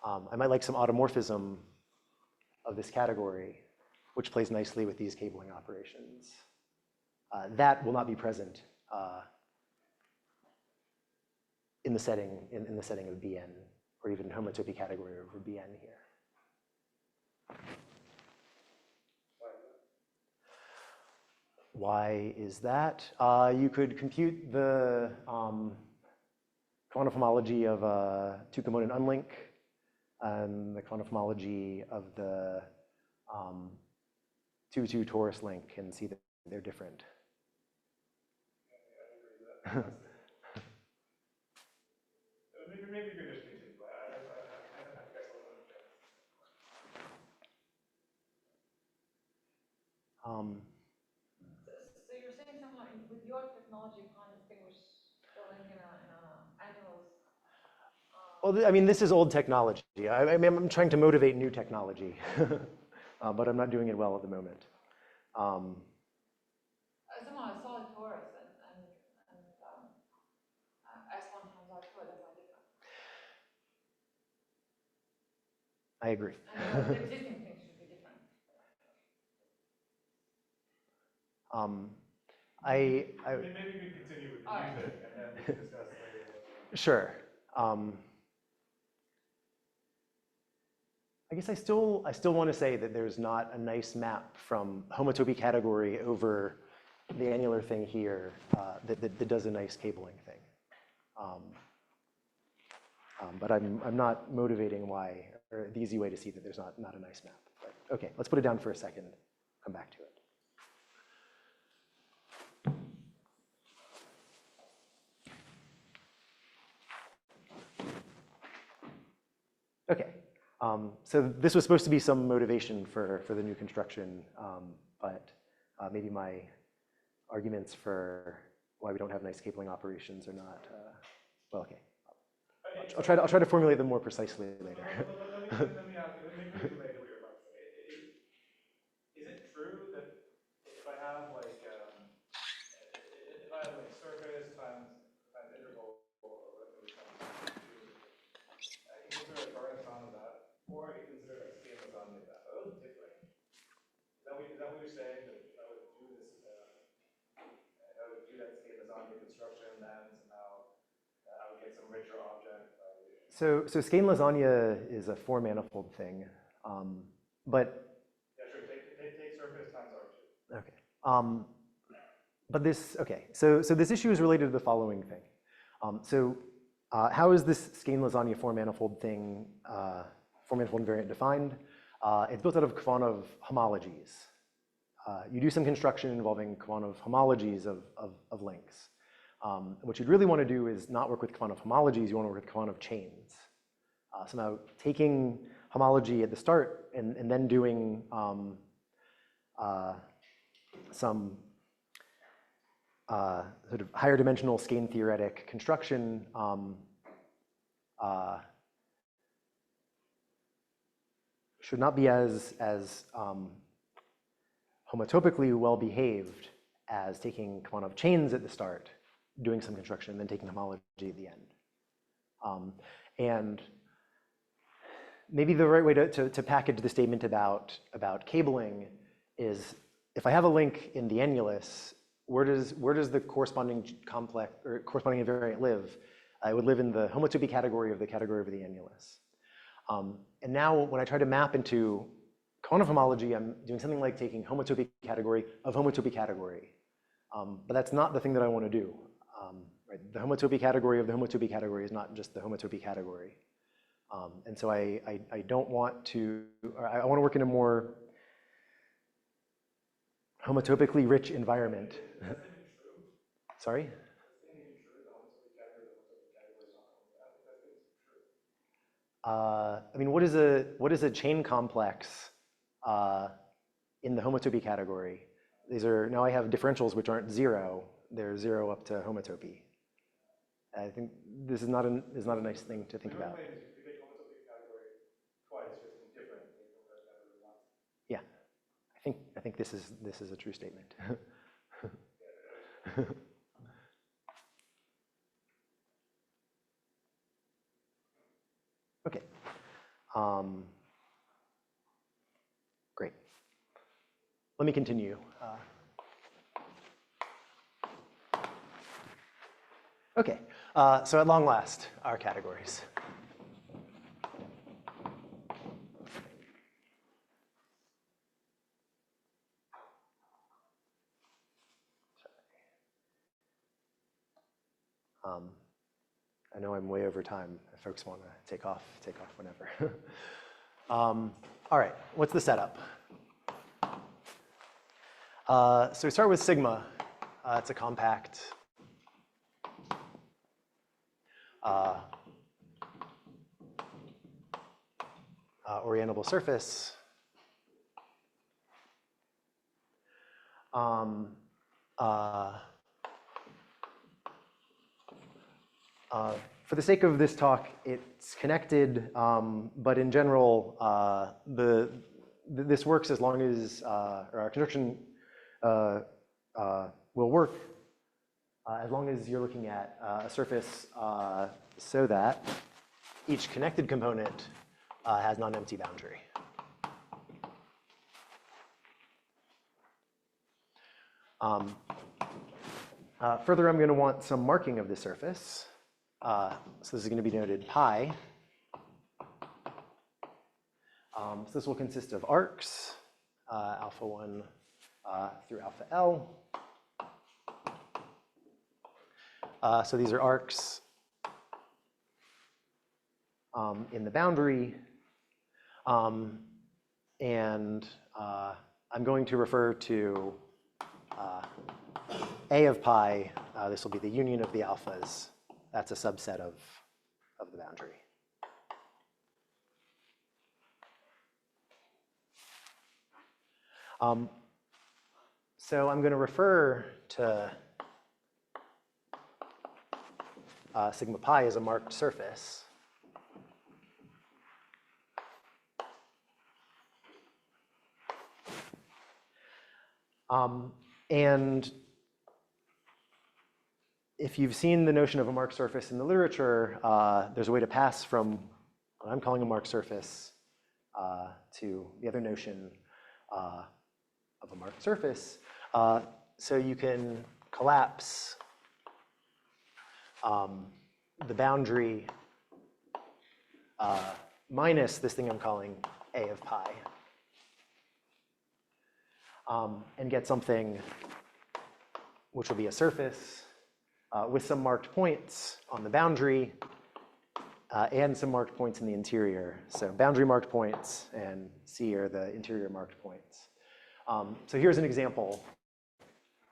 I might like some automorphism of this category, which plays nicely with these cabling operations. That will not be present in the setting of Bn, or even homotopy category over Bn here. Why is that? You could compute the Khovanov homology of a two-component unlink and the Khovanov homology of the 2-2 torus link and see that they're different. Maybe you could just continue. I guess I'll understand. So you're saying something like, with your technology, you can't distinguish the link in a annulus. Well, I mean, this is old technology. I mean, I'm trying to motivate new technology, but I'm not doing it well at the moment. Somehow a solid torus and S1 times R2, that's not different. I agree. And the existing things should be different. Maybe we can continue with the music and then we can discuss later. Sure. I guess I still want to say that there's not a nice map from homotopy category over the annular thing here that does a nice cabling thing. But I'm not motivating why, or the easy way to see that there's not a nice map. But okay, let's put it down for a second, come back to it. Okay, so this was supposed to be some motivation for the new construction, but maybe my arguments for why we don't have nice cabling operations are not, well, okay. I'll try to formulate them more precisely later. Let me ask you, maybe related to what you're about to say. Is it true that if I have like surface times interval or whatever we call it, I can consider a Bar-Natan of that, or I can consider a scale lasagna of that. Are those different? Is that what you're saying? That if I would do this, if I would do that scale lasagna construction, then somehow I would get some richer object. So skein lasagna is a four manifold thing, but yeah, sure. Take surface times R2. okay. But this So this issue is related to the following thing. How is this skein lasagna four manifold thing, four manifold invariant defined? It's built out of Khovanov homologies. You do some construction involving Khovanov homologies of links. What you'd really want to do is not work with Khovanov homologies, you want to work with Khovanov chains. Somehow taking homology at the start and then doing some sort of higher dimensional skein theoretic construction should not be as homotopically well behaved as taking Khovanov chains at the start, doing some construction, and then taking homology at the end. And maybe the right way to package the statement about cabling is, if I have a link in the annulus, where does the corresponding complex or corresponding invariant live? It would live in the homotopy category of the annulus. And now when I try to map into Khovanov homology, I'm doing something like taking homotopy category of homotopy category. But that's not the thing that I want to do. Right? The homotopy category of the homotopy category is not just the homotopy category. And so I don't want to, or I want to work in a more homotopically rich environment. Sorry? I mean, what is a chain complex in the homotopy category? These are, now I have differentials which aren't zero. They're zero up to homotopy. I think this is not a nice thing to think about. You make homotopy category twice, just in different. Yeah, I think this is a true statement. Okay. Great. Let me continue. Okay, so at long last, our categories. I know I'm way over time. If folks want to take off whenever. All right, what's the setup? So we start with sigma. It's a compact orientable surface. For the sake of this talk, it's connected, but in general, this works as long as, or our construction will work as long as you're looking at a surface so that each connected component has non-empty boundary. Further, I'm going to want some marking of the surface. So this is going to be denoted pi. So this will consist of arcs, alpha 1 through alpha L. So these are arcs in the boundary. And I'm going to refer to A of pi. This will be the union of the alphas. That's a subset of the boundary. So I'm going to refer to sigma pi as a marked surface. And if you've seen the notion of a marked surface in the literature, there's a way to pass from what I'm calling a marked surface to the other notion of a marked surface. So you can collapse the boundary minus this thing I'm calling A of pi, and get something which will be a surface with some marked points on the boundary and some marked points in the interior. So boundary marked points and C are the interior marked points. So here's an example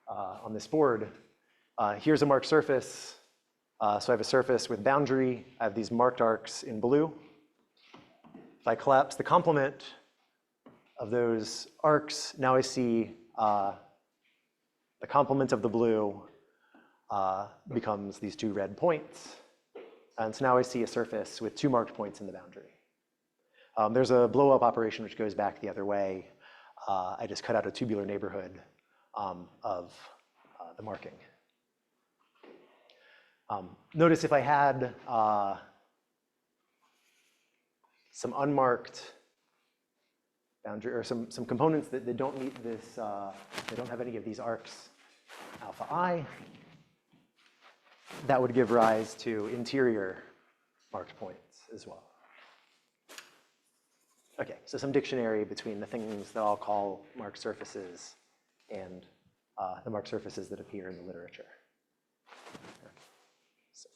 on this board. Here's a marked surface. So I have a surface with boundary. I have these marked arcs in blue. If I collapse the complement of those arcs, now I see the complement of the blue becomes these two red points. And so now I see a surface with two marked points in the boundary. There's a blow-up operation which goes back the other way. I just cut out a tubular neighborhood of the marking. Notice if I had some unmarked boundary, or some components that don't meet this, they don't have any of these arcs, alpha I, that would give rise to interior marked points as well. Okay, so some dictionary between the things that I'll call marked surfaces and the marked surfaces that appear in the literature. Okay. So.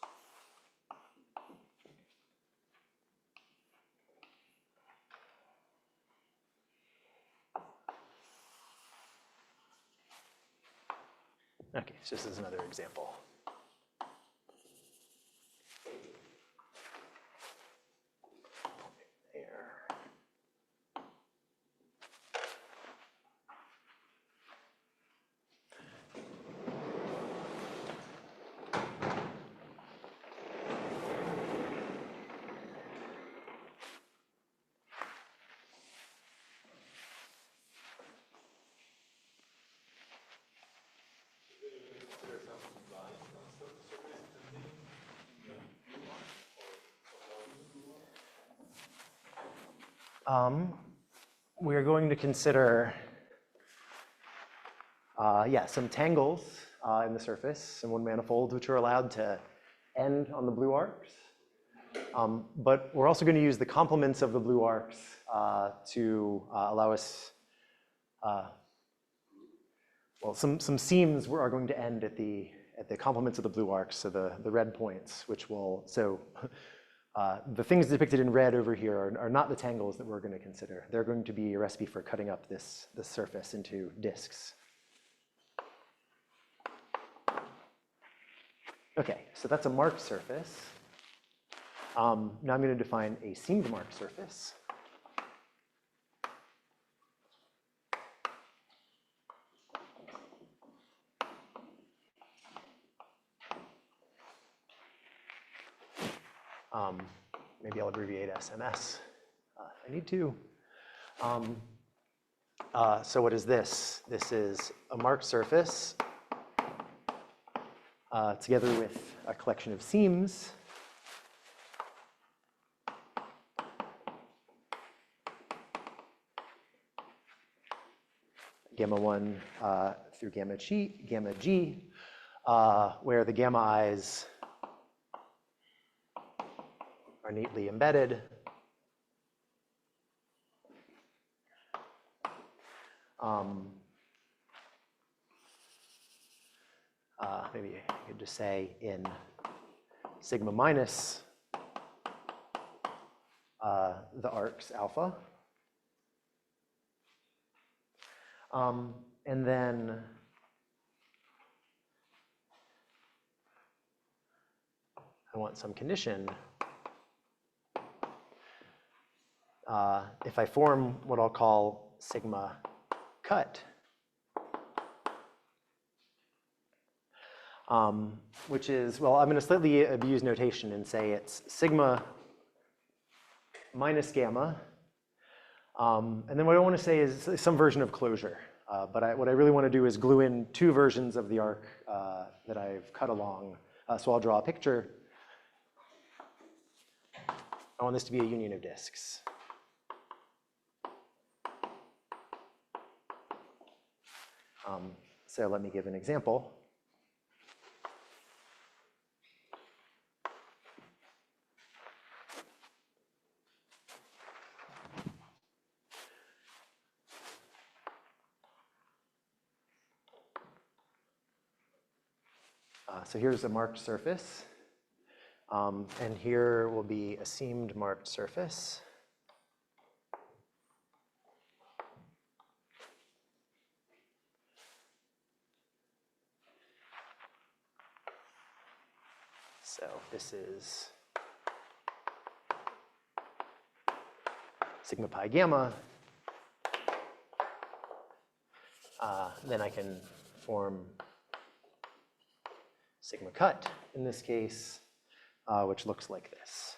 Okay, so this is another example. we're going to consider some tangles in the surface and one manifold, which are allowed to end on the blue arcs. But we're also going to use the complements of the blue arcs to allow us, some seams are going to end at the complements of the blue arcs, so the red points, which will, the things depicted in red over here are not the tangles that we're going to consider. They're going to be a recipe for cutting up this surface into disks. Okay, so that's a marked surface. Now I'm going to define a seamed marked surface. Maybe I'll abbreviate SMS if I need to. So what is this? This is a marked surface together with a collection of seams. Gamma 1 through gamma G, where the gamma i's are neatly embedded. Maybe I could just say in sigma minus the arcs alpha. And then I want some condition. If I form what I'll call sigma cut, which is, well, I'm going to slightly abuse notation and say it's sigma minus gamma. And then what I want to say is some version of closure. But what I really want to do is glue in two versions of the arc that I've cut along. So I'll draw a picture. I want this to be a union of disks. So let me give an example. So here's a marked surface. And here will be a seamed marked surface. So this is sigma pi gamma. Then I can form sigma cut in this case, which looks like this.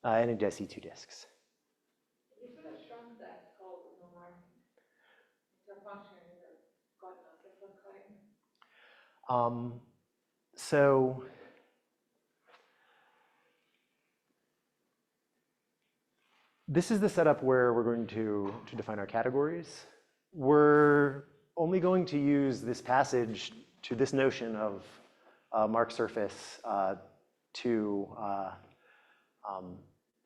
And I see two disks. You should have shrunk that code with no marking. It's a function in Khovanov, it's for cutting. So this is the setup where we're going to define our categories. We're only going to use this passage to this notion of marked surface to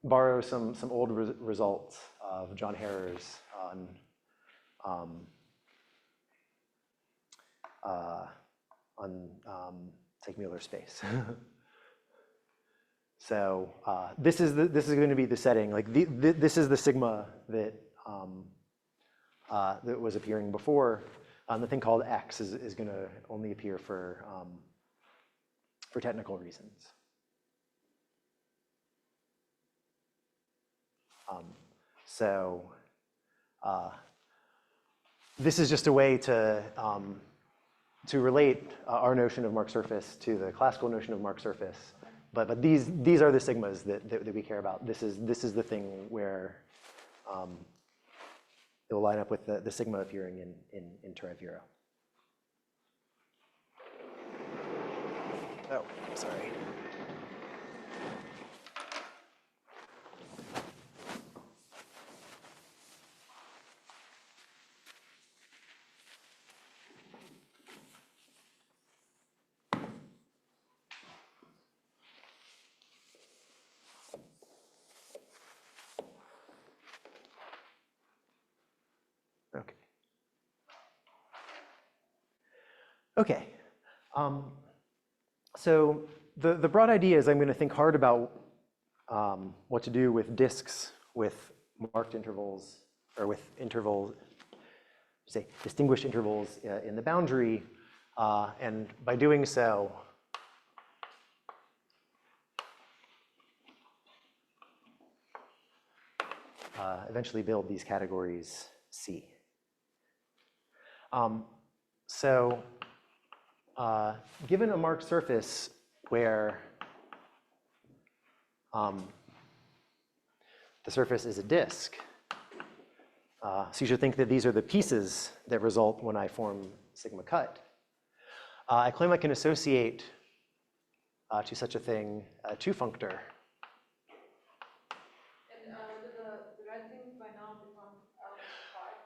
borrow some old results of John Herrer's on Teichmuller space. So this is going to be the setting. Like this is the sigma that that was appearing before. The thing called X is going to only appear for technical reasons. This is just a way to to relate our notion of Mark surface to the classical notion of Mark surface. But these are the sigmas that we care about. This is the thing where it will line up with the sigma appearing in Turaev Viro. Oh, sorry. Okay. Okay. So the broad idea is I'm going to think hard about what to do with disks with marked intervals, or with intervals, say, distinguished intervals in the boundary. And by doing so, eventually build these categories C. Given a marked surface where the surface is a disk, so you should think that these are the pieces that result when I form sigma cut. I claim I can associate to such a thing a two-functor. And the red thing by now becomes pi?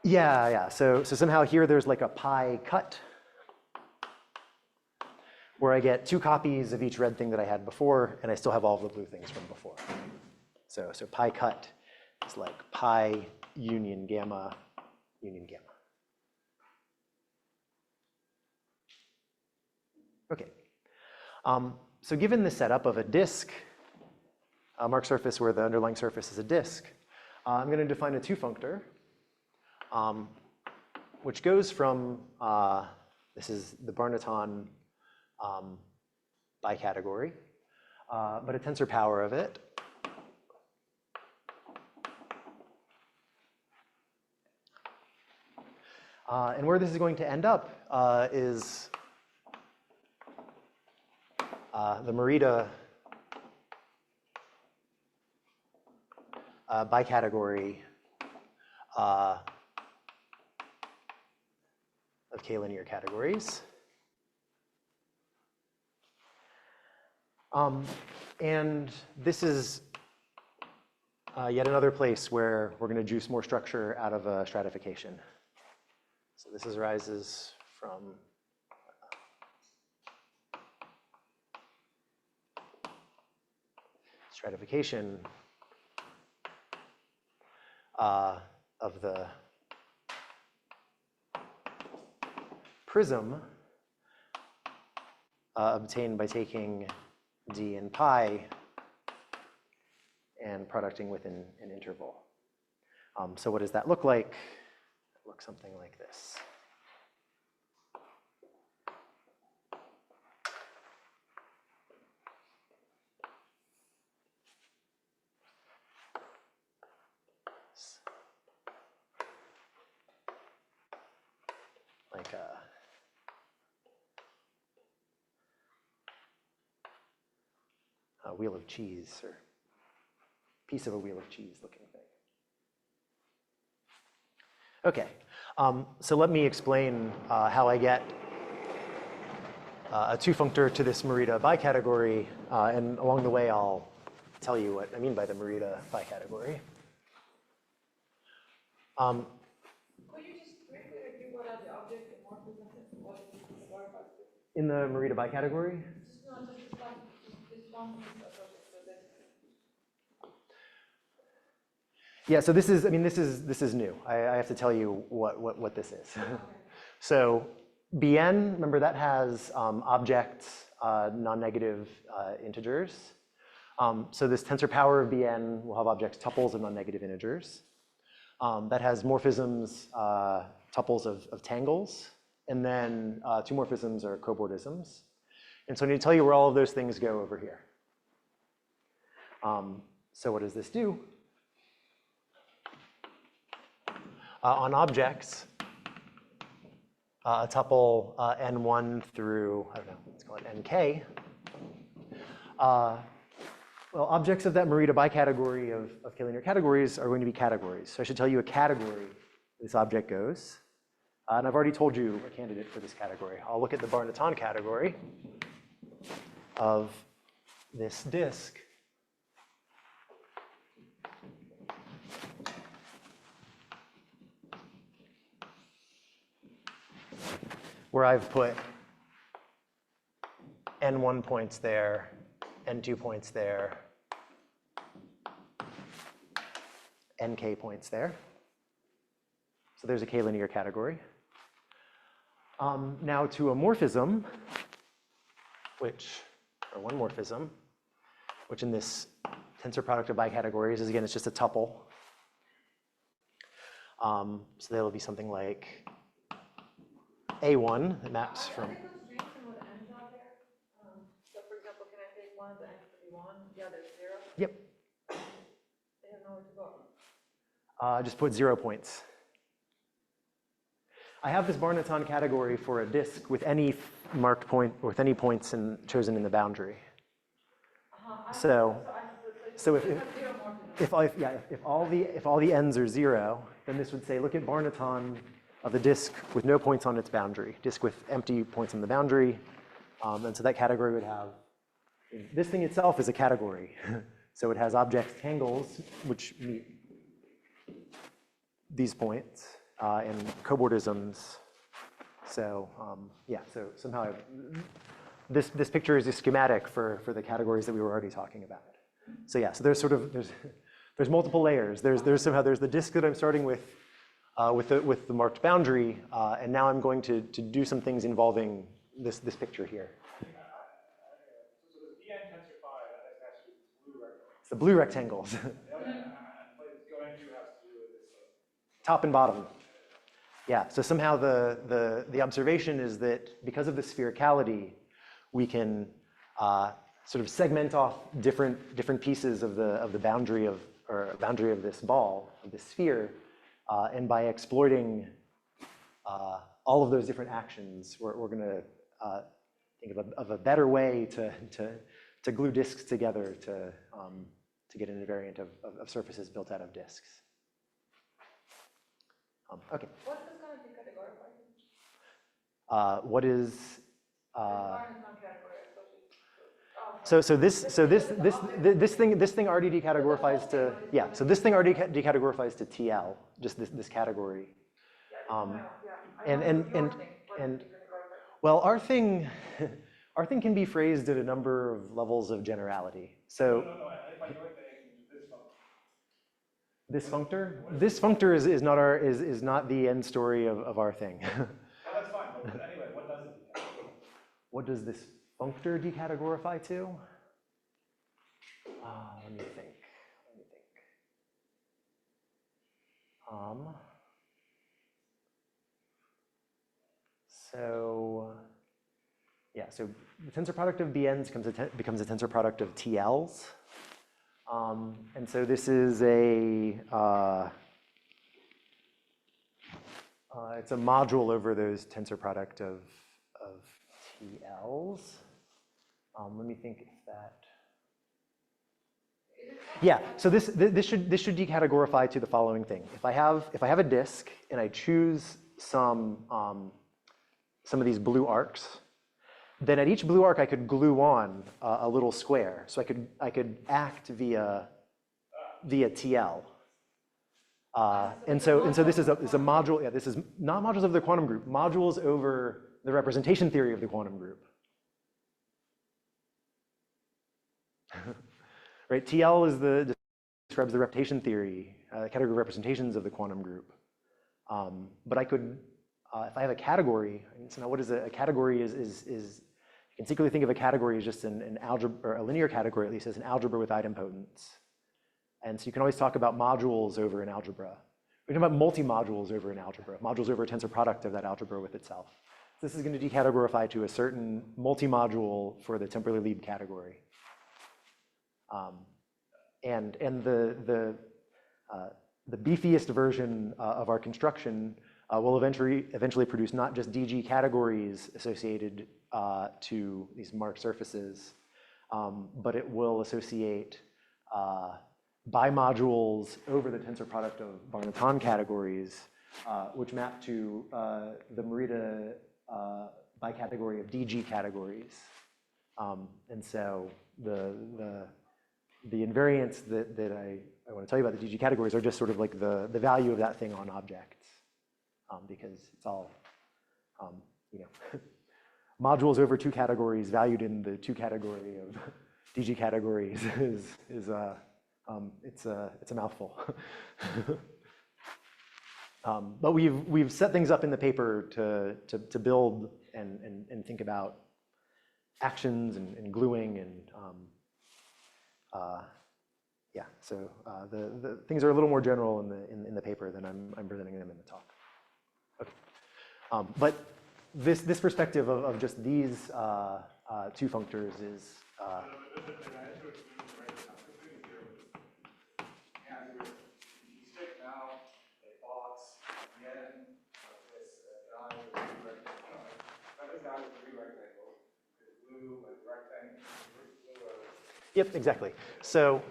Yeah. So somehow here there's like a pi cut, where I get two copies of each red thing that I had before, and I still have all of the blue things from before. So pi cut is like pi union gamma union gamma. Okay. So given the setup of a disk, a marked surface where the underlying surface is a disk, I'm going to define a two-functor, which goes from, this is the Bar-Natan bicategory, but a tensor power of it. And where this is going to end up is the Morita bicategory of k-linear categories. And this is yet another place where we're going to juice more structure out of a stratification. So this arises from stratification of the prism obtained by taking d and pi and producting with an interval. So what does that look like? It looks something like this. Like a wheel of cheese, or piece of a wheel of cheese looking thing. Okay, so let me explain how I get a two-functor to this Morita bicategory, and along the way I'll tell you what I mean by the Morita bicategory. Could you just briefly review what are the objects and morphisms and what is categorified? In the Morita bicategory? Just not just this one associated with this. Yeah, so this is, I mean, this is new. I have to tell you what this is. So Bn, remember that has objects, non-negative integers. So this tensor power of Bn will have objects tuples of non-negative integers. That has morphisms, tuples of tangles, and then two morphisms are cobordisms. And so I need to tell you where all of those things go over here. So what does this do? On objects, a tuple n1 through, I don't know, let's call it nk. Well, objects of that Morita bicategory of k-linear categories are going to be categories. So I should tell you a category this object goes. And I've already told you a candidate for this category. I'll look at the Bar-Natan category of this disk. Where I've put n1 points there, n2 points there, nk points there. So there's a k-linear category. Now to a morphism, or one morphism, which in this tensor product of bicategories is, again, it's just a tuple. So that'll be something like A1 that maps from. Are they constraints and what ends out there? So for example, can I take one, the ends to be 1, the other 0? Yep. They have nowhere to go. Just put 0 points. I have this Bar-Natan category for a disk with any marked point, with any points chosen in the boundary. So if all the ends are 0, then this would say, look at Bar-Natan of the disk with no points on its boundary, disk with empty points on the boundary. And so that category would have, this thing itself is a category. So it has object tangles, which meet these points, and cobordisms. So yeah, so somehow this picture is a schematic for the categories that we were already talking about. So yeah, so there's multiple layers. There's the disk that I'm starting with the marked boundary, and now I'm going to do some things involving this picture here. So the BN tensor phi, that actually blue rectangle. It's the blue rectangles. What it's going to has to do with this. Top and bottom. Yeah, so somehow the observation is that because of the sphericality, we can sort of segment off different pieces of the boundary of this ball, of this sphere, and by exploiting all of those different actions, we're going to think of a better way to glue disks together to get an invariant of surfaces built out of disks. Okay. What's this going to be categorified? What is? Bar-Natan category This thing already decategorifies to, yeah. So this thing already decategorifies to TL, just this category. And well, our thing can be phrased at a number of levels of generality. So. No, if I go with This functor? This functor is not the end story of our thing. Oh, that's fine, but anyway, what does it do? What does this functor decategorify to? Let me think. So yeah, so the tensor product of BNs becomes a tensor product of TLs. And so this is it's a module over those tensor product of TLs. Let me think if that. Yeah. So this should decategorify to the following thing. If I have a disk and I choose some of these blue arcs, then at each blue arc I could glue on a little square. So I could act via TL. And so this is a module. Yeah, this is not modules of the quantum group. Modules over the representation theory of the quantum group. Right. TL describes the representation theory, category representations of the quantum group. But I could, if I have a category. So now, what is a category? Is you can secretly think of a category as just an algebra, or a linear category at least, as an algebra with idempotence. And so you can always talk about modules over an algebra. We're talking about multi-modules over an algebra, modules over a tensor product of that algebra with itself. So this is going to decategorify to a certain multi-module for the temporally Lieb category. And the beefiest version of our construction will eventually produce not just DG categories associated to these marked surfaces, but it will associate bimodules over the tensor product of Bar-Natan categories, which map to the Morita bicategory of DG categories. And so the invariants that I want to tell you about the DG categories are just sort of like the value of that thing on objects, because it's all, you know, modules over two categories valued in the two category of DG categories it's a mouthful. But we've set things up in the paper to build and think about actions and gluing and yeah. So the things are a little more general in the paper than I'm presenting them in the talk. Okay. But this perspective of just these two functors is. Yep, exactly. So,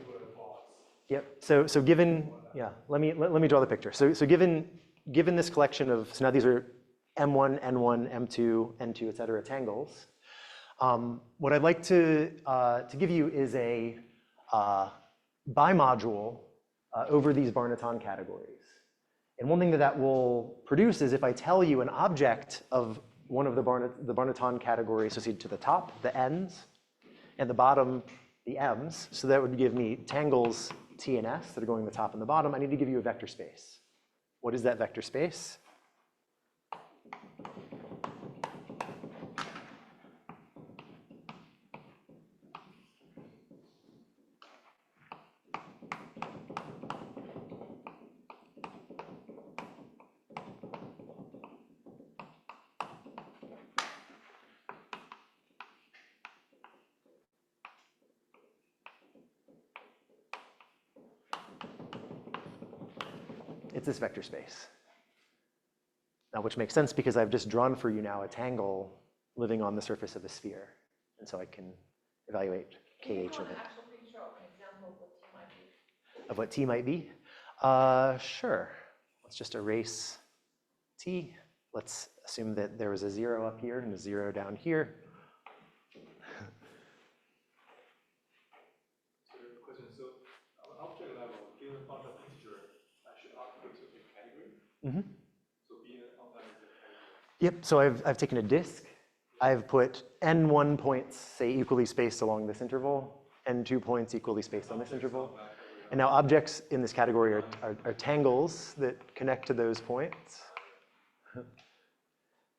yep. So given, yeah. Let me draw the picture. So given this collection of, so now these are M1, N1, M2, N2, et cetera, tangles. What I'd like to give you is a bimodule over these Bar-Natan categories. And one thing that will produce is if I tell you an object of one of the Bar-Natan category associated to the top, the N's, and the bottom, the M's, so that would give me tangles T and S that are going the top and the bottom. I need to give you a vector space. What is that vector space? It's this vector space. Now, which makes sense because I've just drawn for you now a tangle living on the surface of a sphere. And so I can evaluate KH of it. Can you draw an actual picture of an example of what T might be? Of what T might be? Sure. Let's just erase T. Let's assume that there was a 0 up here and a 0 down here. So the question, so on object level, given quantum integer, I should output to a category. Mm-hmm. So B and outside is a category. Yep, so I've taken a disk. I've put N1 points, say, equally spaced along this interval, N2 points equally spaced on this interval. And now objects in this category are tangles that connect to those points.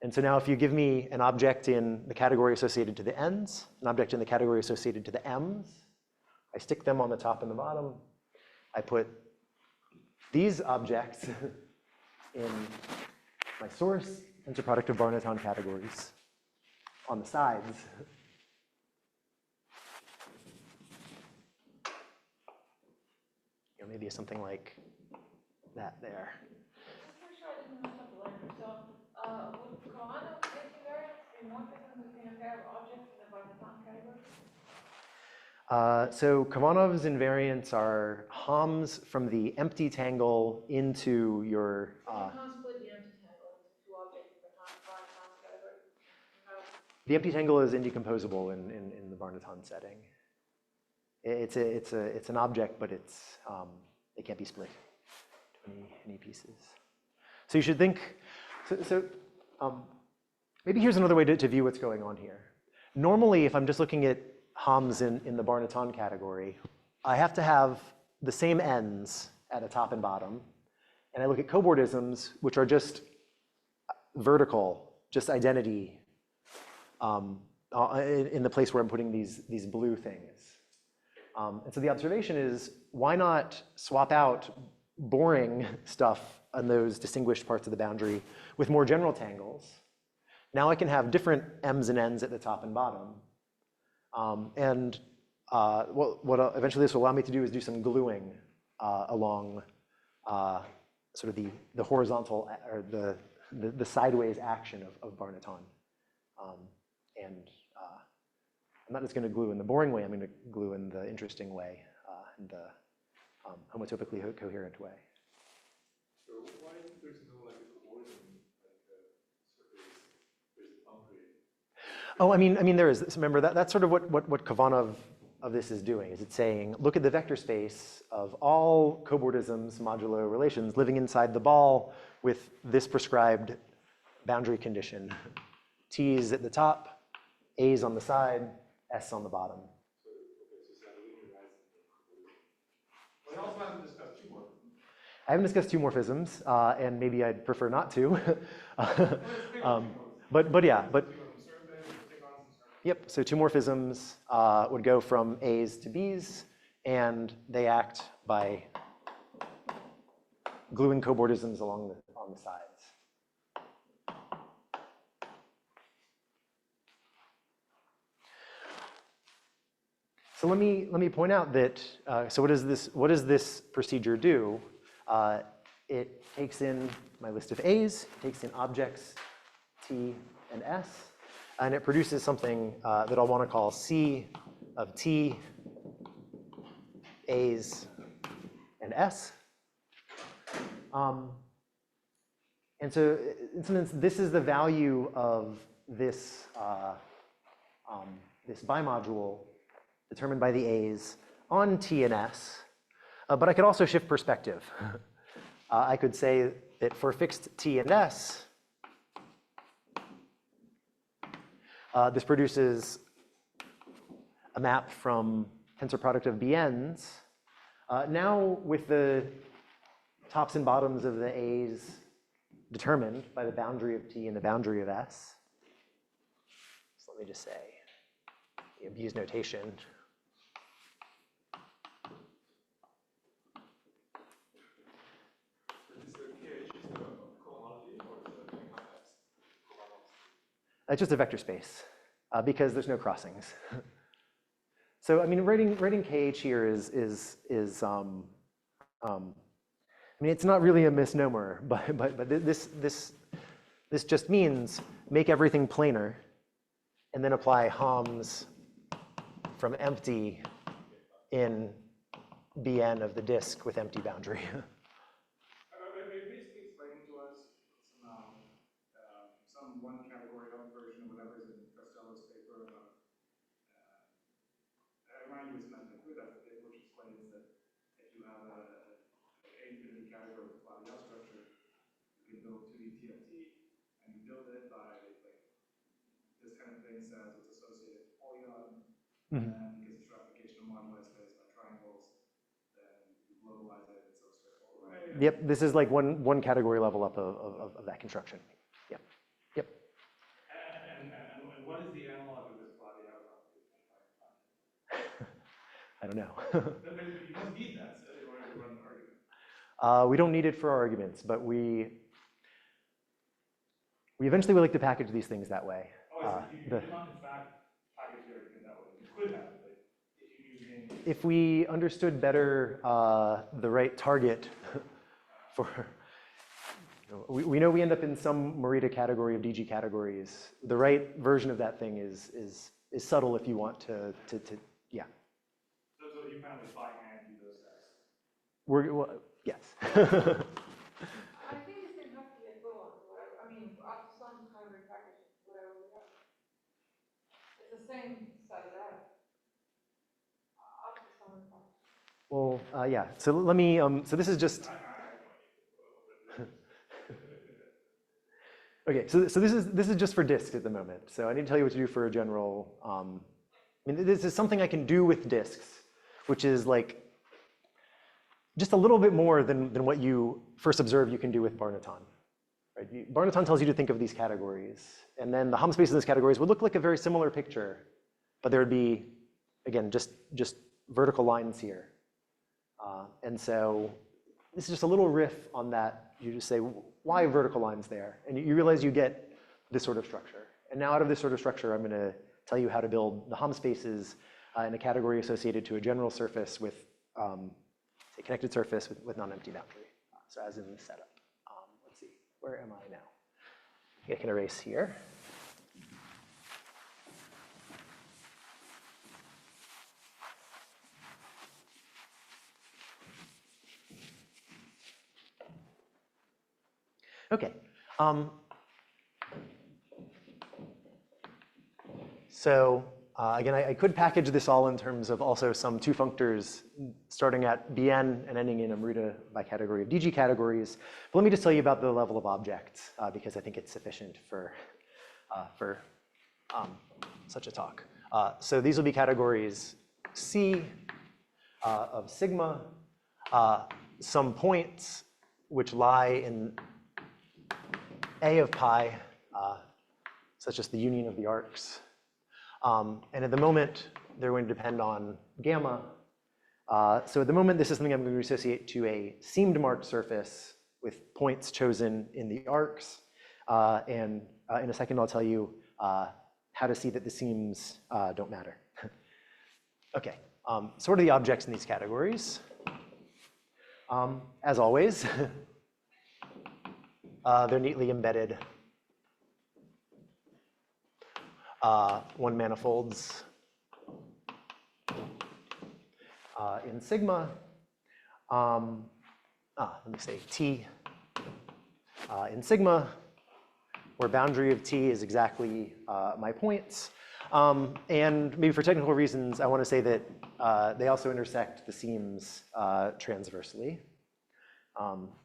And so now if you give me an object in the category associated to the N's, an object in the category associated to the M's, I stick them on the top and the bottom. I put these objects in my source tensor product of Bar-Natan categories on the sides. You know, maybe something like that there. Just to make sure I didn't mess up the language. So would Khovanov invariance be more different between a pair of objects in the Bar-Natan category? So Khovanov's invariants are Homs from the empty tangle into your. You can't split the empty tangle into two objects in the Bar-Natan category. No. The empty tangle is indecomposable in the Bar-Natan setting. It's an object, but it can't be split to any pieces. So you should think. Maybe here's another way to view what's going on here. Normally, if I'm just looking at Homs in the Bar-Natan category, I have to have the same ends at the top and bottom. And I look at cobordisms, which are just vertical, just identity in the place where I'm putting these blue things. And so the observation is, why not swap out boring stuff on those distinguished parts of the boundary with more general tangles? Now I can have different M's and N's at the top and bottom. What eventually this will allow me to do is do some gluing along sort of the horizontal or the sideways action of Bar-Natan. And I'm not just going to glue in the boring way, I'm going to glue in the interesting way, in the homotopically coherent way. So why there's no like a coordinate like surface with boundary? Oh, I mean there is. So remember that's sort of what Khovanov of this is doing. Is it's saying, look at the vector space of all cobordisms modulo relations living inside the ball with this prescribed boundary condition. T's at the top, A's on the side, S on the bottom. So okay, so it's like linearizing the coordinate. We also haven't discussed two more. I haven't discussed two morphisms, and maybe I'd prefer not to. But yeah, but yep, so two morphisms would go from A's to B's, and they act by gluing cobordisms on the sides. So let me point out that, so what does this procedure do? It takes in my list of A's, takes in objects T and S, and it produces something that I'll want to call C of T, A's, and S. And so, in some sense, this is the value of this, this bimodule determined by the A's on T and S. But I could also shift perspective. I could say that for fixed T and S, this produces a map from tensor product of BNs. Now with the tops and bottoms of the A's determined by the boundary of T and the boundary of S. So let me just say, use notation. It's just a vector space because there's no crossings. So I mean, writing KH here is I mean, it's not really a misnomer, but this just means make everything planar, and then apply Homs from empty in Bn of the disk with empty boundary. Basically explaining to us some one category of version of whatever is in Costello's paper. I remind you it's meant to that's the paper which explains that if you have a infinity category with a polynomial structure, you can build 2D TFT, and you build it by like this kind of thing says it's associated with polygon, and because it's replication of moduli space by triangles, then you globalize it in some straightforward way. Yep, this is like one category level up of that construction. Yep, yep. And what is the analog of this body outcome? I don't know. You must need that in order to run an argument. We don't need it for our arguments, but we eventually would like to package these things that way. Oh, you did not in fact package everything that way. You could have, but if you using... If we understood better the right target for, we know we end up in some Morita category of DG categories. The right version of that thing is subtle if you want to yeah. So you kind of by hand do those tests? Well, yes. I think it's going to have to get go on whatever. I mean, up to some kind of package, whatever we have. It's the same size out. Up to some point. Well, yeah. So let me. So this is just. Okay. So this is just for disks at the moment. So I need to tell you what to do for a general. I mean, this is something I can do with disks, which is like just a little bit more than what you first observe you can do with Bar-Natan. Right? Bar-Natan tells you to think of these categories, and then the Hom space in those categories would look like a very similar picture, but there would be, again, just vertical lines here. And so this is just a little riff on that. You just say, why vertical lines there? And you realize you get this sort of structure. And now out of this sort of structure, I'm going to tell you how to build the Hom spaces in a category associated to a general surface with, say, connected surface with non-empty boundary. So as in the setup. Let's see, where am I now? I can erase here. Okay. So again, I could package this all in terms of also some two functors starting at Bn and ending in Amrita by category of DG categories. But let me just tell you about the level of objects because I think it's sufficient for such a talk. So these will be categories C of sigma, some points which lie in A of pi, such as the union of the arcs. And at the moment, they're going to depend on gamma. So at the moment, this is something I'm going to associate to a seamed marked surface with points chosen in the arcs. And in a second, I'll tell you how to see that the seams don't matter. Okay, so what are the objects in these categories? As always, they're neatly embedded one manifolds in sigma. Let me say T in sigma, where boundary of T is exactly my points. And maybe for technical reasons, I want to say that they also intersect the seams transversely.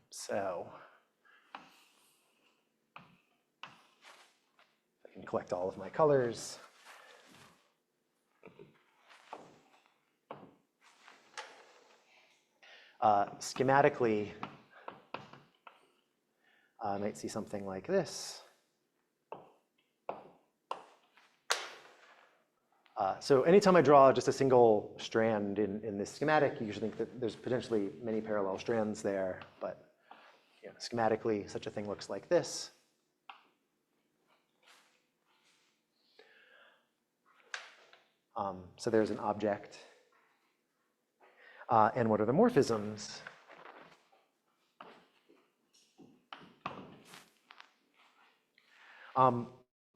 So I can collect all of my colors. Schematically, I might see something like this. So anytime I draw just a single strand in this schematic, you usually think that there's potentially many parallel strands there, but schematically, such a thing looks like this. So there's an object. And what are the morphisms?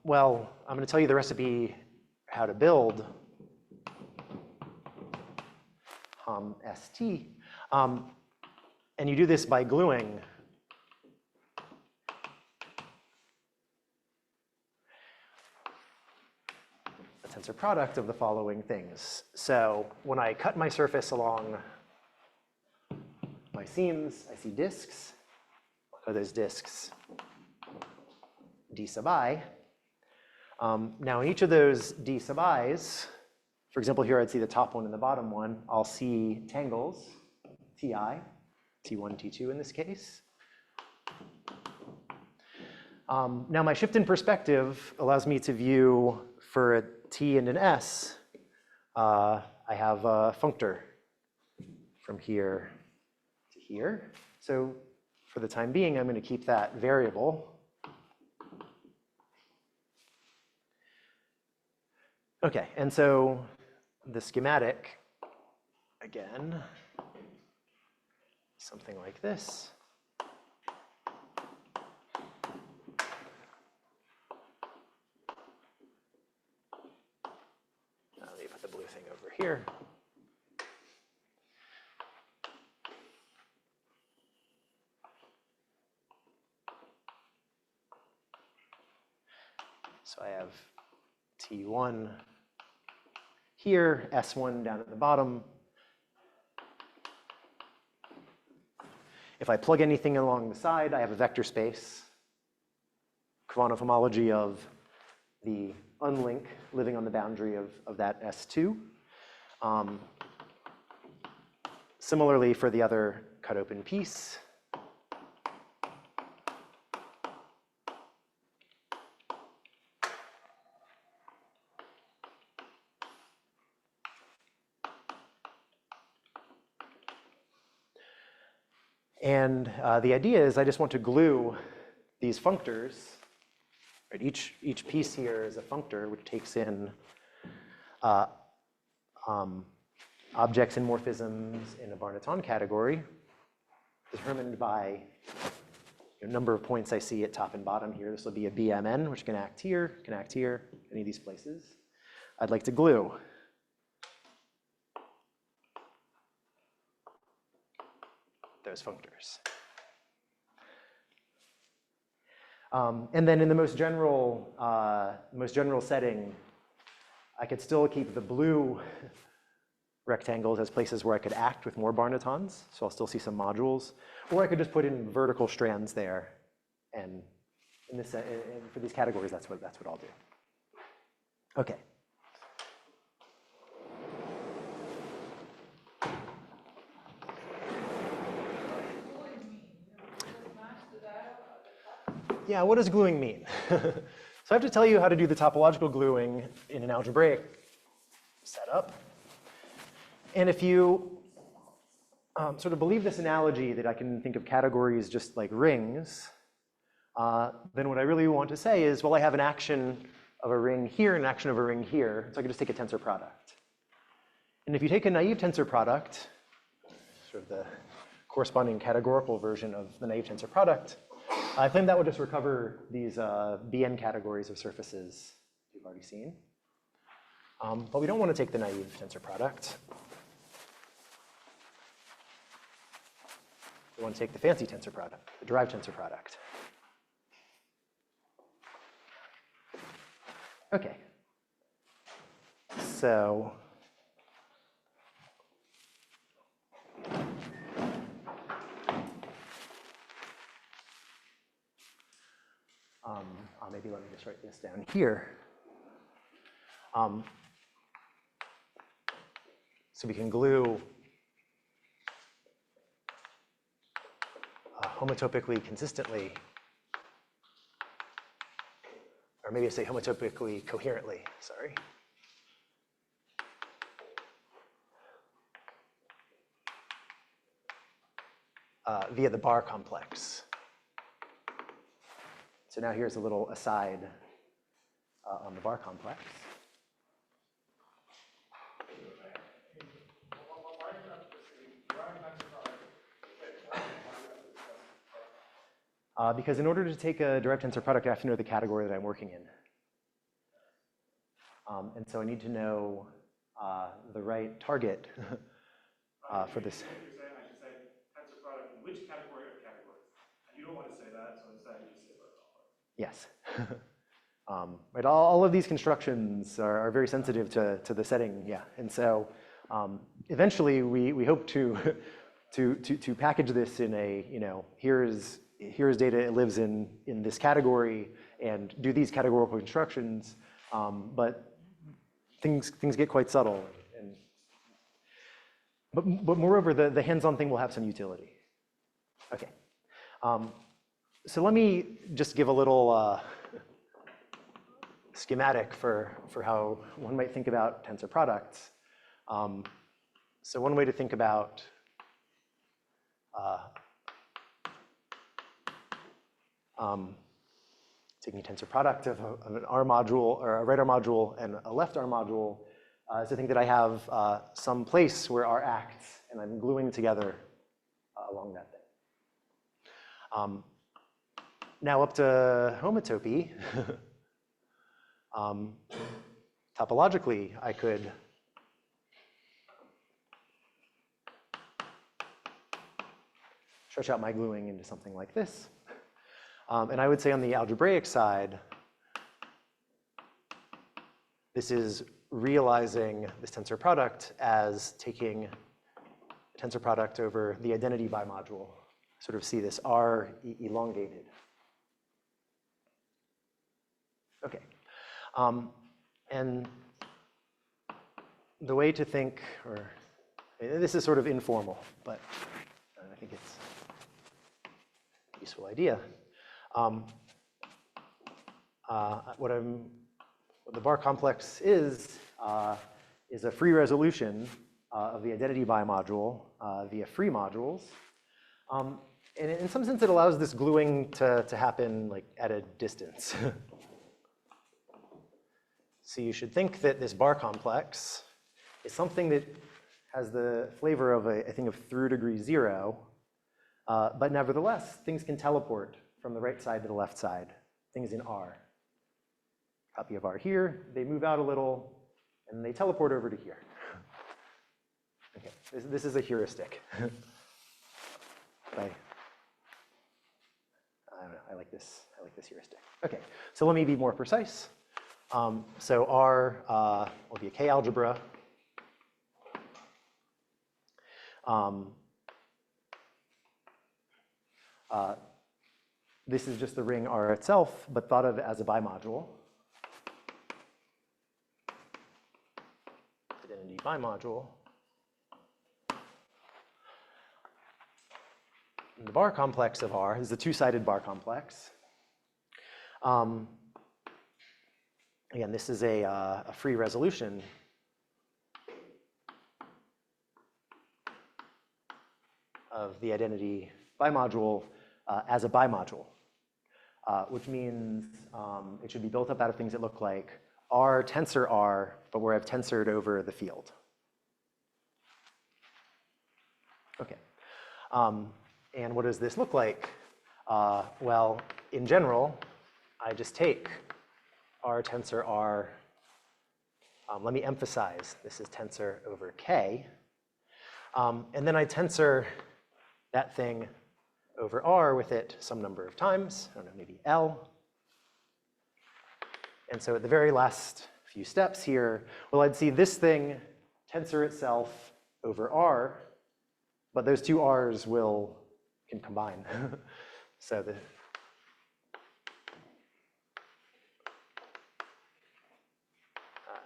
Well, I'm going to tell you the recipe how to build Hom-st. And you do this by gluing a tensor product of the following things. So when I cut my surface along my seams, I see disks. Are those disks d sub I? Now in each of those d sub i's, for example, here I'd see the top one and the bottom one, I'll see tangles, ti, t1, t2 in this case. Now my shift in perspective allows me to view for a t and an s, I have a functor from here to here. So for the time being, I'm going to keep that variable. Okay, and so the schematic, again, something like this. Let me put the blue thing over here. So I have T1 here, S1 down at the bottom. If I plug anything along the side, I have a vector space. Khovanov homology of the unlink living on the boundary of that S2. Similarly for the other cut open piece. And the idea is I just want to glue these functors. Right? Each piece here is a functor which takes in objects and morphisms in a Bar-Natan category. determined by the number of points I see at top and bottom here. This will be a BMN, which can act here, any of these places. I'd like to glue. Those functors. And then in the most general setting, I could still keep the blue rectangles as places where I could act with more Bar-Natans, so I'll still see some modules. Or I could just put in vertical strands there, and in this, for these categories, that's what I'll do. Okay. Yeah, what does gluing mean? So I have to tell you how to do the topological gluing in an algebraic setup. And if you sort of believe this analogy that I can think of categories just like rings, then what I really want to say is, well, I have an action of a ring here and an action of a ring here, so I can just take a tensor product. And if you take a naive tensor product, sort of the corresponding categorical version of the naive tensor product, I claim that would just recover these Bn categories of surfaces you've already seen. But we don't want to take the naive tensor product. We want to take the fancy tensor product, the derived tensor product. Okay. So maybe let me just write this down here. So we can glue homotopically consistently, or maybe I say homotopically coherently, sorry. Via the bar complex. So now here's a little aside on the bar complex. Because in order to take a derived tensor product, I have to know the category that I'm working in. And so I need to know the right target for this. You're saying I should say tensor product in which category of categories? And you don't want to say that, so instead you just say bar complex. Yes. Right, all of these constructions are very sensitive to the setting, yeah. And so eventually we hope to package this in a, here's data, it lives in this category, and do these categorical constructions, but things get quite subtle. But moreover, the hands-on thing will have some utility. Okay. So let me just give a little schematic for how one might think about tensor products. So one way to think about taking a tensor product of an R module, or a right R module and a left R module, is to think that I have some place where R acts, and I'm gluing together along that thing. Now up to homotopy. Topologically, I could stretch out my gluing into something like this. And I would say on the algebraic side, this is realizing this tensor product as taking a tensor product over the identity bimodule. Sort of see this R elongated. Okay. And the way to think, or this is sort of informal, but I think it's a useful idea. What the bar complex is a free resolution of the identity bimodule via free modules. And in some sense, it allows this gluing to happen like at a distance. So you should think that this bar complex is something that has the flavor of a thing of through degree 0, But nevertheless, things can teleport from the right side to the left side, things in R. Copy of R here, they move out a little, and they teleport over to here. Okay, this is a heuristic. I don't know, I like this heuristic. Okay, so let me be more precise. So R will be a K algebra. This is just the ring R itself, but thought of as a bimodule. Identity bimodule. And the bar complex of R is a two-sided bar complex. Again, this is a free resolution. Of the identity bimodule as a bimodule, which means it should be built up out of things that look like R tensor R, but where I've tensored over the field. Okay. And what does this look like? Well, in general, I just take R tensor R. Let me emphasize, this is tensor over K. And then I tensor that thing over R with it some number of times, I don't know, maybe L. And so at the very last few steps here, well, I'd see this thing tensor itself over R, but those two R's can combine. So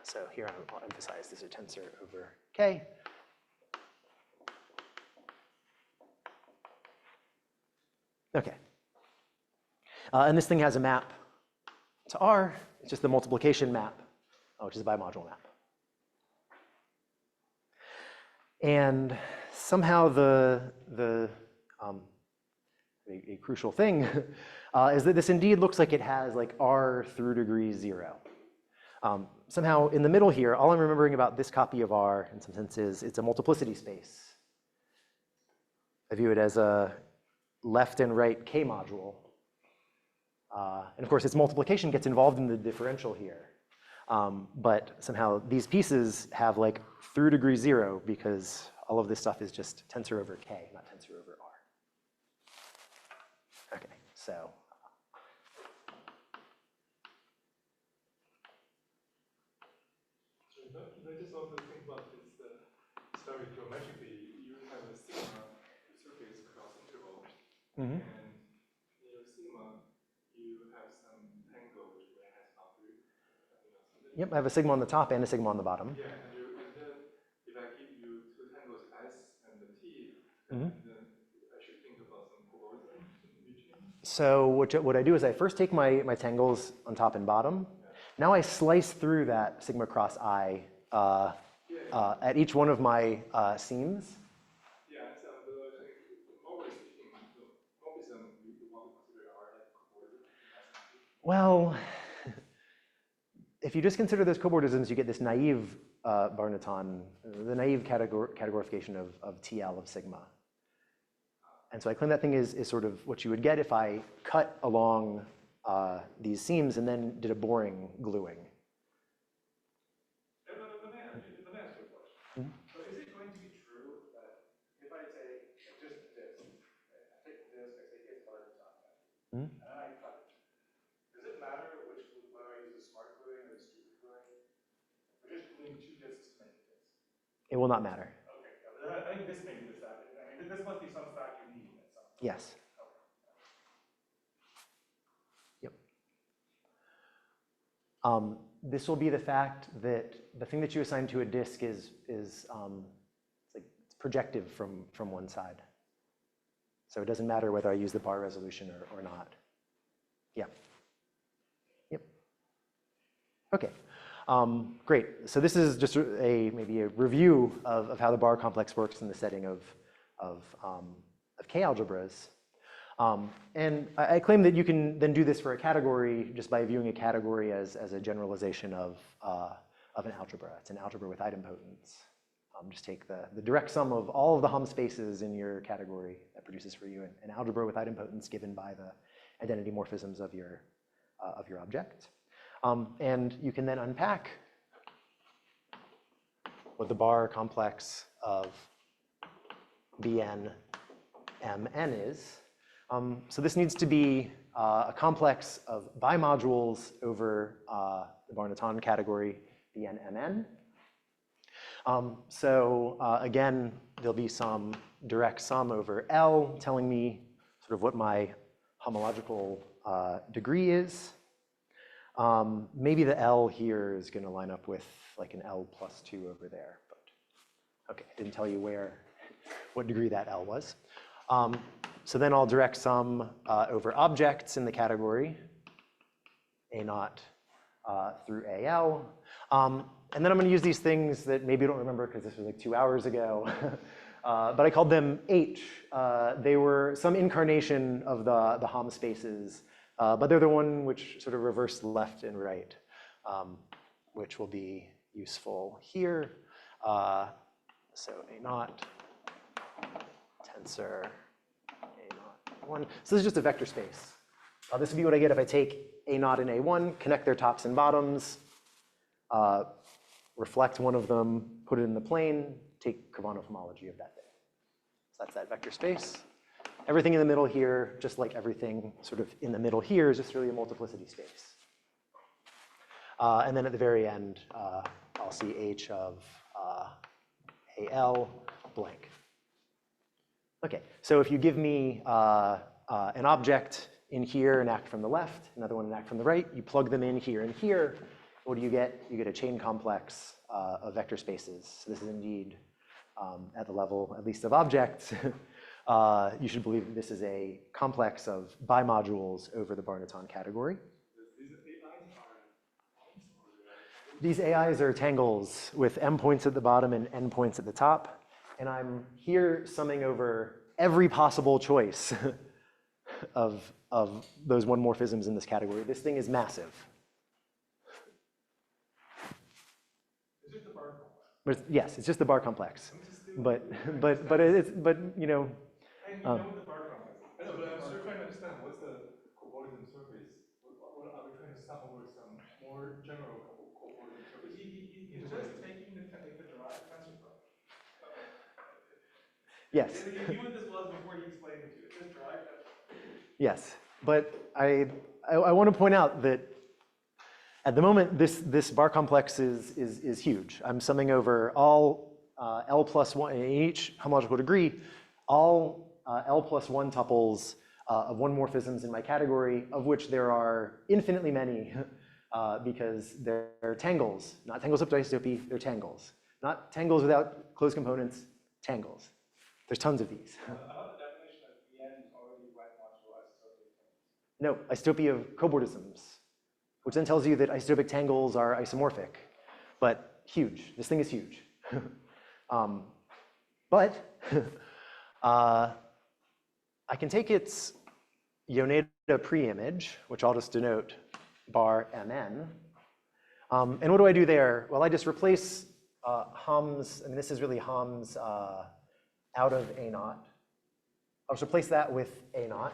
so here I'll emphasize this is a tensor over K. Okay. And this thing has a map to R. It's just the multiplication map, which is a bimodule map. And somehow a crucial thing is that this indeed looks like it has like R through degree 0. Somehow in the middle here, all I'm remembering about this copy of R in some sense is it's a multiplicity space. I view it as a left and right K module. And of course, its multiplication gets involved in the differential here. But somehow these pieces have like through degree 0 because all of this stuff is just tensor over K, not tensor over R. Okay, so. I just also think about this story geometrically. You have a sigma surface cross interval. Mm-hmm. And in your sigma, you have some tangle which has boundary. Yep, I have a sigma on the top and a sigma on the bottom. Yeah, and then if I give you two tangles S and the T, Mm-hmm. then I should think about some cobordism in between. So what I do is I first take my tangles on top and bottom. Now I slice through that sigma cross I at each one of my seams. Yeah, so always speaking, the cobordism you want to consider are like cobordism. Well, if you just consider those cobordisms, you get this naive Bar-Natan, the naive categorification of TL of sigma. And so I claim that thing is sort of what you would get if I cut along these seams and then did a boring gluing. Let me ask you a question. So is it going to be true that if I say just this, I take this, I say it's Bar-Natan, and then I cut it, does it matter whether I use a smart gluing or a stupid gluing? We're just gluing two discs to make a disc. It will not matter. Okay, I think this may be the fact. I mean, this must be some fact you need at some point. Yes. Yep. This will be the fact that the thing that you assign to a disk is like it's projective from one side. So it doesn't matter whether I use the bar resolution or not. Yeah. Yep. Okay. Great. So this is just maybe a review of how the bar complex works in the setting of K algebras. And I claim that you can then do this for a category just by viewing a category as a generalization of an algebra. It's an algebra with idempotence. Just take the direct sum of all of the Hom spaces in your category that produces for you an algebra with idempotence given by the identity morphisms of your object. And you can then unpack what the bar complex of Bn Mn is. So this needs to be a complex of bimodules over the Bar-Natan category Bn Mn. Again, there'll be some direct sum over L telling me sort of what my homological degree is. Maybe the L here is going to line up with like an L plus 2 over there, but okay, I didn't tell you what degree that L was. So then I'll direct sum over objects in the category A0 through AL. And then I'm going to use these things that maybe you don't remember because this was like 2 hours ago, but I called them H. They were some incarnation of the Hom spaces, but they're the one which sort of reverse left and right, which will be useful here. So A0, tensor A0, 1. So this is just a vector space. This would be what I get if I take A0 and A1, connect their tops and bottoms, reflect one of them, put it in the plane, take Khovanov homology of that thing. So that's that vector space. Everything in the middle here, just like everything sort of in the middle here, is just really a multiplicity space. And then at the very end, I'll see H of AL blank. Okay, so if you give me an object in here, an act from the left, another one, an act from the right, you plug them in here and here, what do you get? You get a chain complex of vector spaces. So this is indeed at the level, at least of objects. You should believe that this is a complex of bimodules over the Bar-Natan category. These AIs are tangles with m points at the bottom and n points at the top. And I'm here summing over every possible choice of those one morphisms in this category. This thing is massive. Yes, it's just the bar complex. But you know. I know what the bar complex is. I know, but I'm still trying to understand what's the cobordism surface. What are we trying to sum over some more general cobordism surface? He's just taking the derived tensor from. Yes. He knew what this was before he explained it to you. It's just derived tensor. Yes, but I want to point out that at the moment, this bar complex is huge. I'm summing over all L plus 1 in each homological degree, all L plus 1 tuples of one morphisms in my category, of which there are infinitely many because they're tangles, not tangles up to isotopy, they're tangles. Not tangles without closed components, tangles. There's tons of these. I thought the definition of Bn is already right modulo isotopic tangles. No, isotopy of cobordisms, which then tells you that isotopic tangles are isomorphic, but huge. This thing is huge. But I can take its Yoneda preimage, which I'll just denote bar Mn. And what do I do there? Well, I just replace Hom's, I mean, this is really Hom's out of A0. I'll just replace that with A0.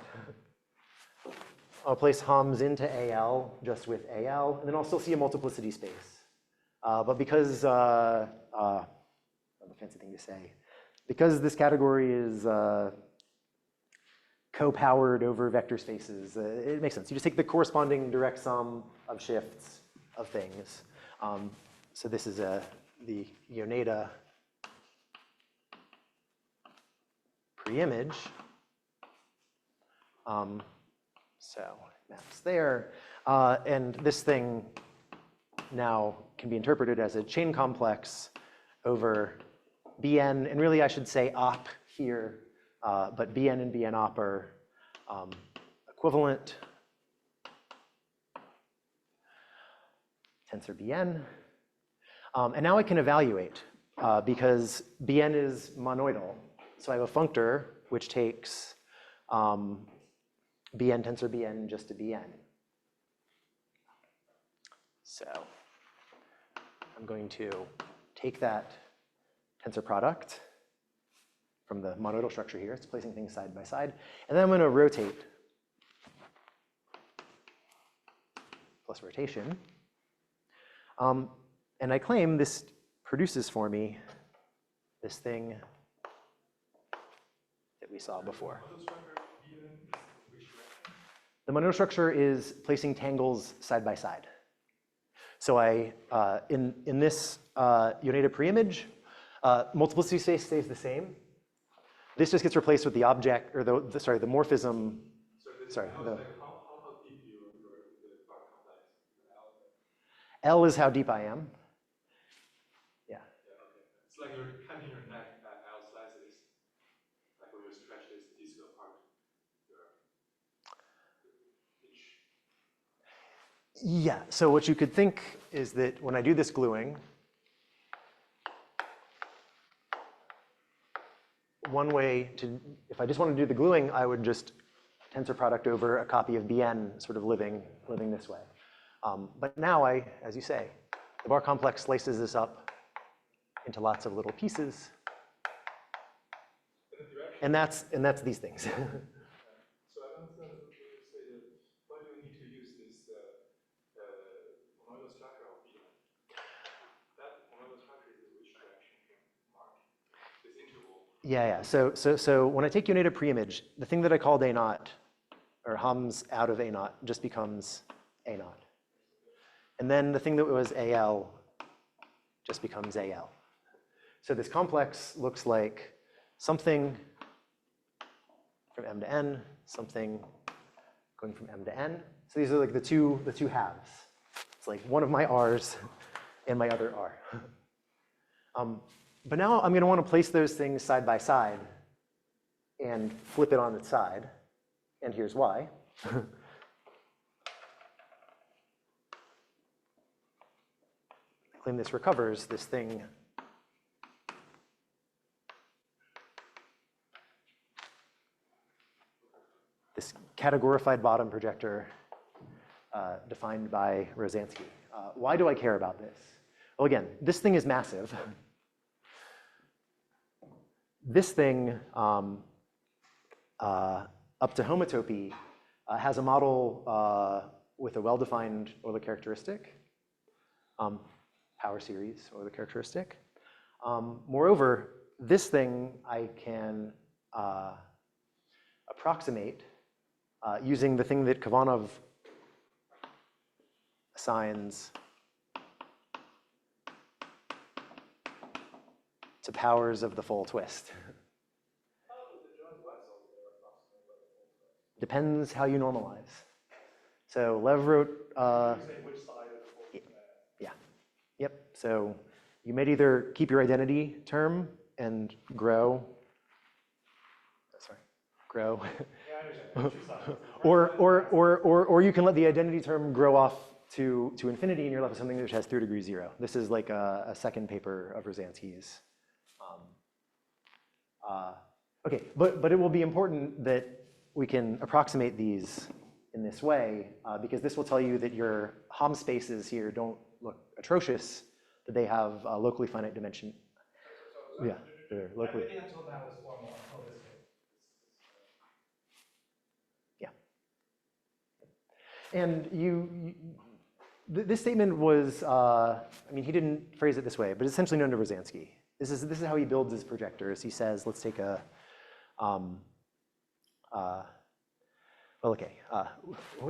I'll place Hom's into AL just with AL, and then I'll still see a multiplicity space. But because, that's a fancy thing to say, because this category is co-powered over vector spaces, it makes sense. You just take the corresponding direct sum of shifts of things. So this is the Yoneda preimage. So maps there. And this thing now can be interpreted as a chain complex over Bn, and really I should say op here, but Bn and Bn op are equivalent. Tensor Bn. And now I can evaluate because Bn is monoidal. So I have a functor which takes Bn tensor Bn just to Bn. So I'm going to take that tensor product from the monoidal structure here. It's placing things side by side. And then I'm going to rotate plus rotation. And I claim this produces for me this thing that we saw before. The monoidal structure is placing tangles side by side. So in this united pre-image, multiplicity space stays the same. This just gets replaced with the object, or the morphism. Sorry. How deep you are with the bar complex? L is how deep I am. Yeah. Yeah, okay. It's like you're cutting your neck at L slices. Like when you stretch this disc apart, Yeah, so what you could think is that when I do this gluing, one way to, if I just want to do the gluing, I would just tensor product over a copy of Bn sort of living this way. But now as you say, the bar complex slices this up into lots of little pieces. And that's these things. So I don't say that why do you need to use this monoidal structure of B? That monoidal structure is which direction can mark this interval? Yeah. So when I take united pre-image, the thing that I called A naught, or Hms out of A naught, just becomes A naught. And then the thing that was AL just becomes AL. So this complex looks like something from M to N, something going from M to N. So these are like the two halves. It's like one of my R's and my other R. But now I'm going to want to place those things side by side and flip it on its side. And here's why. Claim this recovers this thing. This categorified bottom projector defined by Rosansky. Why do I care about this? Well, again, this thing is massive. This thing, up to homotopy, has a model with a well-defined Euler characteristic, power series Euler characteristic. Moreover, this thing I can approximate using the thing that Khovanov assigns to powers of the full twist. Depends how you normalize. So Lev wrote, Which side of the full twist? yeah, yep. So you might either keep your identity term and grow, grow, or you can let the identity term grow off to infinity, and you're left with something which has 3 degrees 0. This is like a second paper of Rosansky's. Okay, but it will be important that we can approximate these in this way, because this will tell you that your Hom spaces here don't look atrocious, that they have a locally finite dimension. Yeah, they're locally. Everything until now is formal until this case. Yeah. And this statement was, I mean, he didn't phrase it this way, but it's essentially known to Rosansky. This is how he builds his projectors. He says, let's take a, well,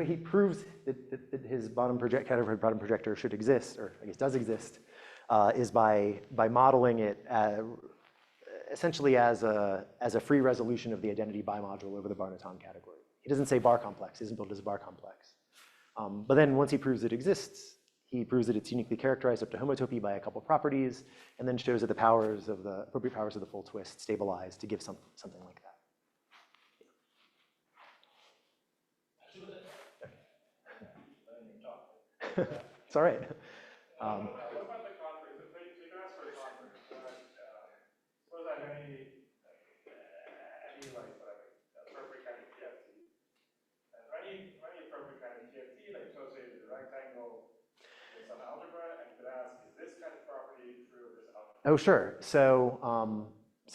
he proves that his categorified bottom projector should exist, or I guess does exist, is by modeling it essentially as a free resolution of the identity bimodule over the Bar-Natan category. He doesn't say bar complex. He doesn't build it as a bar complex. But then once he proves it exists, he proves that it's uniquely characterized up to homotopy by a couple of properties, and then shows that the powers of the appropriate powers of the full twist stabilize to give something like that. It's all right. What about the conference? So you can ask for a conference. Suppose I have any like whatever appropriate kind of TFT. And any appropriate kind of TFT, like associated with a rectangle with some algebra, and you could ask, is this kind of property true of this algebra? Oh, sure. So,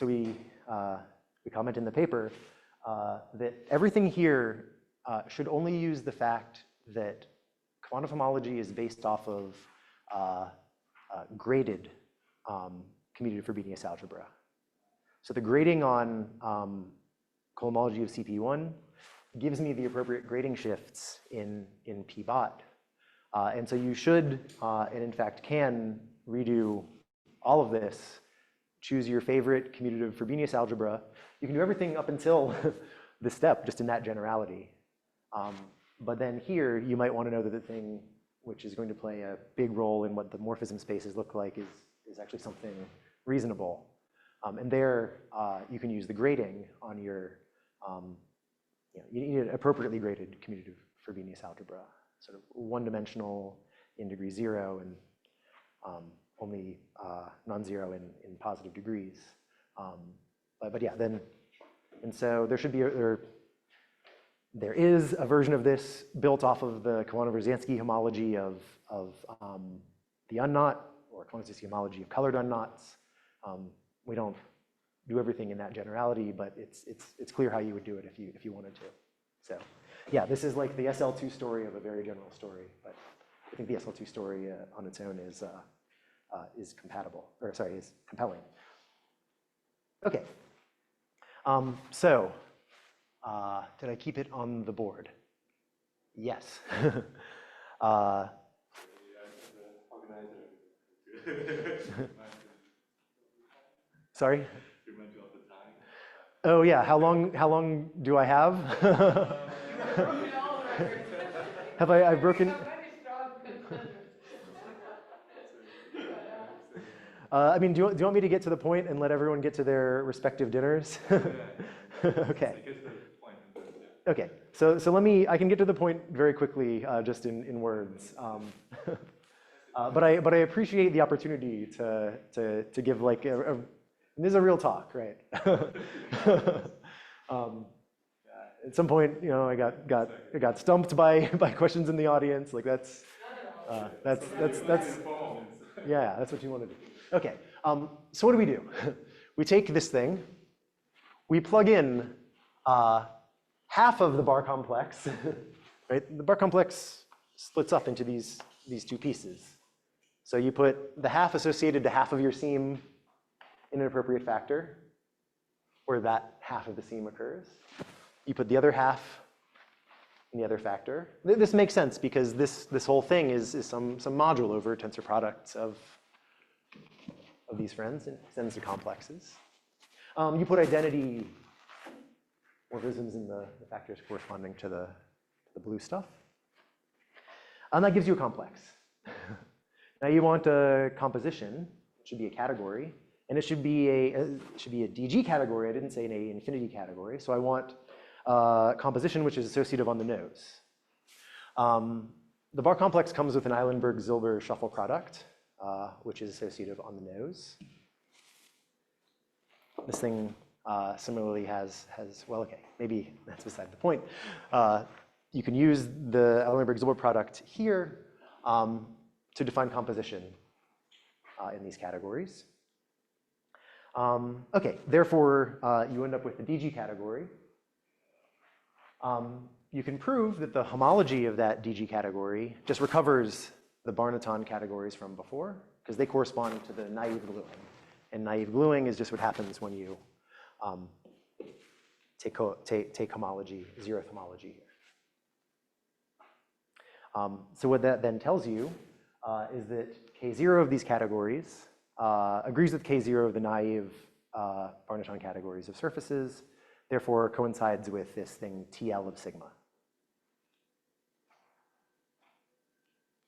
we comment in the paper that everything here should only use the fact that Khovanov homology is based off of graded commutative Frobenius algebra. So the grading on cohomology of CP1 gives me the appropriate grading shifts in P bot. And so you should, and in fact can, redo all of this, choose your favorite commutative Frobenius algebra. You can do everything up until this step, just in that generality. But then here, you might want to know that the thing which is going to play a big role in what the morphism spaces look like is actually something reasonable. And there, you can use the grading on your, you need an appropriately graded commutative Frobenius algebra, sort of one-dimensional in degree 0 and only non-zero in positive degrees. But yeah, then, and so there should be, there is a version of this built off of the Khovanov-Rzansky homology of the unknot, or Khovanov-Rzansky homology of colored unknots. We don't do everything in that generality, but it's clear how you would do it if you wanted to. So yeah, this is like the SL2 story of a very general story, but I think the SL2 story on its own is compatible, or sorry, is compelling. Okay. So did I keep it on the board? Yes. Sorry? Oh yeah, how long do I have? Have I've broken? I mean, do you want me to get to the point and let everyone get to their respective dinners? Okay. Okay. So I can get to the point very quickly, just in words. But I appreciate the opportunity to give like this is a real talk, right? At some point, you know, I got stumped by questions in the audience. Like that's yeah, that's what you want to do. Okay. So what do? We take this thing, we plug in half of the bar complex, right? The bar complex splits up into these two pieces. So you put the half associated to half of your seam in an appropriate factor, where that half of the seam occurs. You put the other half in the other factor. This makes sense because this whole thing is some module over tensor products of these friends and extends to complexes. You put identity morphisms in the factors corresponding to the blue stuff. And that gives you a complex. Now you want a composition, it should be a category, and it should be a DG category. I didn't say an A infinity category, so I want a composition which is associative on the nose. The bar complex comes with an Eilenberg-Zilber shuffle product, which is associative on the nose. This thing similarly has, well, okay, maybe that's beside the point. You can use the Eilenberg-Zilber product here to define composition in these categories. Okay, therefore, you end up with the DG category. You can prove that the homology of that DG category just recovers the Bar-Natan categories from before, because they correspond to the naive gluing. And naive gluing is just what happens when you take homology, zeroth homology here. So what that then tells you is that K0 of these categories agrees with K0 of the naive Bar-Natan categories of surfaces, therefore coincides with this thing TL of sigma.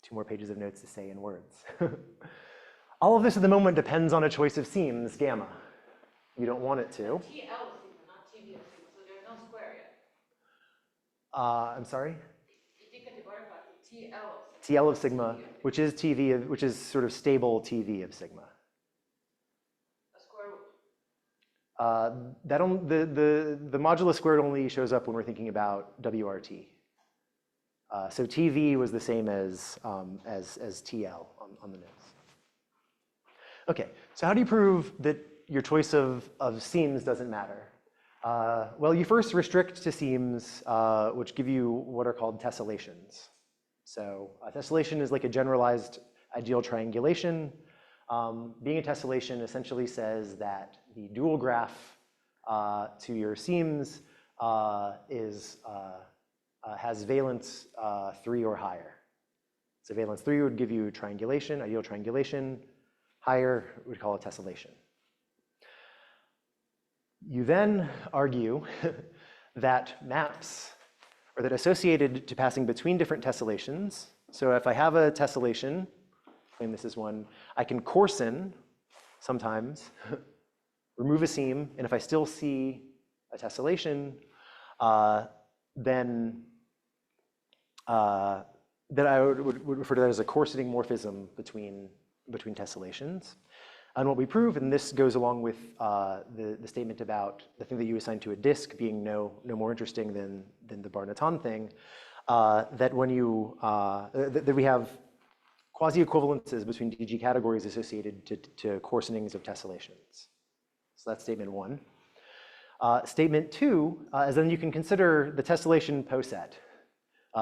2 more pages of notes to say in words. All of this at the moment depends on a choice of seams, gamma. You don't want it to. TL of sigma, not TV of sigma, so there's no square yet. I'm sorry? You decategorify to TL of sigma. TL of sigma, which is TV, which is sort of stable TV of sigma. A square root. The modulus squared only shows up when we're thinking about WRT. So TV was the same as TL on the nose. Okay, So how do you prove that your choice of seams doesn't matter? Well, you first restrict to seams which give you what are called tessellations. So a tessellation is like a generalized ideal triangulation. Being a tessellation essentially says that the dual graph to your seams has valence 3 or higher. So valence 3 would give you triangulation, ideal triangulation. Higher, we would call it tessellation. You then argue that maps, or that associated to passing between different tessellations, so if I have a tessellation, claim this is one, I can coarsen sometimes, remove a seam, and if I still see a tessellation, then I would refer to that as a coarsening morphism between tessellations. And what we prove, and this goes along with the statement about the thing that you assign to a disk being no more interesting than the Bar-Natan thing, that when you that we have quasi-equivalences between DG categories associated to coarsenings of tessellations. So that's statement 1. Statement 2 is then you can consider the tessellation poset.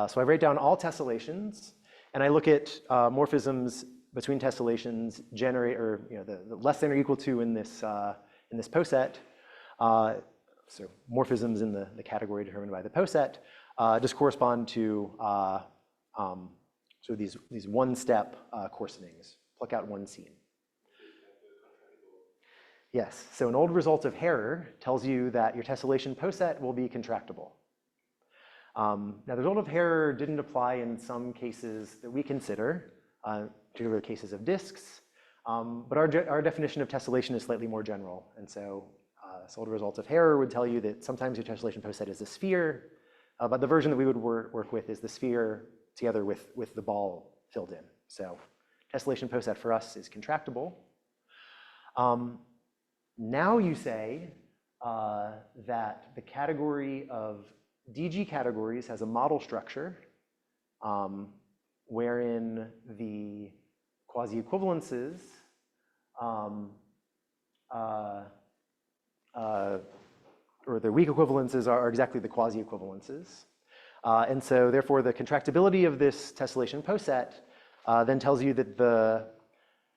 So I write down all tessellations, and I look at morphisms between tessellations generate, or the less than or equal to in this poset. So morphisms in the category determined by the poset just correspond to so these one-step coarsenings. Pluck out one seam. Yes. So an old result of Harrer tells you that your tessellation poset will be contractible. Now, the result of Harrer didn't apply in some cases that we consider, particularly cases of disks, but our definition of tessellation is slightly more general. And so this old result of Harrer would tell you that sometimes your tessellation poset is a sphere, but the version that we would work with is the sphere together with the ball filled in. So tessellation poset for us is contractible. Now you say that the category of DG categories has a model structure wherein the quasi-equivalences or the weak equivalences are exactly the quasi-equivalences. And so therefore the contractibility of this tessellation poset then tells you that the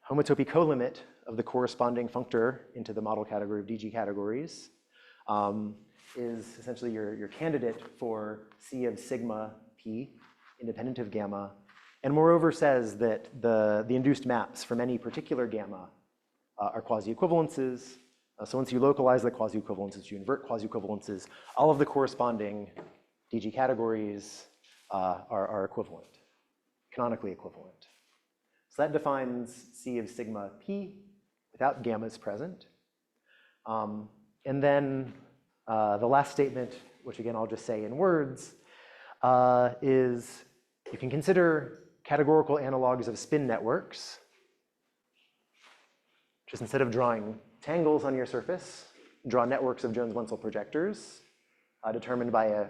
homotopy colimit of the corresponding functor into the model category of DG categories is essentially your candidate for C of sigma P, independent of gamma, and moreover says that the induced maps from any particular gamma are quasi-equivalences. So once you localize the quasi-equivalences, you invert quasi-equivalences, all of the corresponding DG categories are equivalent, canonically equivalent. So that defines C of sigma P without gammas present. And then the last statement, which again I'll just say in words, is you can consider categorical analogs of spin networks. Just instead of drawing tangles on your surface, draw networks of Jones-Wentzel projectors determined by a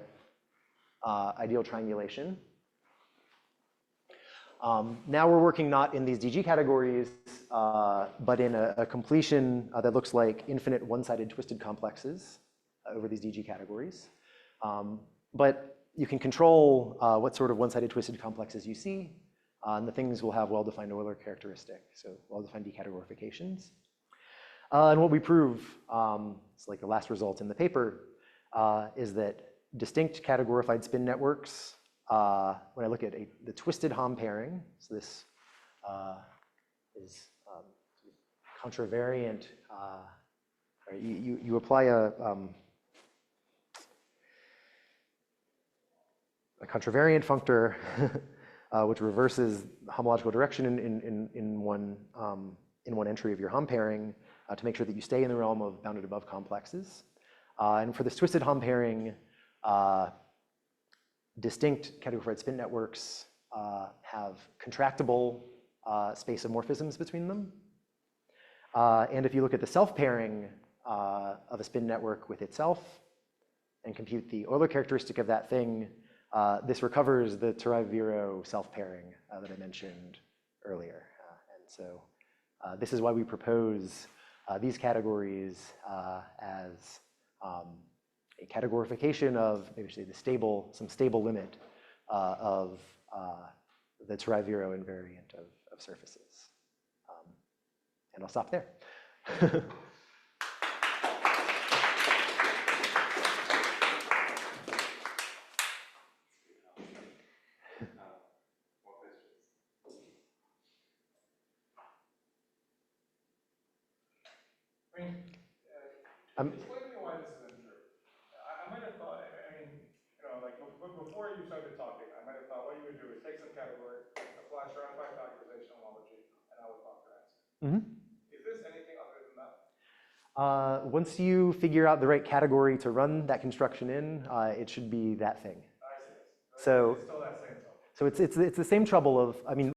ideal triangulation. Now we're working not in these DG categories, but in a completion that looks like infinite one-sided twisted complexes over these DG categories. But you can control what sort of one-sided twisted complexes you see, and the things will have well-defined Euler characteristic, so well-defined decategorifications. And what we prove, it's like the last result in the paper, is that distinct categorified spin networks, when I look at the twisted Hom-pairing, so this is contravariant, right, you apply a contravariant functor which reverses homological direction in one entry of your Hom-pairing to make sure that you stay in the realm of bounded above complexes. And for this twisted Hom-pairing, distinct categorified spin networks have contractible space of morphisms between them. And if you look at the self-pairing of a spin network with itself and compute the Euler characteristic of that thing, this recovers the Turaev Viro self-pairing that I mentioned earlier. And so This is why we propose these categories as a categorification of maybe say some stable limit of the Turaev Viro invariant of surfaces. And I'll stop there. Explain to me why this isn't true. I might have thought, I mean, like before you started talking, I might have thought what you would do is take some category, apply stratified factorization analogy, and that would prompt your answer. Is this anything other than that? Once you figure out the right category to run that construction in, it should be that thing. I see. So It's still that same stuff. it's the same trouble of, I mean,